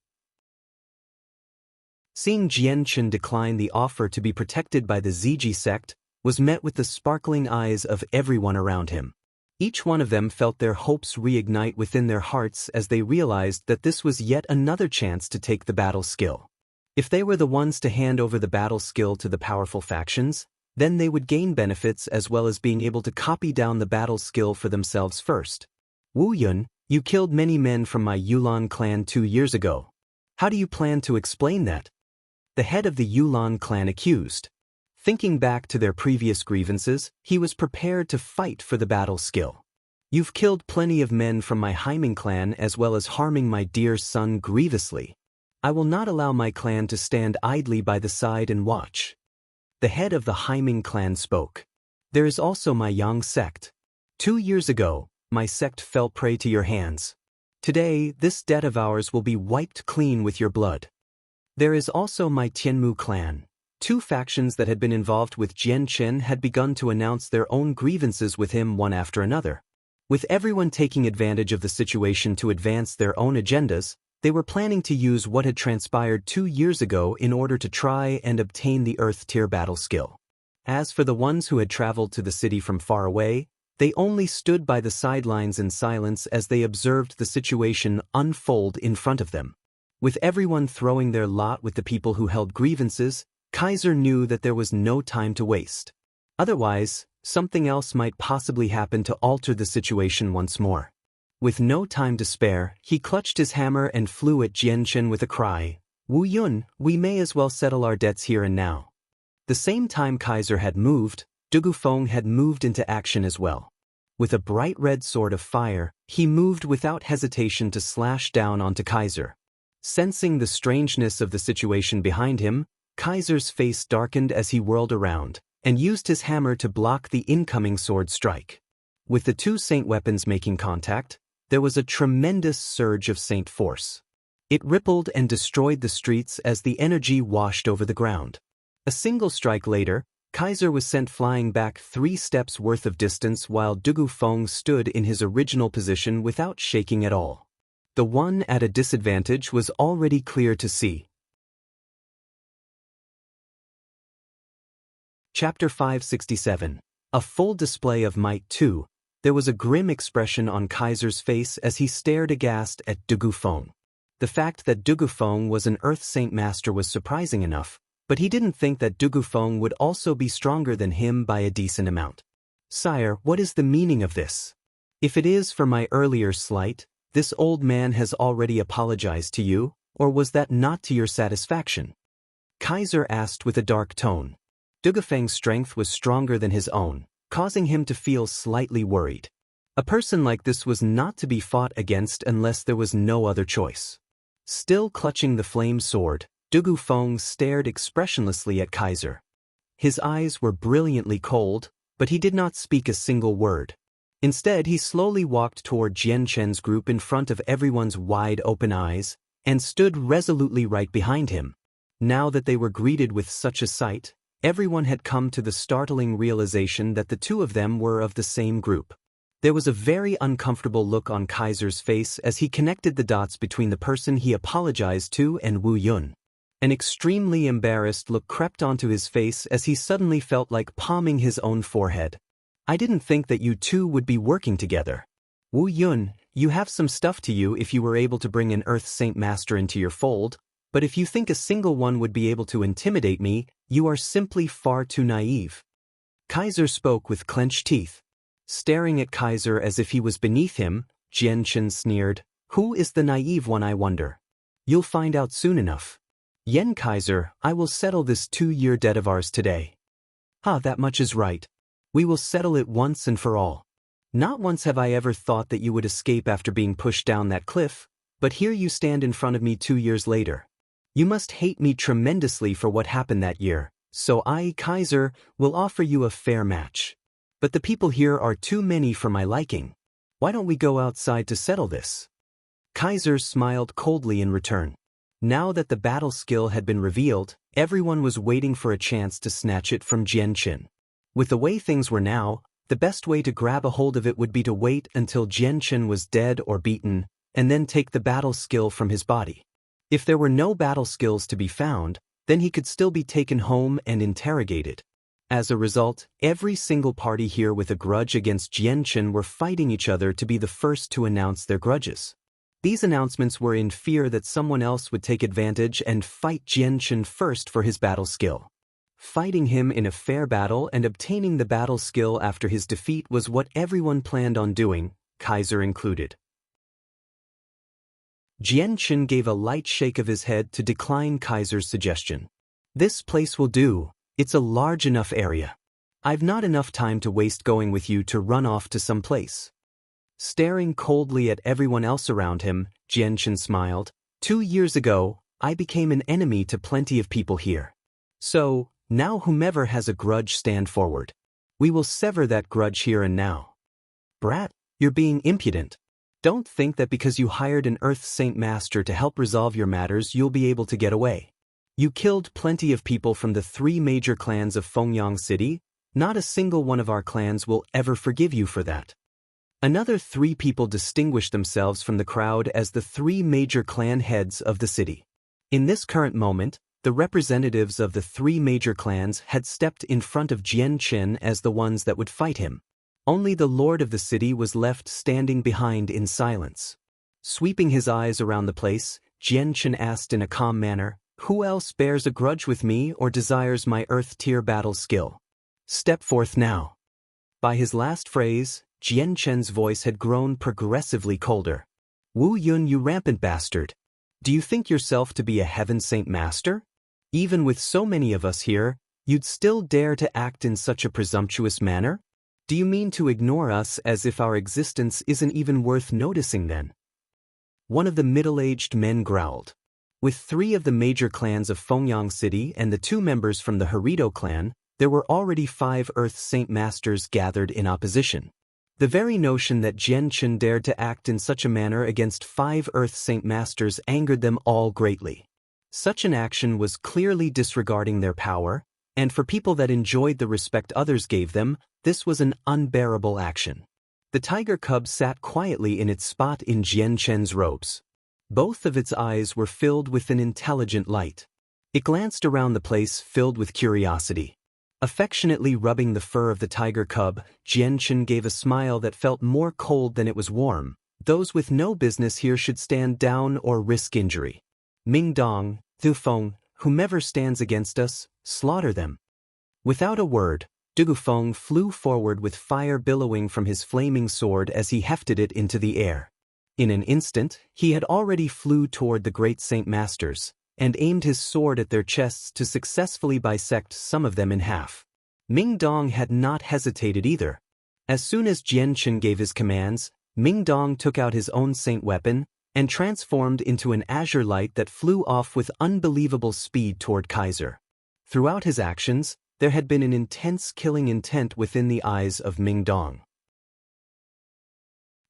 Seeing Jian Chen decline the offer to be protected by the Ziji sect was met with the sparkling eyes of everyone around him. Each one of them felt their hopes reignite within their hearts as they realized that this was yet another chance to take the battle skill. If they were the ones to hand over the battle skill to the powerful factions, then they would gain benefits as well as being able to copy down the battle skill for themselves first. Wu Yun, you killed many men from my Yulan clan 2 years ago. How do you plan to explain that? The head of the Yulan clan accused. Thinking back to their previous grievances, he was prepared to fight for the battle skill. You've killed plenty of men from my Haiming clan as well as harming my dear son grievously. I will not allow my clan to stand idly by the side and watch. The head of the Haiming clan spoke. There is also my Yang sect. 2 years ago, my sect fell prey to your hands. Today, this debt of ours will be wiped clean with your blood. There is also my Tianmu clan. 2 factions that had been involved with Jian Chen had begun to announce their own grievances with him one after another. With everyone taking advantage of the situation to advance their own agendas, they were planning to use what had transpired 2 years ago in order to try and obtain the Earth tier battle skill. As for the ones who had traveled to the city from far away, they only stood by the sidelines in silence as they observed the situation unfold in front of them. With everyone throwing their lot with the people who held grievances, Kaiser knew that there was no time to waste. Otherwise, something else might possibly happen to alter the situation once more. With no time to spare, he clutched his hammer and flew at Jianchen with a cry, "Wu Yun, we may as well settle our debts here and now." The same time Kaiser had moved, Dugufeng had moved into action as well. With a bright red sword of fire, he moved without hesitation to slash down onto Kaiser. Sensing the strangeness of the situation behind him, Kaiser's face darkened as he whirled around, and used his hammer to block the incoming sword strike. With the two saint weapons making contact, there was a tremendous surge of saint force. It rippled and destroyed the streets as the energy washed over the ground. A single strike later, Kaiser was sent flying back 3 steps worth of distance while Dugufeng stood in his original position without shaking at all. The one at a disadvantage was already clear to see. Chapter 567. A full display of might too. There was a grim expression on Kaiser's face as he stared aghast at Dugufeng. The fact that Dugufeng was an Earth Saint Master was surprising enough, but he didn't think that Dugufeng would also be stronger than him by a decent amount. "Sire, what is the meaning of this? If it is for my earlier slight, this old man has already apologized to you, or was that not to your satisfaction?" Kaiser asked with a dark tone. Dugufeng's strength was stronger than his own, causing him to feel slightly worried. A person like this was not to be fought against unless there was no other choice. Still clutching the flame sword, Dugufeng stared expressionlessly at Kaiser. His eyes were brilliantly cold, but he did not speak a single word. Instead, he slowly walked toward Jianchen's group in front of everyone's wide-open eyes, and stood resolutely right behind him. Now that they were greeted with such a sight, everyone had come to the startling realization that the two of them were of the same group. There was a very uncomfortable look on Kaiser's face as he connected the dots between the person he apologized to and Wu Yun. An extremely embarrassed look crept onto his face as he suddenly felt like palming his own forehead. "I didn't think that you two would be working together. Wu Yun, you have some stuff to you if you were able to bring an Earth Saint Master into your fold, but if you think a single one would be able to intimidate me, you are simply far too naive." Kaiser spoke with clenched teeth. Staring at Kaiser as if he was beneath him, Jianchen sneered, "Who is the naive one, I wonder? You'll find out soon enough. Yen Kaiser, I will settle this 2-year debt of ours today." That much is right. We will settle it once and for all. Not once have I ever thought that you would escape after being pushed down that cliff, but here you stand in front of me 2 years later. You must hate me tremendously for what happened that year, so I, Kaiser, will offer you a fair match. But the people here are too many for my liking. Why don't we go outside to settle this?" Kaiser smiled coldly in return. Now that the battle skill had been revealed, everyone was waiting for a chance to snatch it from Jianchen. With the way things were now, the best way to grab a hold of it would be to wait until Jianchen was dead or beaten, and then take the battle skill from his body. If there were no battle skills to be found, then he could still be taken home and interrogated. As a result, every single party here with a grudge against Jianchen were fighting each other to be the first to announce their grudges. These announcements were in fear that someone else would take advantage and fight Jianchen first for his battle skill. Fighting him in a fair battle and obtaining the battle skill after his defeat was what everyone planned on doing, Kaiser included. Jianchen gave a light shake of his head to decline Kaiser's suggestion. "This place will do. It's a large enough area. I've not enough time to waste going with you to run off to some place." Staring coldly at everyone else around him, Jianchen smiled. 2 years ago, I became an enemy to plenty of people here. So, now whomever has a grudge stand forward. We will sever that grudge here and now." "Brat, you're being impudent. Don't think that because you hired an Earth Saint Master to help resolve your matters you'll be able to get away. You killed plenty of people from the 3 major clans of Fengyang City. Not a single one of our clans will ever forgive you for that." Another 3 people distinguished themselves from the crowd as the 3 major clan heads of the city. In this current moment, the representatives of the 3 major clans had stepped in front of Jianchen as the ones that would fight him. Only the lord of the city was left standing behind in silence. Sweeping his eyes around the place, Jianchen asked in a calm manner, "Who else bears a grudge with me or desires my Earth tier battle skill? Step forth now." By his last phrase, Jian Chen's voice had grown progressively colder. Wu Yun, you rampant bastard. Do you think yourself to be a heaven saint master? Even with so many of us here, you'd still dare to act in such a presumptuous manner? Do you mean to ignore us as if our existence isn't even worth noticing then? One of the middle-aged men growled. With 3 of the major clans of Fengyang City and the 2 members from the Harito clan, there were already 5 Earth Saint Masters gathered in opposition. The very notion that Jian Chen dared to act in such a manner against 5 Earth Saint Masters angered them all greatly. Such an action was clearly disregarding their power, and for people that enjoyed the respect others gave them, this was an unbearable action. The tiger cub sat quietly in its spot in Jian Chen's robes. Both of its eyes were filled with an intelligent light. It glanced around the place filled with curiosity. Affectionately rubbing the fur of the tiger cub, Jian Chen gave a smile that felt more cold than it was warm. Those with no business here should stand down or risk injury. Ming Dong, Du Feng, whomever stands against us, slaughter them. Without a word, Du Feng flew forward with fire billowing from his flaming sword as he hefted it into the air. In an instant, he had already flew toward the great Saint Masters, and aimed his sword at their chests to successfully bisect some of them in half. Ming Dong had not hesitated either. As soon as Jian Chen gave his commands, Ming Dong took out his own saint weapon, and transformed into an azure light that flew off with unbelievable speed toward Kaiser. Throughout his actions, there had been an intense killing intent within the eyes of Ming Dong.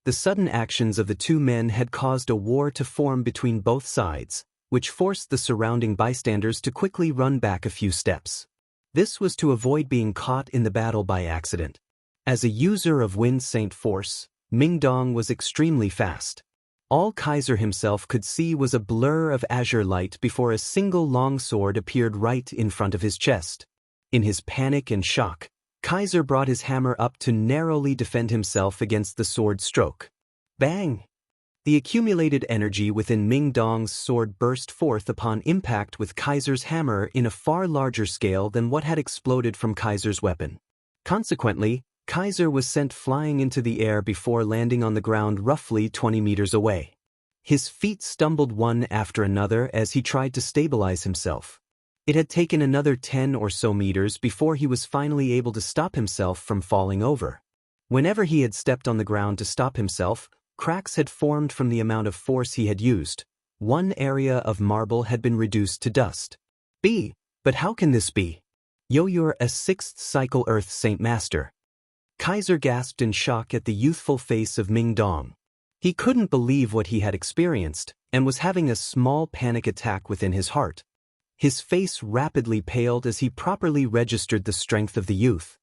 The sudden actions of the 2 men had caused a war to form between both sides, which forced the surrounding bystanders to quickly run back a few steps. This was to avoid being caught in the battle by accident. As a user of Wind Saint Force, Ming Dong was extremely fast. All Kaiser himself could see was a blur of azure light before a single long sword appeared right in front of his chest. In his panic and shock, Kaiser brought his hammer up to narrowly defend himself against the sword stroke. Bang! The accumulated energy within Ming Dong's sword burst forth upon impact with Kaiser's hammer in a far larger scale than what had exploded from Kaiser's weapon. Consequently, Kaiser was sent flying into the air before landing on the ground roughly 20 meters away. His feet stumbled one after another as he tried to stabilize himself. It had taken another 10 or so meters before he was finally able to stop himself from falling over. Whenever he had stepped on the ground to stop himself, cracks had formed from the amount of force he had used. One area of marble had been reduced to dust. But how can this be? You're a 6th cycle Earth Saint Master. Kaiser gasped in shock at the youthful face of Ming Dong. He couldn't believe what he had experienced, and was having a small panic attack within his heart. His face rapidly paled as he properly registered the strength of the youth.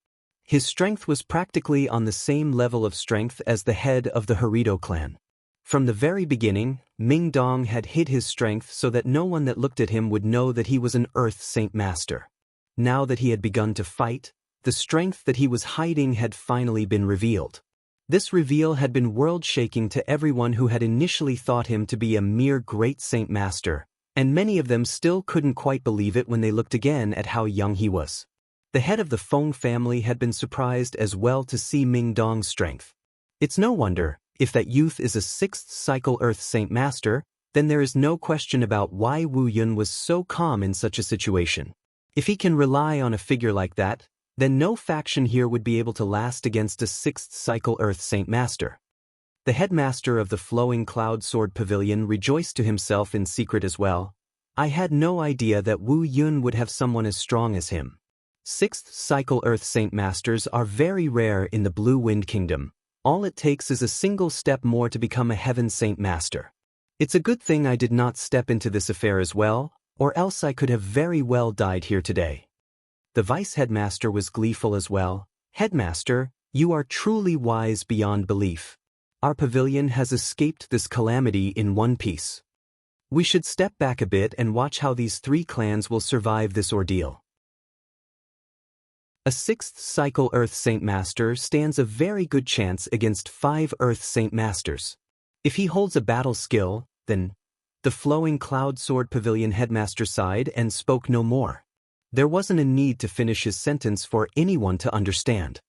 His strength was practically on the same level of strength as the head of the Harito clan. From the very beginning, Ming Dong had hid his strength so that no one that looked at him would know that he was an Earth Saint Master. Now that he had begun to fight, the strength that he was hiding had finally been revealed. This reveal had been world-shaking to everyone who had initially thought him to be a mere great Saint Master, and many of them still couldn't quite believe it when they looked again at how young he was. The head of the Feng family had been surprised as well to see Ming Dong's strength. It's no wonder, if that youth is a 6th cycle Earth Saint Master, then there is no question about why Wu Yun was so calm in such a situation. If he can rely on a figure like that, then no faction here would be able to last against a 6th cycle Earth Saint Master. The headmaster of the Flowing Cloud Sword Pavilion rejoiced to himself in secret as well. I had no idea that Wu Yun would have someone as strong as him. 6th cycle Earth Saint Masters are very rare in the Blue Wind Kingdom. All it takes is a single step more to become a Heaven Saint Master. It's a good thing I did not step into this affair as well, or else I could have very well died here today. The vice headmaster was gleeful as well. Headmaster, you are truly wise beyond belief. Our pavilion has escaped this calamity in one piece. We should step back a bit and watch how these 3 clans will survive this ordeal. A 6th cycle Earth Saint Master stands a very good chance against 5 Earth Saint Masters. If he holds a battle skill, then... The Flowing Cloud Sword Pavilion headmaster sighed and spoke no more. There wasn't a need to finish his sentence for anyone to understand.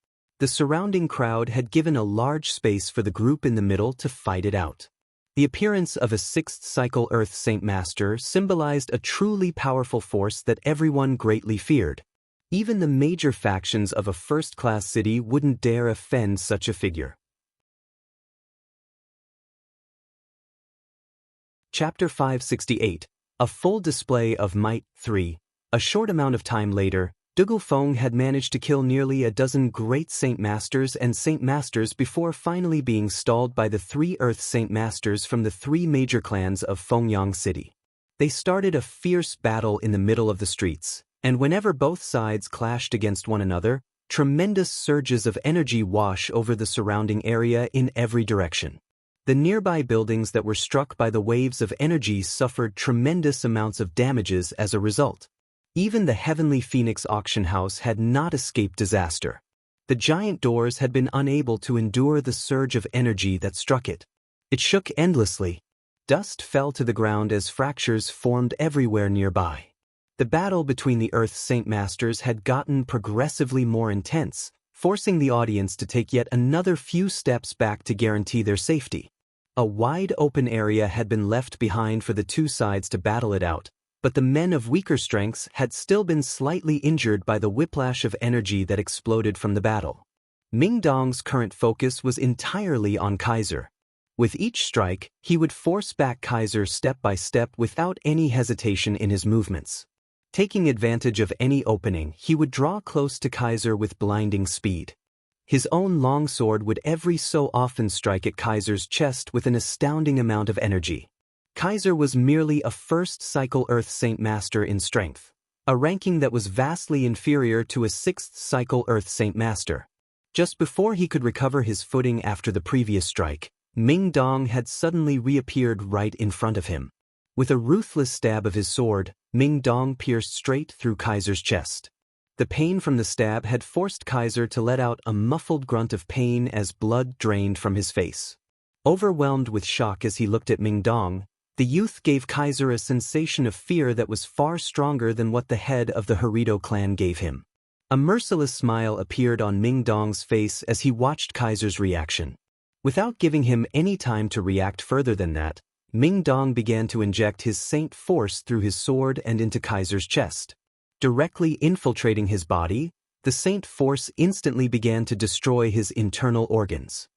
The surrounding crowd had given a large space for the group in the middle to fight it out. The appearance of a sixth cycle Earth Saint Master symbolized a truly powerful force that everyone greatly feared. Even the major factions of a first-class city wouldn't dare offend such a figure. Chapter 568. A Full Display of Might 3. A short amount of time later, Dougal Feng had managed to kill nearly a dozen great Saint Masters and Saint Masters before finally being stalled by the 3 Earth Saint Masters from the 3 major clans of Fengyang City. They started a fierce battle in the middle of the streets, and whenever both sides clashed against one another, tremendous surges of energy wash over the surrounding area in every direction. The nearby buildings that were struck by the waves of energy suffered tremendous amounts of damages as a result. Even the Heavenly Phoenix auction house had not escaped disaster. The giant doors had been unable to endure the surge of energy that struck it. It shook endlessly. Dust fell to the ground as fractures formed everywhere nearby. The battle between the Earth Saint Masters had gotten progressively more intense, forcing the audience to take yet another few steps back to guarantee their safety. A wide open area had been left behind for the 2 sides to battle it out, but the men of weaker strengths had still been slightly injured by the whiplash of energy that exploded from the battle. Ming Dong's current focus was entirely on Kaiser. With each strike, he would force back Kaiser step by step without any hesitation in his movements. Taking advantage of any opening, he would draw close to Kaiser with blinding speed. His own longsword would every so often strike at Kaiser's chest with an astounding amount of energy. Kaiser was merely a first-cycle Earth Saint Master in strength, a ranking that was vastly inferior to a sixth-cycle Earth Saint Master. Just before he could recover his footing after the previous strike, Ming Dong had suddenly reappeared right in front of him. With a ruthless stab of his sword, Ming Dong pierced straight through Kaiser's chest. The pain from the stab had forced Kaiser to let out a muffled grunt of pain as blood drained from his face. Overwhelmed with shock as he looked at Ming Dong, the youth gave Kaiser a sensation of fear that was far stronger than what the head of the Harito clan gave him. A merciless smile appeared on Ming Dong's face as he watched Kaiser's reaction. Without giving him any time to react further than that, Ming Dong began to inject his saint force through his sword and into Kaiser's chest. Directly infiltrating his body, the saint force instantly began to destroy his internal organs.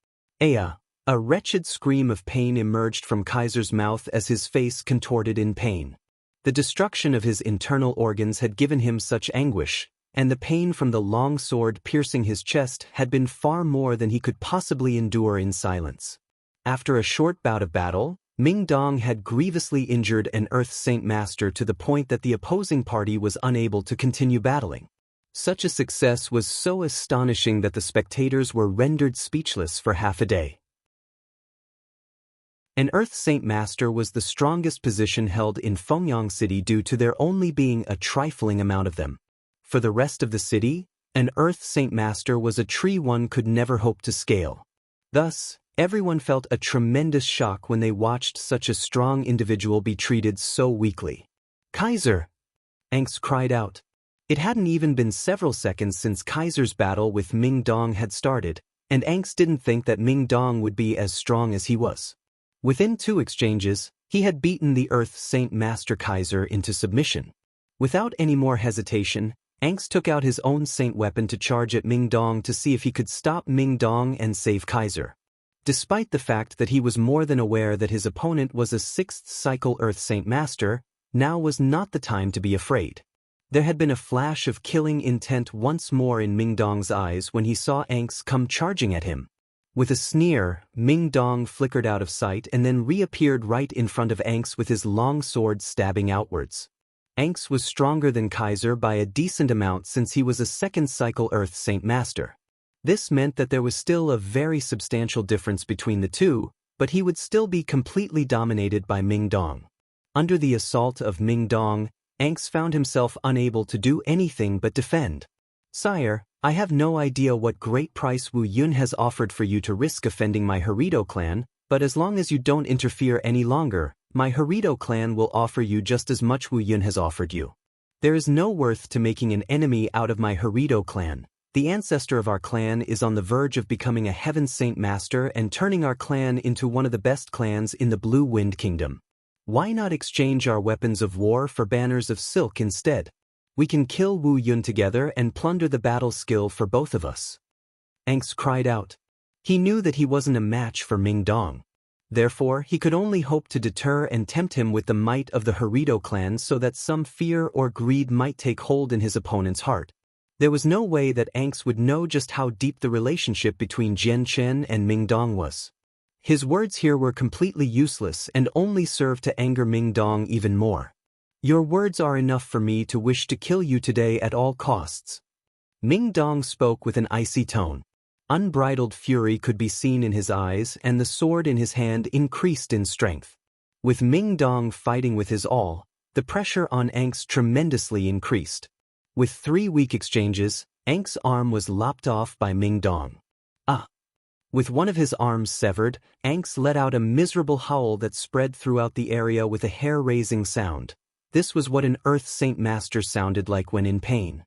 Aya! A wretched scream of pain emerged from Kaiser's mouth as his face contorted in pain. The destruction of his internal organs had given him such anguish, and the pain from the long sword piercing his chest had been far more than he could possibly endure in silence. After a short bout of battle, Ming Dong had grievously injured an Earth Saint Master to the point that the opposing party was unable to continue battling. Such a success was so astonishing that the spectators were rendered speechless for half a day. An Earth Saint Master was the strongest position held in Fengyang City due to there only being a trifling amount of them. For the rest of the city, an Earth Saint Master was a tree one could never hope to scale. Thus, everyone felt a tremendous shock when they watched such a strong individual be treated so weakly. "Kaiser!" Angst cried out. It hadn't even been several seconds since Kaiser's battle with Ming Dong had started, and Angst didn't think that Ming Dong would be as strong as he was. Within 2 exchanges, he had beaten the Earth Saint Master Kaiser into submission. Without any more hesitation, Angst took out his own saint weapon to charge at Ming Dong to see if he could stop Ming Dong and save Kaiser. Despite the fact that he was more than aware that his opponent was a 6th cycle Earth Saint Master, now was not the time to be afraid. There had been a flash of killing intent once more in Ming Dong's eyes when he saw Angst come charging at him. With a sneer, Ming Dong flickered out of sight and then reappeared right in front of Angst with his long sword stabbing outwards. Angst was stronger than Kaiser by a decent amount since he was a 2nd cycle Earth Saint Master. This meant that there was still a very substantial difference between the two, but he would still be completely dominated by Ming Dong. Under the assault of Ming Dong, Angst found himself unable to do anything but defend. "Sire, I have no idea what great price Wu Yun has offered for you to risk offending my Harito clan, but as long as you don't interfere any longer, my Harito clan will offer you just as much Wu Yun has offered you. There is no worth to making an enemy out of my Harito clan," The ancestor of our clan is on the verge of becoming a Heaven Saint Master and turning our clan into one of the best clans in the Blue Wind Kingdom. Why not exchange our weapons of war for banners of silk instead? We can kill Wu Yun together and plunder the battle skill for both of us. Angst cried out. He knew that he wasn't a match for Ming Dong. Therefore, he could only hope to deter and tempt him with the might of the Harito clan so that some fear or greed might take hold in his opponent's heart. There was no way that Angst would know just how deep the relationship between Jian Chen and Ming Dong was. His words here were completely useless and only served to anger Ming Dong even more. Your words are enough for me to wish to kill you today at all costs. Ming Dong spoke with an icy tone. Unbridled fury could be seen in his eyes, and the sword in his hand increased in strength. With Ming Dong fighting with his all, the pressure on Angst tremendously increased. With 3 weak exchanges, Angst's arm was lopped off by Ming Dong. With one of his arms severed, Angst let out a miserable howl that spread throughout the area with a hair-raising sound. This was what an Earth Saint Master sounded like when in pain.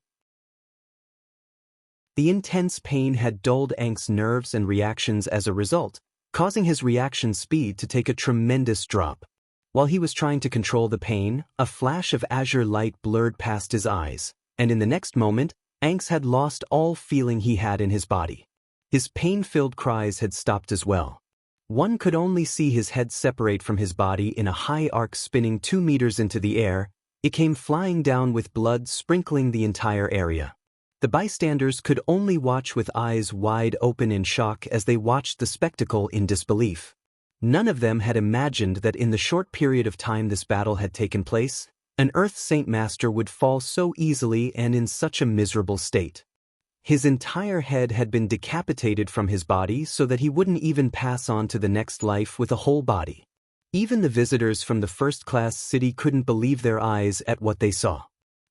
The intense pain had dulled Angst's nerves and reactions as a result, causing his reaction speed to take a tremendous drop. While he was trying to control the pain, a flash of azure light blurred past his eyes, and in the next moment, Angst had lost all feeling he had in his body. His pain-filled cries had stopped as well. One could only see his head separate from his body in a high arc spinning 2 meters into the air. It came flying down with blood sprinkling the entire area. The bystanders could only watch with eyes wide open in shock as they watched the spectacle in disbelief. None of them had imagined that in the short period of time this battle had taken place, an Earth Saint Master would fall so easily and in such a miserable state. His entire head had been decapitated from his body so that he wouldn't even pass on to the next life with a whole body. Even the visitors from the first-class city couldn't believe their eyes at what they saw.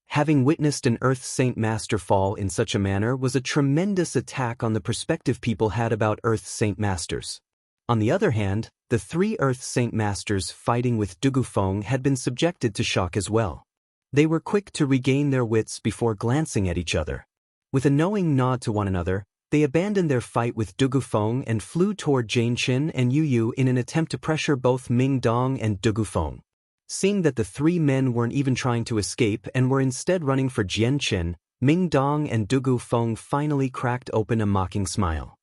Having witnessed an Earth Saint Master fall in such a manner was a tremendous attack on the perspective people had about Earth Saint Masters. On the other hand, the 3 Earth Saint Masters fighting with Dugufeng had been subjected to shock as well. They were quick to regain their wits before glancing at each other. With a knowing nod to one another, they abandoned their fight with Dugufeng and flew toward Jianqin and Yu Yu in an attempt to pressure both Ming Dong and Dugufeng. Seeing that the 3 men weren't even trying to escape and were instead running for Jianqin, Ming Dong and Dugufeng finally cracked open a mocking smile.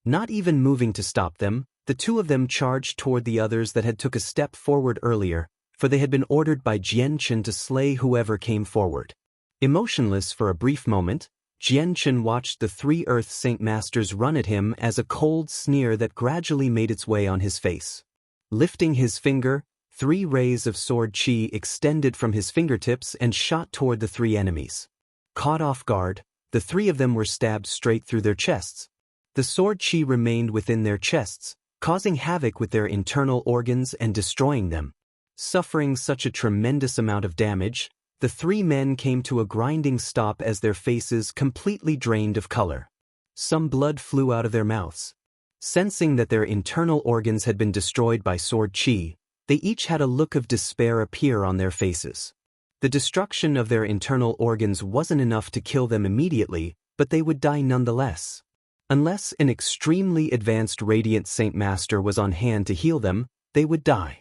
Not even moving to stop them, the 2 of them charged toward the others that had took a step forward earlier, for they had been ordered by Jianqin to slay whoever came forward. Emotionless for a brief moment, Jianqin watched the 3 Earth Saint Masters run at him as a cold sneer that gradually made its way on his face. Lifting his finger, 3 rays of sword chi extended from his fingertips and shot toward the 3 enemies. Caught off guard, the 3 of them were stabbed straight through their chests. The sword chi remained within their chests, causing havoc with their internal organs and destroying them. Suffering such a tremendous amount of damage, the 3 men came to a grinding stop as their faces completely drained of color. Some blood flew out of their mouths. Sensing that their internal organs had been destroyed by sword chi, they each had a look of despair appear on their faces. The destruction of their internal organs wasn't enough to kill them immediately, but they would die nonetheless. Unless an extremely advanced Radiant Saint Master was on hand to heal them, they would die.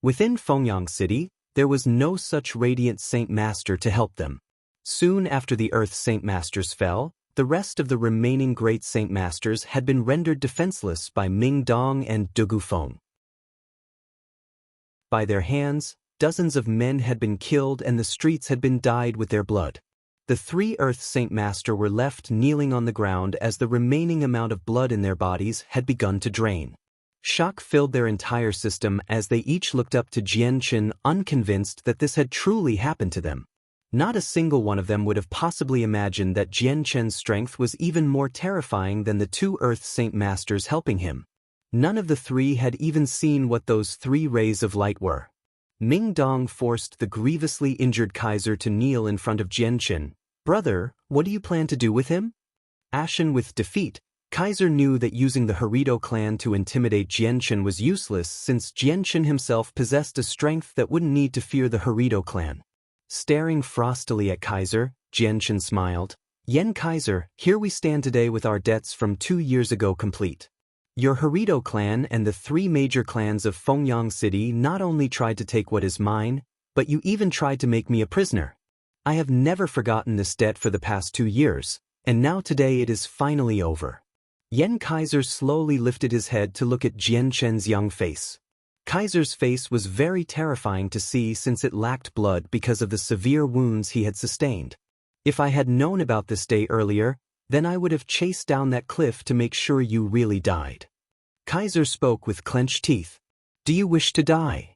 Within Fengyang City, there was no such Radiant Saint Master to help them. Soon after the Earth Saint Masters fell, the rest of the remaining Great Saint Masters had been rendered defenseless by Ming Dong and Dugufeng. By their hands, dozens of men had been killed and the streets had been dyed with their blood. The 3 Earth Saint Master were left kneeling on the ground as the remaining amount of blood in their bodies had begun to drain. Shock filled their entire system as they each looked up to Jianqin, unconvinced that this had truly happened to them. Not a single one of them would have possibly imagined that Jianqin's strength was even more terrifying than the 2 Earth Saint Masters helping him. None of the 3 had even seen what those 3 rays of light were. Ming Dong forced the grievously injured Kaiser to kneel in front of Jianqin. "Brother, what do you plan to do with him?" Ashen with defeat, Kaiser knew that using the Harito clan to intimidate Jianqin was useless since Jianqin himself possessed a strength that wouldn't need to fear the Harito clan. Staring frostily at Kaiser, Jianqin smiled. Yen Kaiser, here we stand today with our debts from 2 years ago complete. Your Harito clan and the 3 major clans of Fengyang City not only tried to take what is mine, but you even tried to make me a prisoner. I have never forgotten this debt for the past 2 years, and now today it is finally over. Yen Kaiser slowly lifted his head to look at Jian Chen's young face. Kaiser's face was very terrifying to see since it lacked blood because of the severe wounds he had sustained. If I had known about this day earlier, then I would have chased down that cliff to make sure you really died. Kaiser spoke with clenched teeth. Do you wish to die?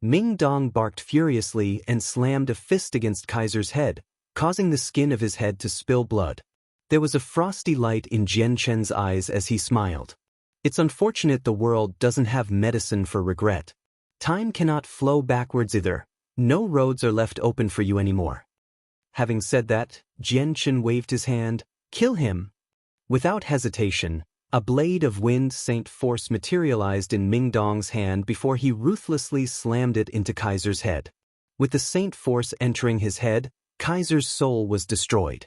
Ming Dong barked furiously and slammed a fist against Kaiser's head, causing the skin of his head to spill blood. There was a frosty light in Jian Chen's eyes as he smiled. It's unfortunate the world doesn't have medicine for regret. Time cannot flow backwards either. No roads are left open for you anymore. Having said that, Jian Chen waved his hand. Kill him. Without hesitation, a blade of wind Saint Force materialized in Ming Dong's hand before he ruthlessly slammed it into Kaiser's head. With the Saint Force entering his head, Kaiser's soul was destroyed.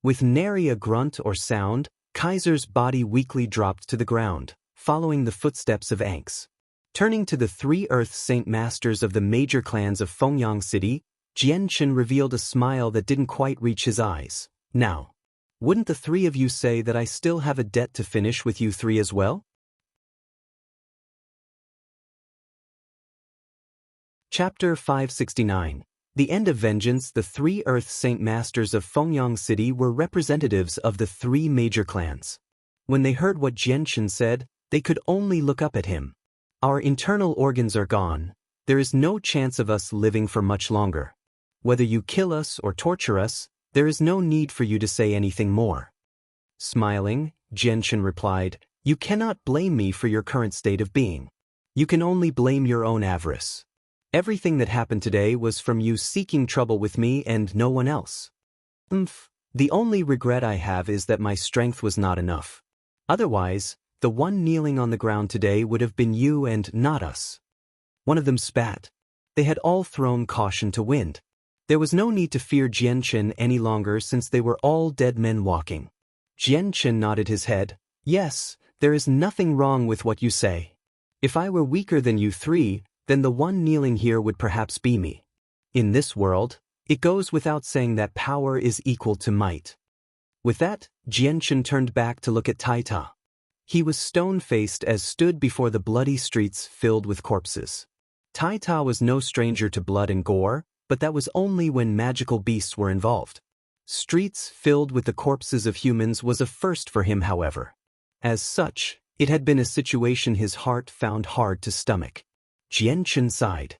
With nary a grunt or sound, Kaiser's body weakly dropped to the ground, following the footsteps of Anx. Turning to the 3 Earth Saint Masters of the major clans of Fengyang City, Jian Chen revealed a smile that didn't quite reach his eyes. Now, wouldn't the 3 of you say that I still have a debt to finish with you 3 as well? Chapter 569. The End of Vengeance. The 3 Earth Saint Masters of Fengyang City were representatives of the 3 major clans. When they heard what Jian Chen said, they could only look up at him. Our internal organs are gone. There is no chance of us living for much longer. Whether you kill us or torture us, there is no need for you to say anything more. Smiling, Jian Chen replied, You cannot blame me for your current state of being. You can only blame your own avarice. Everything that happened today was from you seeking trouble with me and no one else. The only regret I have is that my strength was not enough. Otherwise, the one kneeling on the ground today would have been you and not us. One of them spat. They had all thrown caution to wind. There was no need to fear Jian Chen any longer since they were all dead men walking. Jian Chen nodded his head. Yes, there is nothing wrong with what you say. If I were weaker than you 3, then the one kneeling here would perhaps be me. In this world, it goes without saying that power is equal to might. With that, Jian Chen turned back to look at Tai Ta. He was stone-faced as stood before the bloody streets filled with corpses. Tai Ta was no stranger to blood and gore, but that was only when magical beasts were involved. Streets filled with the corpses of humans was a first for him, however. As such, it had been a situation his heart found hard to stomach. Jian Chen sighed.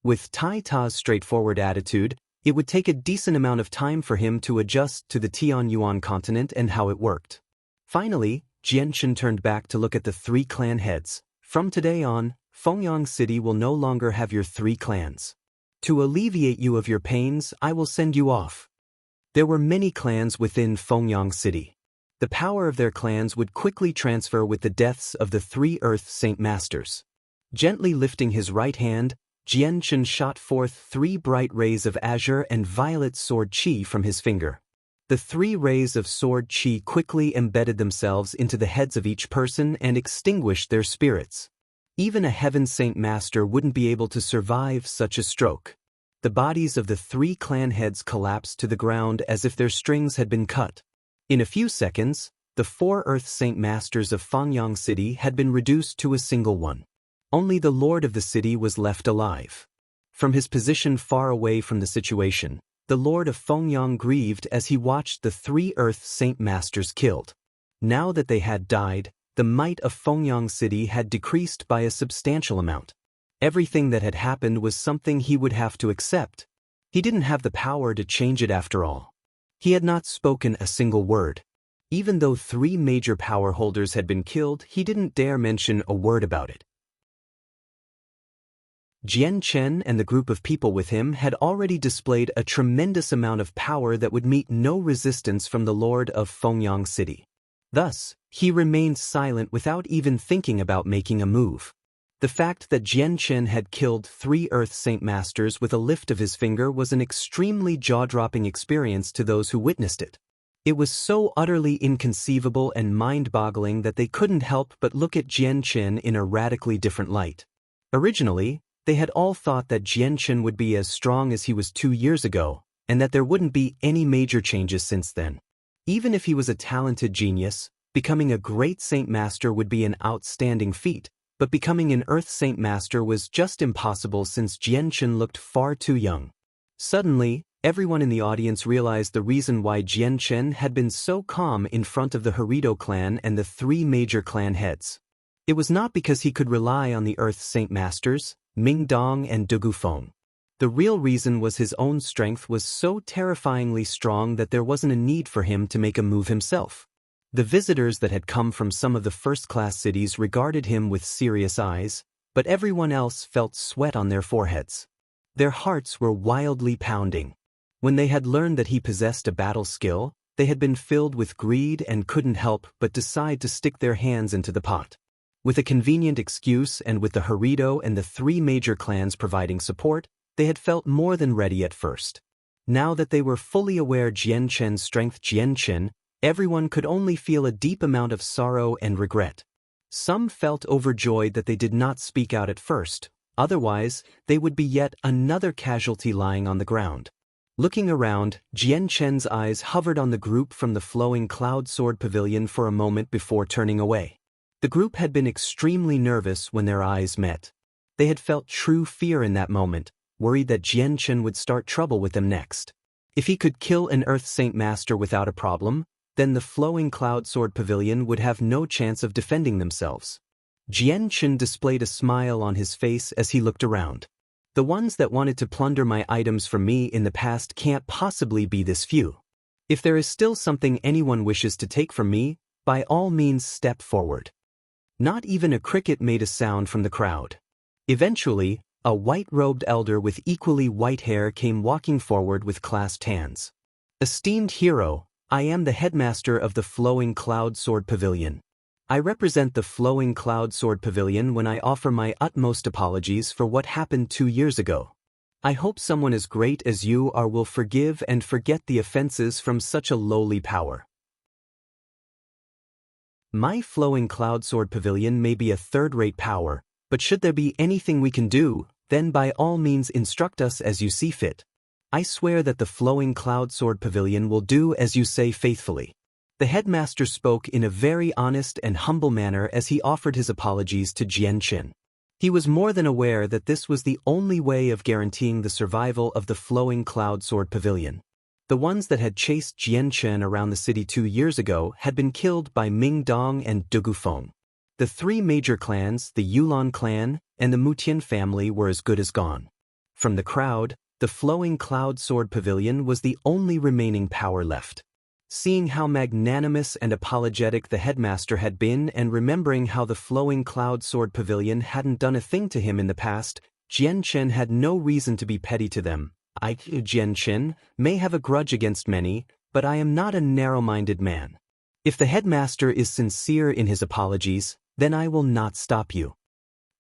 With Tai Ta's straightforward attitude, it would take a decent amount of time for him to adjust to the Tianyuan continent and how it worked. Finally, Jian Chen turned back to look at the 3 clan heads. From today on, Fengyang City will no longer have your 3 clans. To alleviate you of your pains, I will send you off. There were many clans within Fengyang City. The power of their clans would quickly transfer with the deaths of the 3 Earth Saint Masters. Gently lifting his right hand, Jian Chen shot forth 3 bright rays of azure and violet sword chi from his finger. The 3 rays of sword chi quickly embedded themselves into the heads of each person and extinguished their spirits. Even a Heaven Saint Master wouldn't be able to survive such a stroke. The bodies of the 3 clan heads collapsed to the ground as if their strings had been cut. In a few seconds, the 4 Earth Saint Masters of Fengyang City had been reduced to a single one. Only the Lord of the city was left alive. From his position far away from the situation, the Lord of Fengyang grieved as he watched the 3 Earth Saint Masters killed. Now that they had died, the might of Fengyang City had decreased by a substantial amount. Everything that had happened was something he would have to accept. He didn't have the power to change it after all. He had not spoken a single word. Even though 3 major power holders had been killed, he didn't dare mention a word about it. Jian Chen and the group of people with him had already displayed a tremendous amount of power that would meet no resistance from the Lord of Fengyang City. Thus, he remained silent without even thinking about making a move. The fact that Jian Chen had killed 3 Earth Saint Masters with a lift of his finger was an extremely jaw-dropping experience to those who witnessed it. It was so utterly inconceivable and mind-boggling that they couldn't help but look at Jian Qin in a radically different light. Originally, they had all thought that Jian Qin would be as strong as he was 2 years ago, and that there wouldn't be any major changes since then. Even if he was a talented genius, becoming a great Saint Master would be an outstanding feat, but becoming an Earth Saint Master was just impossible since Jian Qin looked far too young. Suddenly, everyone in the audience realized the reason why Jian Qin had been so calm in front of the Harido clan and the 3 major clan heads. It was not because he could rely on the Earth Saint Masters, Ming Dong and Du Gufeng. The real reason was his own strength was so terrifyingly strong that there wasn't a need for him to make a move himself. The visitors that had come from some of the first-class cities regarded him with serious eyes, but everyone else felt sweat on their foreheads. Their hearts were wildly pounding. When they had learned that he possessed a battle skill, they had been filled with greed and couldn't help but decide to stick their hands into the pot. With a convenient excuse and with the Harido and the 3 major clans providing support, they had felt more than ready at first. Now that they were fully aware Jian Qin's strength, everyone could only feel a deep amount of sorrow and regret. Some felt overjoyed that they did not speak out at first, otherwise they would be yet another casualty lying on the ground. Looking around, Jian Qin's eyes hovered on the group from the flowing cloud sword pavilion for a moment before turning away. The group had been extremely nervous when their eyes met. They had felt true fear in that moment, worried that Jian Qin would start trouble with them next. If he could kill an Earth Saint Master without a problem, then the flowing cloud sword pavilion would have no chance of defending themselves. Jian Qin displayed a smile on his face as he looked around. The ones that wanted to plunder my items from me in the past can't possibly be this few. If there is still something anyone wishes to take from me, by all means step forward. Not even a cricket made a sound from the crowd. Eventually, a white-robed elder with equally white hair came walking forward with clasped hands. Esteemed hero, I am the headmaster of the Flowing Cloud Sword Pavilion. I represent the Flowing Cloud Sword Pavilion when I offer my utmost apologies for what happened 2 years ago. I hope someone as great as you are will forgive and forget the offenses from such a lowly power. My Flowing Cloud Sword Pavilion may be a third-rate power, but should there be anything we can do, then by all means instruct us as you see fit. I swear that the Flowing Cloud Sword Pavilion will do as you say faithfully. The headmaster spoke in a very honest and humble manner as he offered his apologies to Jian Qin. He was more than aware that this was the only way of guaranteeing the survival of the Flowing Cloud Sword Pavilion. The ones that had chased Jian Qin around the city 2 years ago had been killed by Ming Dong and Du Gufeng. The 3 major clans, the Yulan clan and the Mutian family, were as good as gone. From the crowd, the Flowing Cloud Sword Pavilion was the only remaining power left. Seeing how magnanimous and apologetic the headmaster had been and remembering how the Flowing Cloud Sword Pavilion hadn't done a thing to him in the past, Jian Qin had no reason to be petty to them. I, Jian Qin, may have a grudge against many, but I am not a narrow-minded man. If the headmaster is sincere in his apologies, then I will not stop you.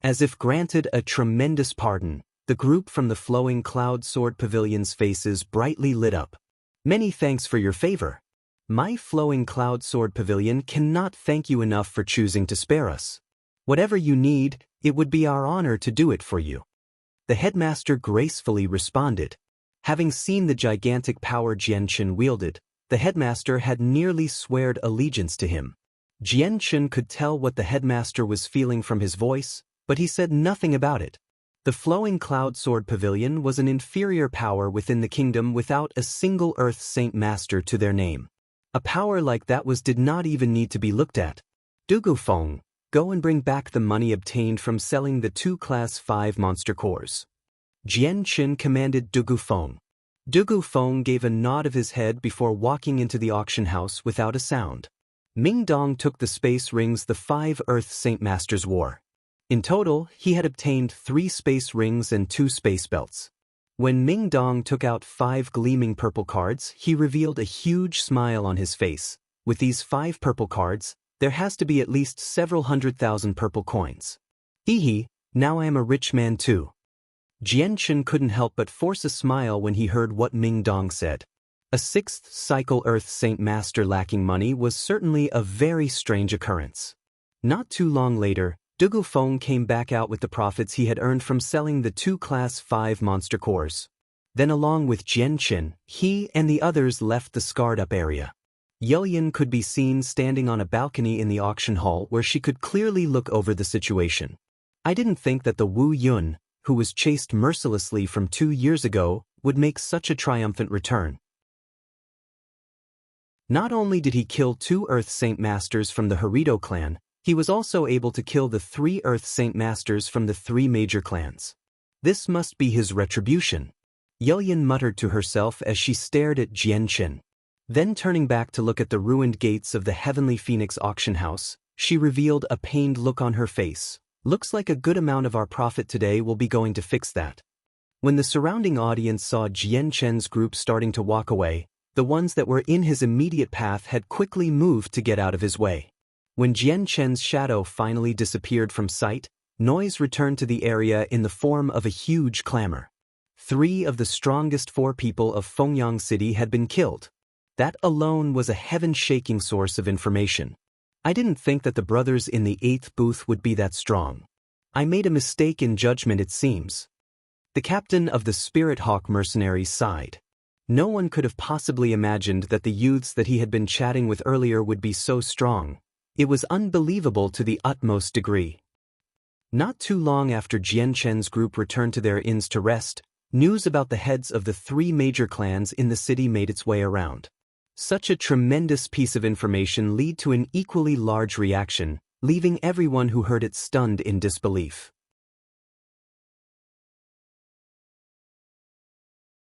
As if granted a tremendous pardon, the group from the Flowing Cloud Sword Pavilion's faces brightly lit up. Many thanks for your favor. My Flowing Cloud Sword Pavilion cannot thank you enough for choosing to spare us. Whatever you need, it would be our honor to do it for you. The headmaster gracefully responded. Having seen the gigantic power Jian Qin wielded, the headmaster had nearly sworn allegiance to him. Jian Qin could tell what the headmaster was feeling from his voice, but he said nothing about it. The Flowing Cloud Sword Pavilion was an inferior power within the kingdom without a single Earth Saint Master to their name. A power like that did not even need to be looked at. Du Gufeng, go and bring back the money obtained from selling the 2 Class 5 monster cores. Jian Qin commanded Du Gufeng. Du Gufeng gave a nod of his head before walking into the auction house without a sound. Ming Dong took the space rings the 5 Earth Saint Masters wore. In total, he had obtained 3 space rings and 2 space belts. When Ming Dong took out 5 gleaming purple cards, he revealed a huge smile on his face. With these 5 purple cards, there has to be at least several 100,000 purple coins. Hee, now I am a rich man too. Jian Qin couldn't help but force a smile when he heard what Ming Dong said. A sixth cycle Earth Saint Master lacking money was certainly a very strange occurrence. Not too long later, Dugu Feng came back out with the profits he had earned from selling the 2 Class 5 monster cores. Then along with Jian Qin, he and the others left the scarred-up area. Yelyin could be seen standing on a balcony in the auction hall where she could clearly look over the situation. I didn't think that the Wu Yun, who was chased mercilessly from 2 years ago, would make such a triumphant return. Not only did he kill 2 Earth Saint Masters from the Harito clan, he was also able to kill the 3 Earth Saint Masters from the 3 major clans. This must be his retribution. Yelyin muttered to herself as she stared at Jian Qin. Then turning back to look at the ruined gates of the Heavenly Phoenix auction house, she revealed a pained look on her face. Looks like a good amount of our profit today will be going to fix that. When the surrounding audience saw Jian Chen's group starting to walk away, the ones that were in his immediate path had quickly moved to get out of his way. When Jian Chen's shadow finally disappeared from sight, noise returned to the area in the form of a huge clamor. 3 of the strongest 4 people of Fengyang City had been killed. That alone was a heaven-shaking source of information. I didn't think that the brothers in the 8th booth would be that strong. I made a mistake in judgment, it seems. The captain of the Spirit Hawk mercenaries sighed. No one could have possibly imagined that the youths that he had been chatting with earlier would be so strong. It was unbelievable to the utmost degree. Not too long after Jian Chen's group returned to their inns to rest, news about the heads of the 3 major clans in the city made its way around. Such a tremendous piece of information led to an equally large reaction, leaving everyone who heard it stunned in disbelief.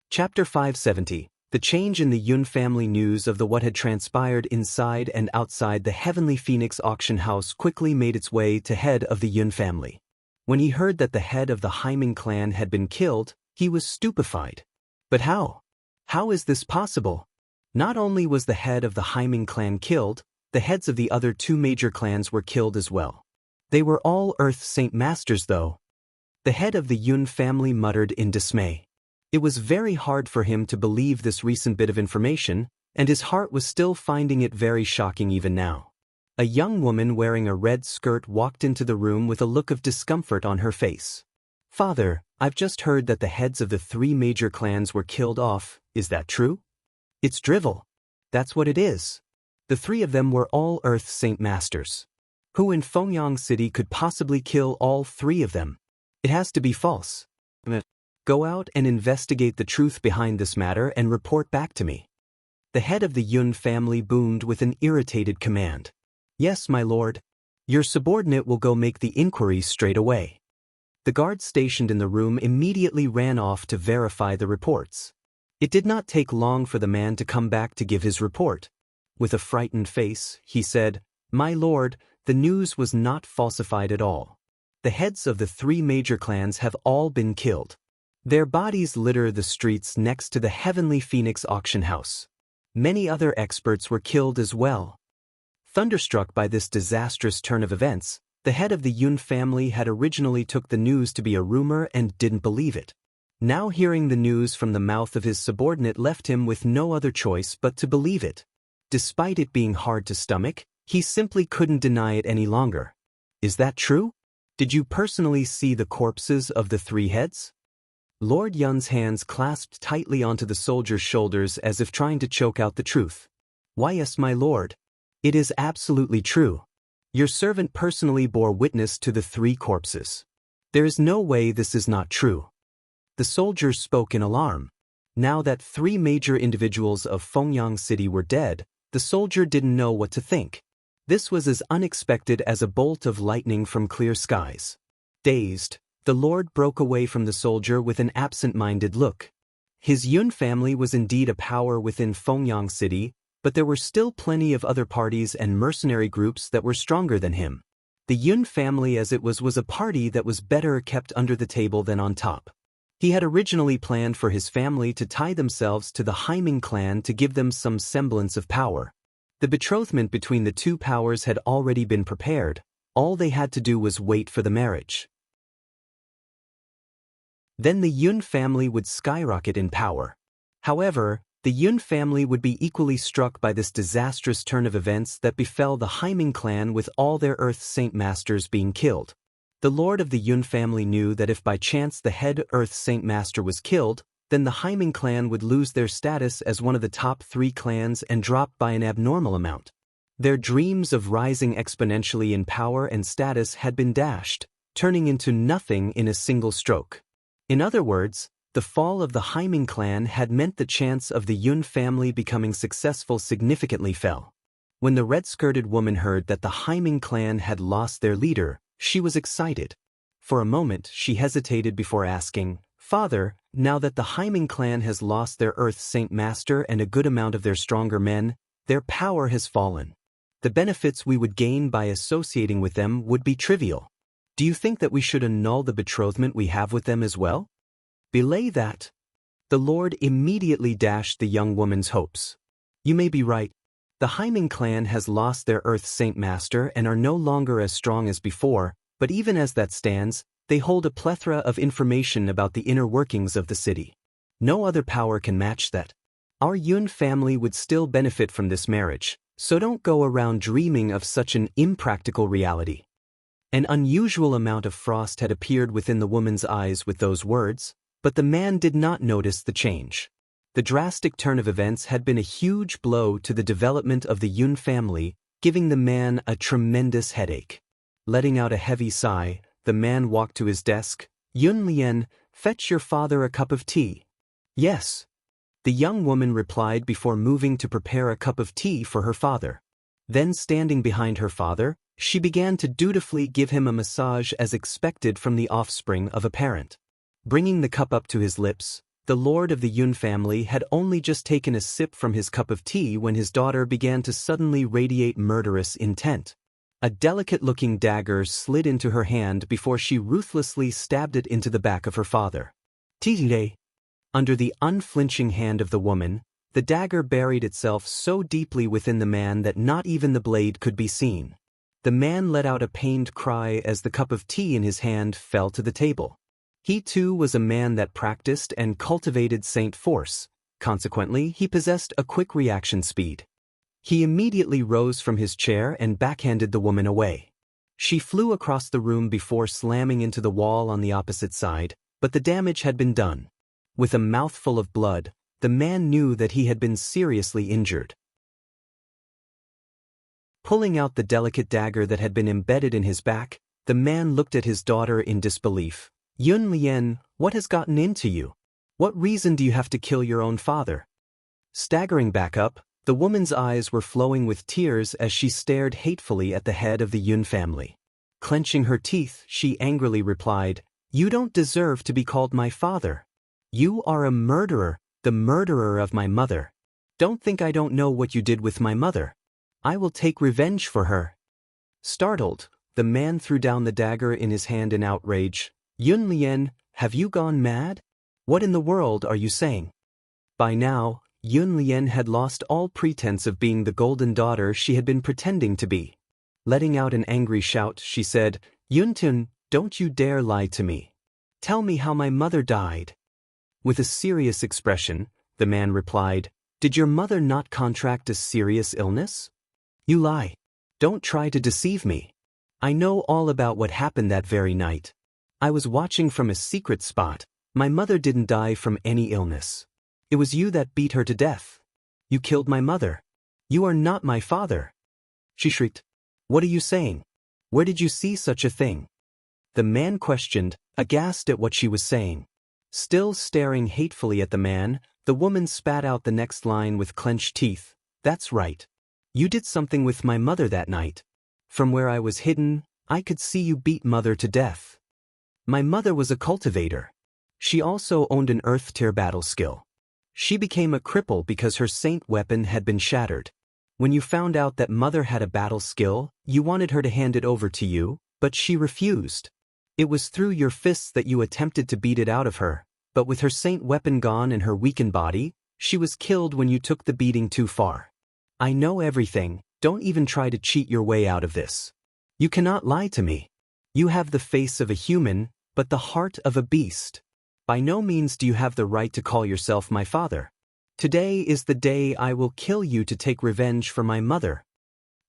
Chapter 570. The change in the Yun family. News of what had transpired inside and outside the Heavenly Phoenix auction house quickly made its way to head of the Yun family. When he heard that the head of the Haiming clan had been killed, he was stupefied. But how? How is this possible? Not only was the head of the Haiming clan killed, the heads of the other 2 major clans were killed as well. They were all Earth Saint Masters though. The head of the Yun family muttered in dismay. It was very hard for him to believe this recent bit of information, and his heart was still finding it very shocking even now. A young woman wearing a red skirt walked into the room with a look of discomfort on her face. "Father, I've just heard that the heads of the 3 major clans were killed off, is that true?" "It's drivel. That's what it is. The 3 of them were all Earth Saint Masters. Who in Fengyang City could possibly kill all 3 of them? It has to be false. Go out and investigate the truth behind this matter and report back to me." The head of the Yun family boomed with an irritated command. "Yes, my lord. Your subordinate will go make the inquiry straight away." The guards stationed in the room immediately ran off to verify the reports. It did not take long for the man to come back to give his report. With a frightened face, he said, "My lord, the news was not falsified at all. The heads of the 3 major clans have all been killed. Their bodies litter the streets next to the Heavenly Phoenix auction house. Many other experts were killed as well." Thunderstruck by this disastrous turn of events, the head of the Yun family had originally took the news to be a rumor and didn't believe it. Now hearing the news from the mouth of his subordinate left him with no other choice but to believe it. Despite it being hard to stomach, he simply couldn't deny it any longer. "Is that true? Did you personally see the corpses of the 3 heads?" Lord Yun's hands clasped tightly onto the soldier's shoulders as if trying to choke out the truth. "Why, yes, my lord. It is absolutely true. Your servant personally bore witness to the 3 corpses. There is no way this is not true." The soldier spoke in alarm. Now that 3 major individuals of Fengyang City were dead, the soldier didn't know what to think. This was as unexpected as a bolt of lightning from clear skies. Dazed, the lord broke away from the soldier with an absent-minded look. His Yun family was indeed a power within Fengyang City, but there were still plenty of other parties and mercenary groups that were stronger than him. The Yun family as it was a party that was better kept under the table than on top. He had originally planned for his family to tie themselves to the Haiming clan to give them some semblance of power. The betrothment between the 2 powers had already been prepared. All they had to do was wait for the marriage. Then the Yun family would skyrocket in power. However, The Yun family would be equally struck by this disastrous turn of events that befell the Haiming clan with all their Earth Saint Masters being killed. The lord of the Yun family knew that if by chance the head Earth Saint Master was killed, then the Haiming clan would lose their status as one of the top 3 clans and drop by an abnormal amount. Their dreams of rising exponentially in power and status had been dashed, turning into nothing in a single stroke. In other words, the fall of the Haiming clan had meant the chance of the Yun family becoming successful significantly fell. When the red-skirted woman heard that the Haiming clan had lost their leader, she was excited. For a moment, she hesitated before asking, "Father, now that the Haiming clan has lost their Earth Saint Master and a good amount of their stronger men, their power has fallen. The benefits we would gain by associating with them would be trivial. Do you think that we should annul the betrothment we have with them as well?" Belay that. The Lord immediately dashed the young woman's hopes. "You may be right. The Haiming clan has lost their Earth Saint Master and are no longer as strong as before, but even as that stands, they hold a plethora of information about the inner workings of the city. No other power can match that. Our Yun family would still benefit from this marriage, so don't go around dreaming of such an impractical reality." An unusual amount of frost had appeared within the woman's eyes with those words, but the man did not notice the change. The drastic turn of events had been a huge blow to the development of the Yun family, giving the man a tremendous headache. Letting out a heavy sigh, the man walked to his desk. "Yun Lien, fetch your father a cup of tea." "Yes." The young woman replied before moving to prepare a cup of tea for her father. Then standing behind her father, she began to dutifully give him a massage as expected from the offspring of a parent. Bringing the cup up to his lips, the lord of the Yun family had only just taken a sip from his cup of tea when his daughter began to suddenly radiate murderous intent. A delicate-looking dagger slid into her hand before she ruthlessly stabbed it into the back of her father. Tite. Under the unflinching hand of the woman, the dagger buried itself so deeply within the man that not even the blade could be seen. The man let out a pained cry as the cup of tea in his hand fell to the table. He too was a man that practiced and cultivated saint force, consequently he possessed a quick reaction speed. He immediately rose from his chair and backhanded the woman away. She flew across the room before slamming into the wall on the opposite side, but the damage had been done. With a mouthful of blood, the man knew that he had been seriously injured. Pulling out the delicate dagger that had been embedded in his back, the man looked at his daughter in disbelief. "Yun Lien, what has gotten into you? What reason do you have to kill your own father?" Staggering back up, the woman's eyes were flowing with tears as she stared hatefully at the head of the Yun family. Clenching her teeth, she angrily replied, "You don't deserve to be called my father. You are a murderer, the murderer of my mother. Don't think I don't know what you did with my mother. I will take revenge for her." Startled, the man threw down the dagger in his hand in outrage. "Yun Lien, have you gone mad? What in the world are you saying?" By now, Yun Lien had lost all pretense of being the golden daughter she had been pretending to be. Letting out an angry shout, she said, "Yun Tun, don't you dare lie to me. Tell me how my mother died." With a serious expression, the man replied, "Did your mother not contract a serious illness? You lie. Don't try to deceive me. I know all about what happened that very night. I was watching from a secret spot. My mother didn't die from any illness. It was you that beat her to death. You killed my mother. You are not my father." She shrieked. "What are you saying? Where did you see such a thing?" The man questioned, aghast at what she was saying. Still staring hatefully at the man, the woman spat out the next line with clenched teeth. "That's right. You did something with my mother that night. From where I was hidden, I could see you beat mother to death. My mother was a cultivator. She also owned an earth tier battle skill. She became a cripple because her saint weapon had been shattered. When you found out that mother had a battle skill, you wanted her to hand it over to you, but she refused. It was through your fists that you attempted to beat it out of her, but with her saint weapon gone and her weakened body, she was killed when you took the beating too far. I know everything, don't even try to cheat your way out of this. You cannot lie to me. You have the face of a human, but the heart of a beast. By no means do you have the right to call yourself my father. Today is the day I will kill you to take revenge for my mother."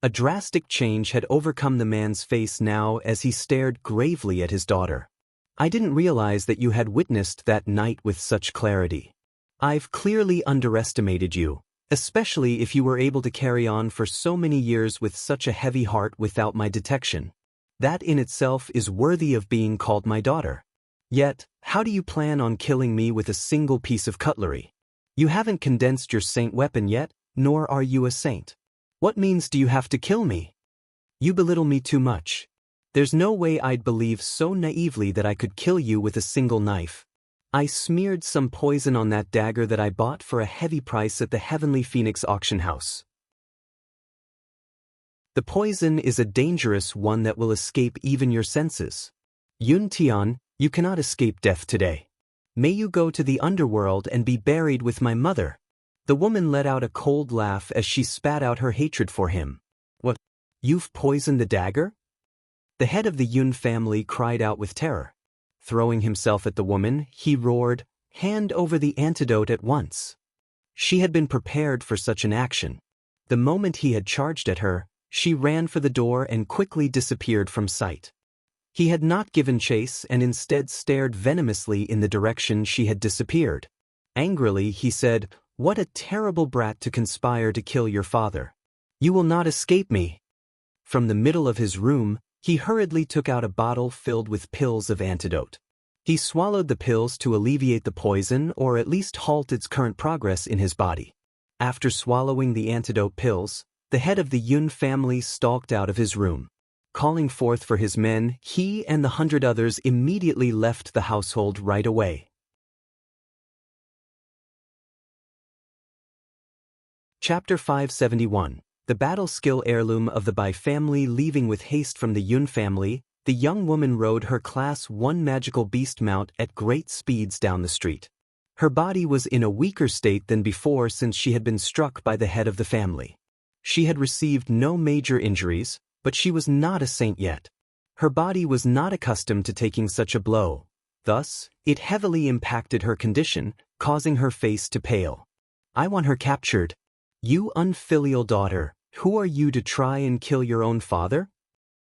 A drastic change had overcome the man's face now as he stared gravely at his daughter. "I didn't realize that you had witnessed that night with such clarity. I've clearly underestimated you, especially if you were able to carry on for so many years with such a heavy heart without my detection. That in itself is worthy of being called my daughter. Yet, how do you plan on killing me with a single piece of cutlery? You haven't condensed your saint weapon yet, nor are you a saint. What means do you have to kill me? You belittle me too much. There's no way I'd believe so naively that I could kill you with a single knife. I smeared some poison on that dagger that I bought for a heavy price at the Heavenly Phoenix auction house. The poison is a dangerous one that will escape even your senses. Yun Tian, you cannot escape death today. May you go to the underworld and be buried with my mother." The woman let out a cold laugh as she spat out her hatred for him. "What? You've poisoned the dagger?" The head of the Yun family cried out with terror. Throwing himself at the woman, he roared, "Hand over the antidote at once." She had been prepared for such an action. The moment he had charged at her, she ran for the door and quickly disappeared from sight. He had not given chase and instead stared venomously in the direction she had disappeared. Angrily, he said, "What a terrible brat to conspire to kill your father. You will not escape me." From the middle of his room, he hurriedly took out a bottle filled with pills of antidote. He swallowed the pills to alleviate the poison or at least halt its current progress in his body. After swallowing the antidote pills, the head of the Yun family stalked out of his room. Calling forth for his men, he and the 100 others immediately left the household right away. Chapter 571. The Battle Skill Heirloom of the Bai family. Leaving with haste from the Yun family, the young woman rode her Class 1 magical beast mount at great speeds down the street. Her body was in a weaker state than before since she had been struck by the head of the family. She had received no major injuries, but she was not a saint yet. Her body was not accustomed to taking such a blow. Thus, it heavily impacted her condition, causing her face to pale. "I want her captured. You unfilial daughter, who are you to try and kill your own father?"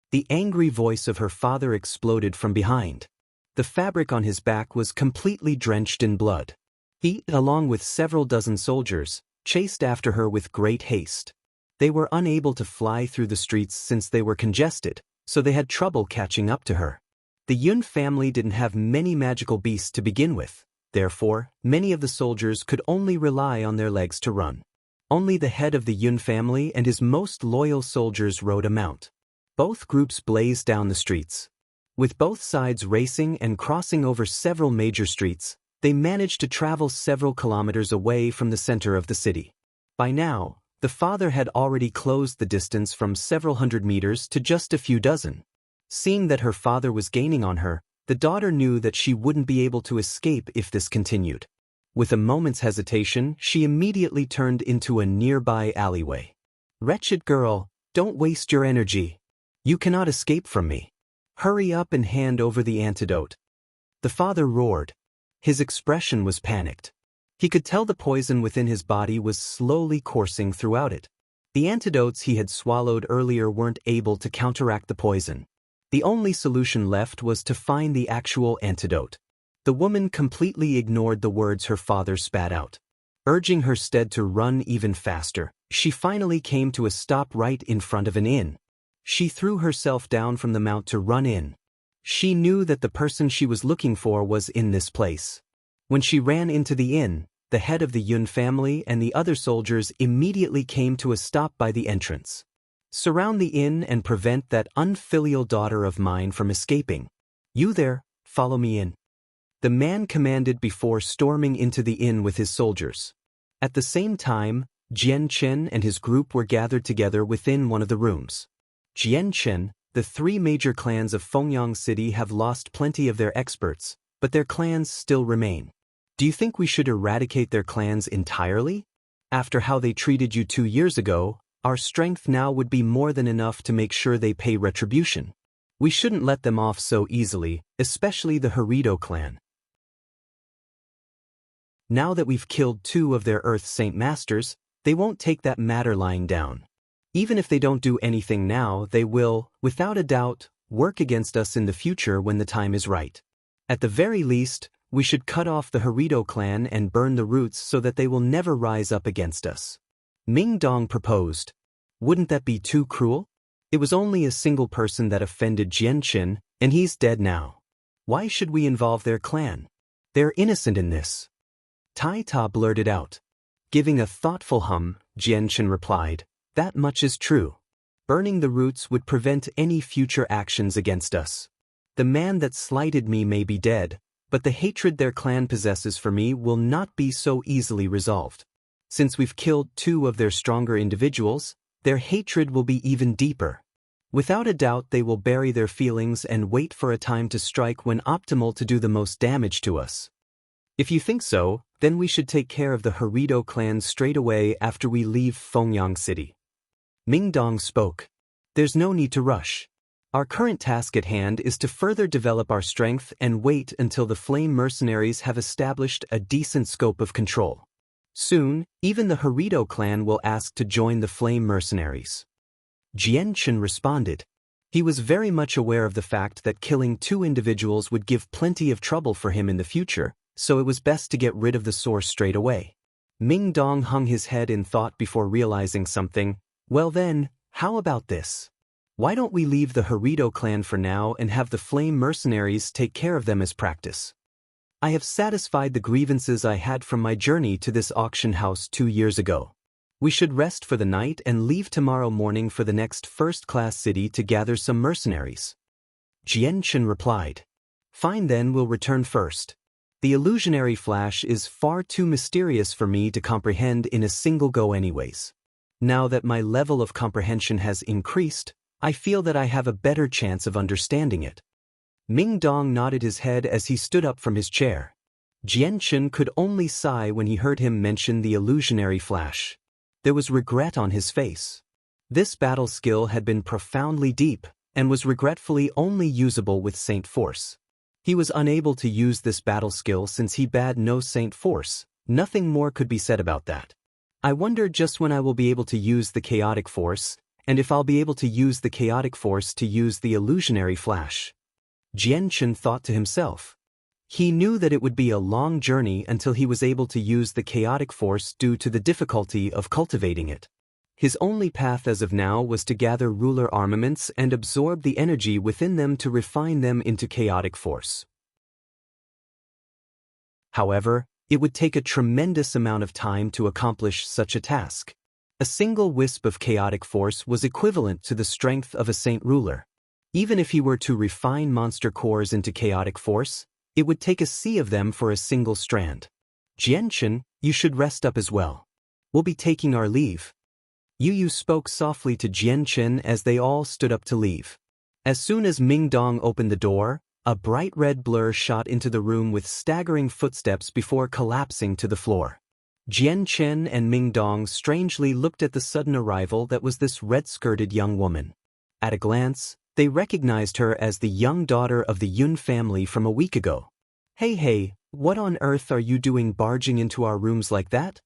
The angry voice of her father exploded from behind. The fabric on his back was completely drenched in blood. He, along with several dozen soldiers, chased after her with great haste. They were unable to fly through the streets since they were congested, so they had trouble catching up to her. The Yun family didn't have many magical beasts to begin with, therefore, many of the soldiers could only rely on their legs to run. Only the head of the Yun family and his most loyal soldiers rode a mount. Both groups blazed down the streets. With both sides racing and crossing over several major streets, they managed to travel several kilometers away from the center of the city. By now, the father had already closed the distance from several hundred meters to just a few dozen. Seeing that her father was gaining on her, the daughter knew that she wouldn't be able to escape if this continued. With a moment's hesitation, she immediately turned into a nearby alleyway. "Wretched girl, don't waste your energy. You cannot escape from me. Hurry up and hand over the antidote." The father roared. His expression was panicked. He could tell the poison within his body was slowly coursing throughout it. The antidotes he had swallowed earlier weren't able to counteract the poison. The only solution left was to find the actual antidote. The woman completely ignored the words her father spat out. Urging her steed to run even faster, she finally came to a stop right in front of an inn. She threw herself down from the mount to run in. She knew that the person she was looking for was in this place. When she ran into the inn, the head of the Yun family and the other soldiers immediately came to a stop by the entrance. "Surround the inn and prevent that unfilial daughter of mine from escaping. You there, follow me in," the man commanded before storming into the inn with his soldiers. At the same time, Jian Chen and his group were gathered together within one of the rooms. Jian Chen, the 3 major clans of Fengyang City have lost plenty of their experts, but their clans still remain. Do you think we should eradicate their clans entirely? After how they treated you 2 years ago, our strength now would be more than enough to make sure they pay retribution. We shouldn't let them off so easily, especially the Harido clan. Now that we've killed 2 of their Earth Saint Masters, they won't take that matter lying down. Even if they don't do anything now, they will, without a doubt, work against us in the future when the time is right. At the very least, we should cut off the Harito clan and burn the roots so that they will never rise up against us. Ming Dong proposed. Wouldn't that be too cruel? It was only a single person that offended Jian Qin, and he's dead now. Why should we involve their clan? They're innocent in this. Tai Ta blurted out. Giving a thoughtful hum, Jian Qin replied, that much is true. Burning the roots would prevent any future actions against us. The man that slighted me may be dead, but the hatred their clan possesses for me will not be so easily resolved. Since we've killed 2 of their stronger individuals, their hatred will be even deeper. Without a doubt they will bury their feelings and wait for a time to strike when optimal to do the most damage to us. If you think so, then we should take care of the Harito clan straight away after we leave Fengyang City. Ming Dong spoke. There's no need to rush. Our current task at hand is to further develop our strength and wait until the Flame Mercenaries have established a decent scope of control. Soon, even the Harito clan will ask to join the Flame Mercenaries. Jian Qin responded. He was very much aware of the fact that killing 2 individuals would give plenty of trouble for him in the future, so it was best to get rid of the source straight away. Ming Dong hung his head in thought before realizing something. Well then, how about this? Why don't we leave the Harito clan for now and have the Flame Mercenaries take care of them as practice? I have satisfied the grievances I had from my journey to this auction house 2 years ago. We should rest for the night and leave tomorrow morning for the next first-class city to gather some mercenaries. Jian Qin replied. Fine then, we'll return first. The illusionary flash is far too mysterious for me to comprehend in a single go anyways. Now that my level of comprehension has increased, I feel that I have a better chance of understanding it. Ming Dong nodded his head as he stood up from his chair. Jian Qin could only sigh when he heard him mention the illusionary flash. There was regret on his face. This battle skill had been profoundly deep, and was regretfully only usable with Saint Force. He was unable to use this battle skill since he bad no Saint Force. Nothing more could be said about that. I wonder just when I will be able to use the chaotic force, and if I'll be able to use the chaotic force to use the illusionary flash. Jian Qin thought to himself. He knew that it would be a long journey until he was able to use the chaotic force due to the difficulty of cultivating it. His only path as of now was to gather ruler armaments and absorb the energy within them to refine them into chaotic force. However, it would take a tremendous amount of time to accomplish such a task. A single wisp of chaotic force was equivalent to the strength of a saint ruler. Even if he were to refine monster cores into chaotic force, it would take a sea of them for a single strand. Jian Qin, you should rest up as well. We'll be taking our leave. Yu spoke softly to Jian Qin as they all stood up to leave. As soon as Ming Dong opened the door, a bright red blur shot into the room with staggering footsteps before collapsing to the floor. Jian Qin and Ming Dong strangely looked at the sudden arrival that was this red-skirted young woman. At a glance, they recognized her as the young daughter of the Yun family from a week ago. Hey, what on earth are you doing barging into our rooms like that?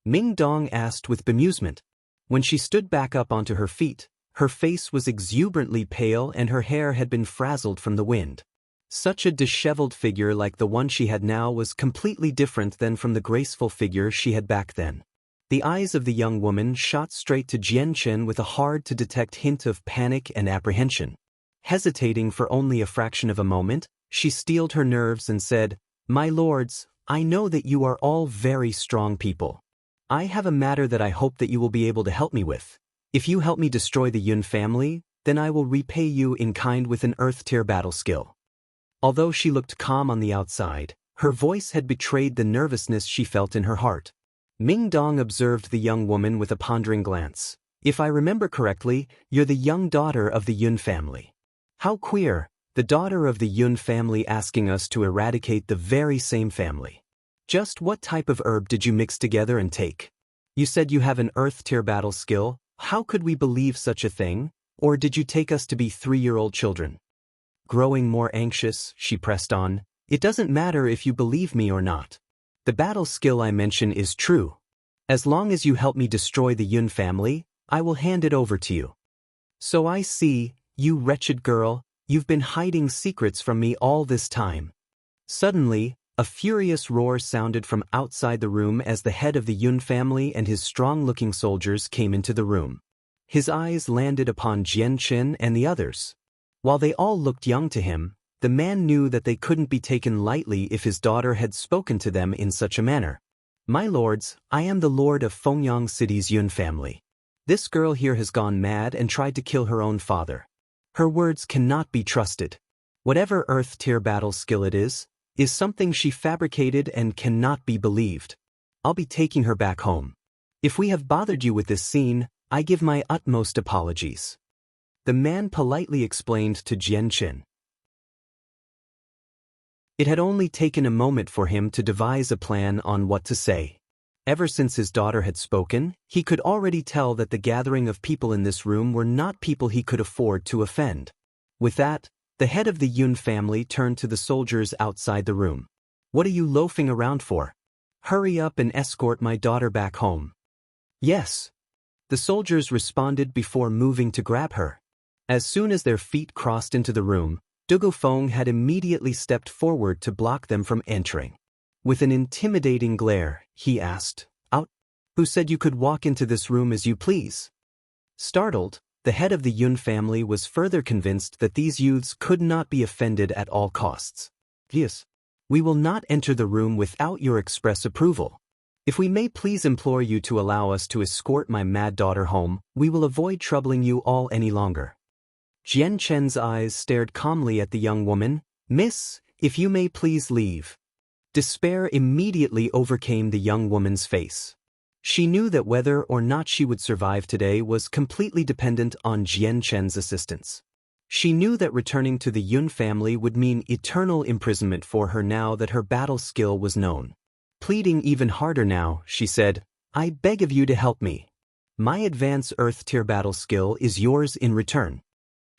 Ming Dong asked with bemusement. When she stood back up onto her feet, her face was exuberantly pale and her hair had been frazzled from the wind. Such a disheveled figure like the one she had now was completely different than from the graceful figure she had back then. The eyes of the young woman shot straight to Jian Qin with a hard-to-detect hint of panic and apprehension. Hesitating for only a fraction of a moment, she steeled her nerves and said, "My lords, I know that you are all very strong people. I have a matter that I hope that you will be able to help me with. If you help me destroy the Yun family, then I will repay you in kind with an Earth-tier battle skill." Although she looked calm on the outside, her voice had betrayed the nervousness she felt in her heart. Ming Dong observed the young woman with a pondering glance. If I remember correctly, you're the young daughter of the Yun family. How queer, the daughter of the Yun family asking us to eradicate the very same family. Just what type of herb did you mix together and take? You said you have an Earth-tier battle skill. How could we believe such a thing? Or did you take us to be 3-year-old children? Growing more anxious, she pressed on, "It doesn't matter if you believe me or not. The battle skill I mention is true. As long as you help me destroy the Yun family, I will hand it over to you. So I see, you wretched girl, you've been hiding secrets from me all this time. Suddenly, a furious roar sounded from outside the room as the head of the Yun family and his strong-looking soldiers came into the room. His eyes landed upon Jian Qin and the others. While they all looked young to him, the man knew that they couldn't be taken lightly if his daughter had spoken to them in such a manner. My lords, I am the lord of Fengyang City's Yun family. This girl here has gone mad and tried to kill her own father. Her words cannot be trusted. Whatever Earth-tier battle skill it is something she fabricated and cannot be believed. I'll be taking her back home. If we have bothered you with this scene, I give my utmost apologies. The man politely explained to Jian Qin. It had only taken a moment for him to devise a plan on what to say. Ever since his daughter had spoken, he could already tell that the gathering of people in this room were not people he could afford to offend. With that, the head of the Yun family turned to the soldiers outside the room. What are you loafing around for? Hurry up and escort my daughter back home. Yes. The soldiers responded before moving to grab her. As soon as their feet crossed into the room, Dugu Feng had immediately stepped forward to block them from entering. With an intimidating glare, he asked, "Out? Who said you could walk into this room as you please?" Startled, the head of the Yun family was further convinced that these youths could not be offended at all costs. "Yes. We will not enter the room without your express approval. If we may please implore you to allow us to escort my mad daughter home, we will avoid troubling you all any longer." Jian Chen's eyes stared calmly at the young woman. "Miss, if you may please leave." Despair immediately overcame the young woman's face. She knew that whether or not she would survive today was completely dependent on Jian Chen's assistance. She knew that returning to the Yun family would mean eternal imprisonment for her now that her battle skill was known. Pleading even harder now, she said, "I beg of you to help me. My advanced Earth-tier battle skill is yours in return."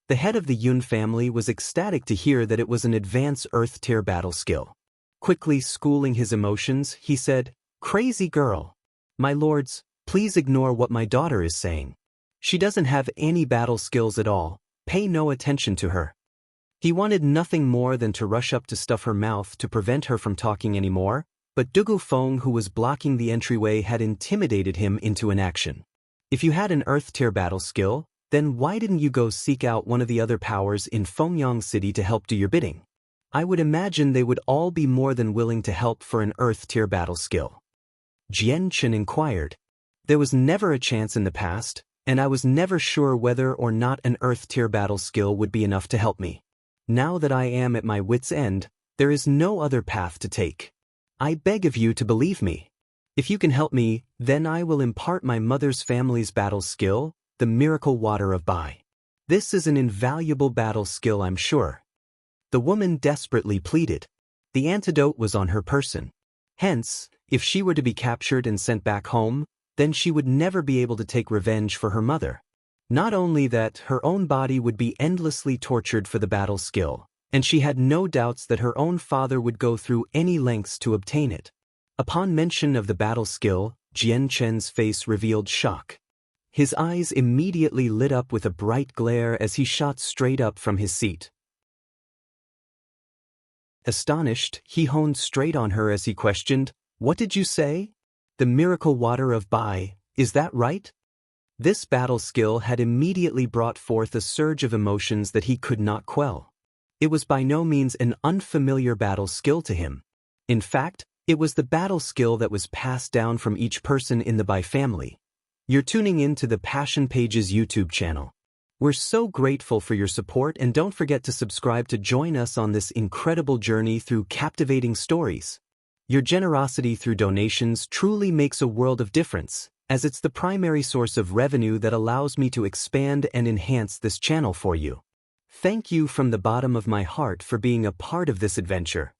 The head of the Yun family was ecstatic to hear that it was an advanced Earth-tier battle skill. Quickly schooling his emotions, he said, "Crazy girl. My lords, please ignore what my daughter is saying. She doesn't have any battle skills at all. Pay no attention to her." He wanted nothing more than to rush up to stuff her mouth to prevent her from talking anymore, but Dugu Feng, who was blocking the entryway, had intimidated him into inaction. If you had an Earth-tier battle skill, then why didn't you go seek out one of the other powers in Fengyang City to help do your bidding? I would imagine they would all be more than willing to help for an Earth-tier battle skill. Jian Qin inquired. There was never a chance in the past, and I was never sure whether or not an Earth-tier battle skill would be enough to help me. Now that I am at my wit's end, there is no other path to take. I beg of you to believe me. If you can help me, then I will impart my mother's family's battle skill, the miracle water of Bai. This is an invaluable battle skill, I'm sure. The woman desperately pleaded. The antidote was on her person. Hence, if she were to be captured and sent back home, then she would never be able to take revenge for her mother. Not only that, her own body would be endlessly tortured for the battle skill, and she had no doubts that her own father would go through any lengths to obtain it. Upon mention of the battle skill, Jian Chen's face revealed shock. His eyes immediately lit up with a bright glare as he shot straight up from his seat. Astonished, he honed straight on her as he questioned, "What did you say? The miracle water of Bai, is that right?" This battle skill had immediately brought forth a surge of emotions that he could not quell. It was by no means an unfamiliar battle skill to him. In fact, it was the battle skill that was passed down from each person in the Bai family. You're tuning in to the Passion Pages YouTube channel. We're so grateful for your support, and don't forget to subscribe to join us on this incredible journey through captivating stories. Your generosity through donations truly makes a world of difference, as it's the primary source of revenue that allows me to expand and enhance this channel for you. Thank you from the bottom of my heart for being a part of this adventure.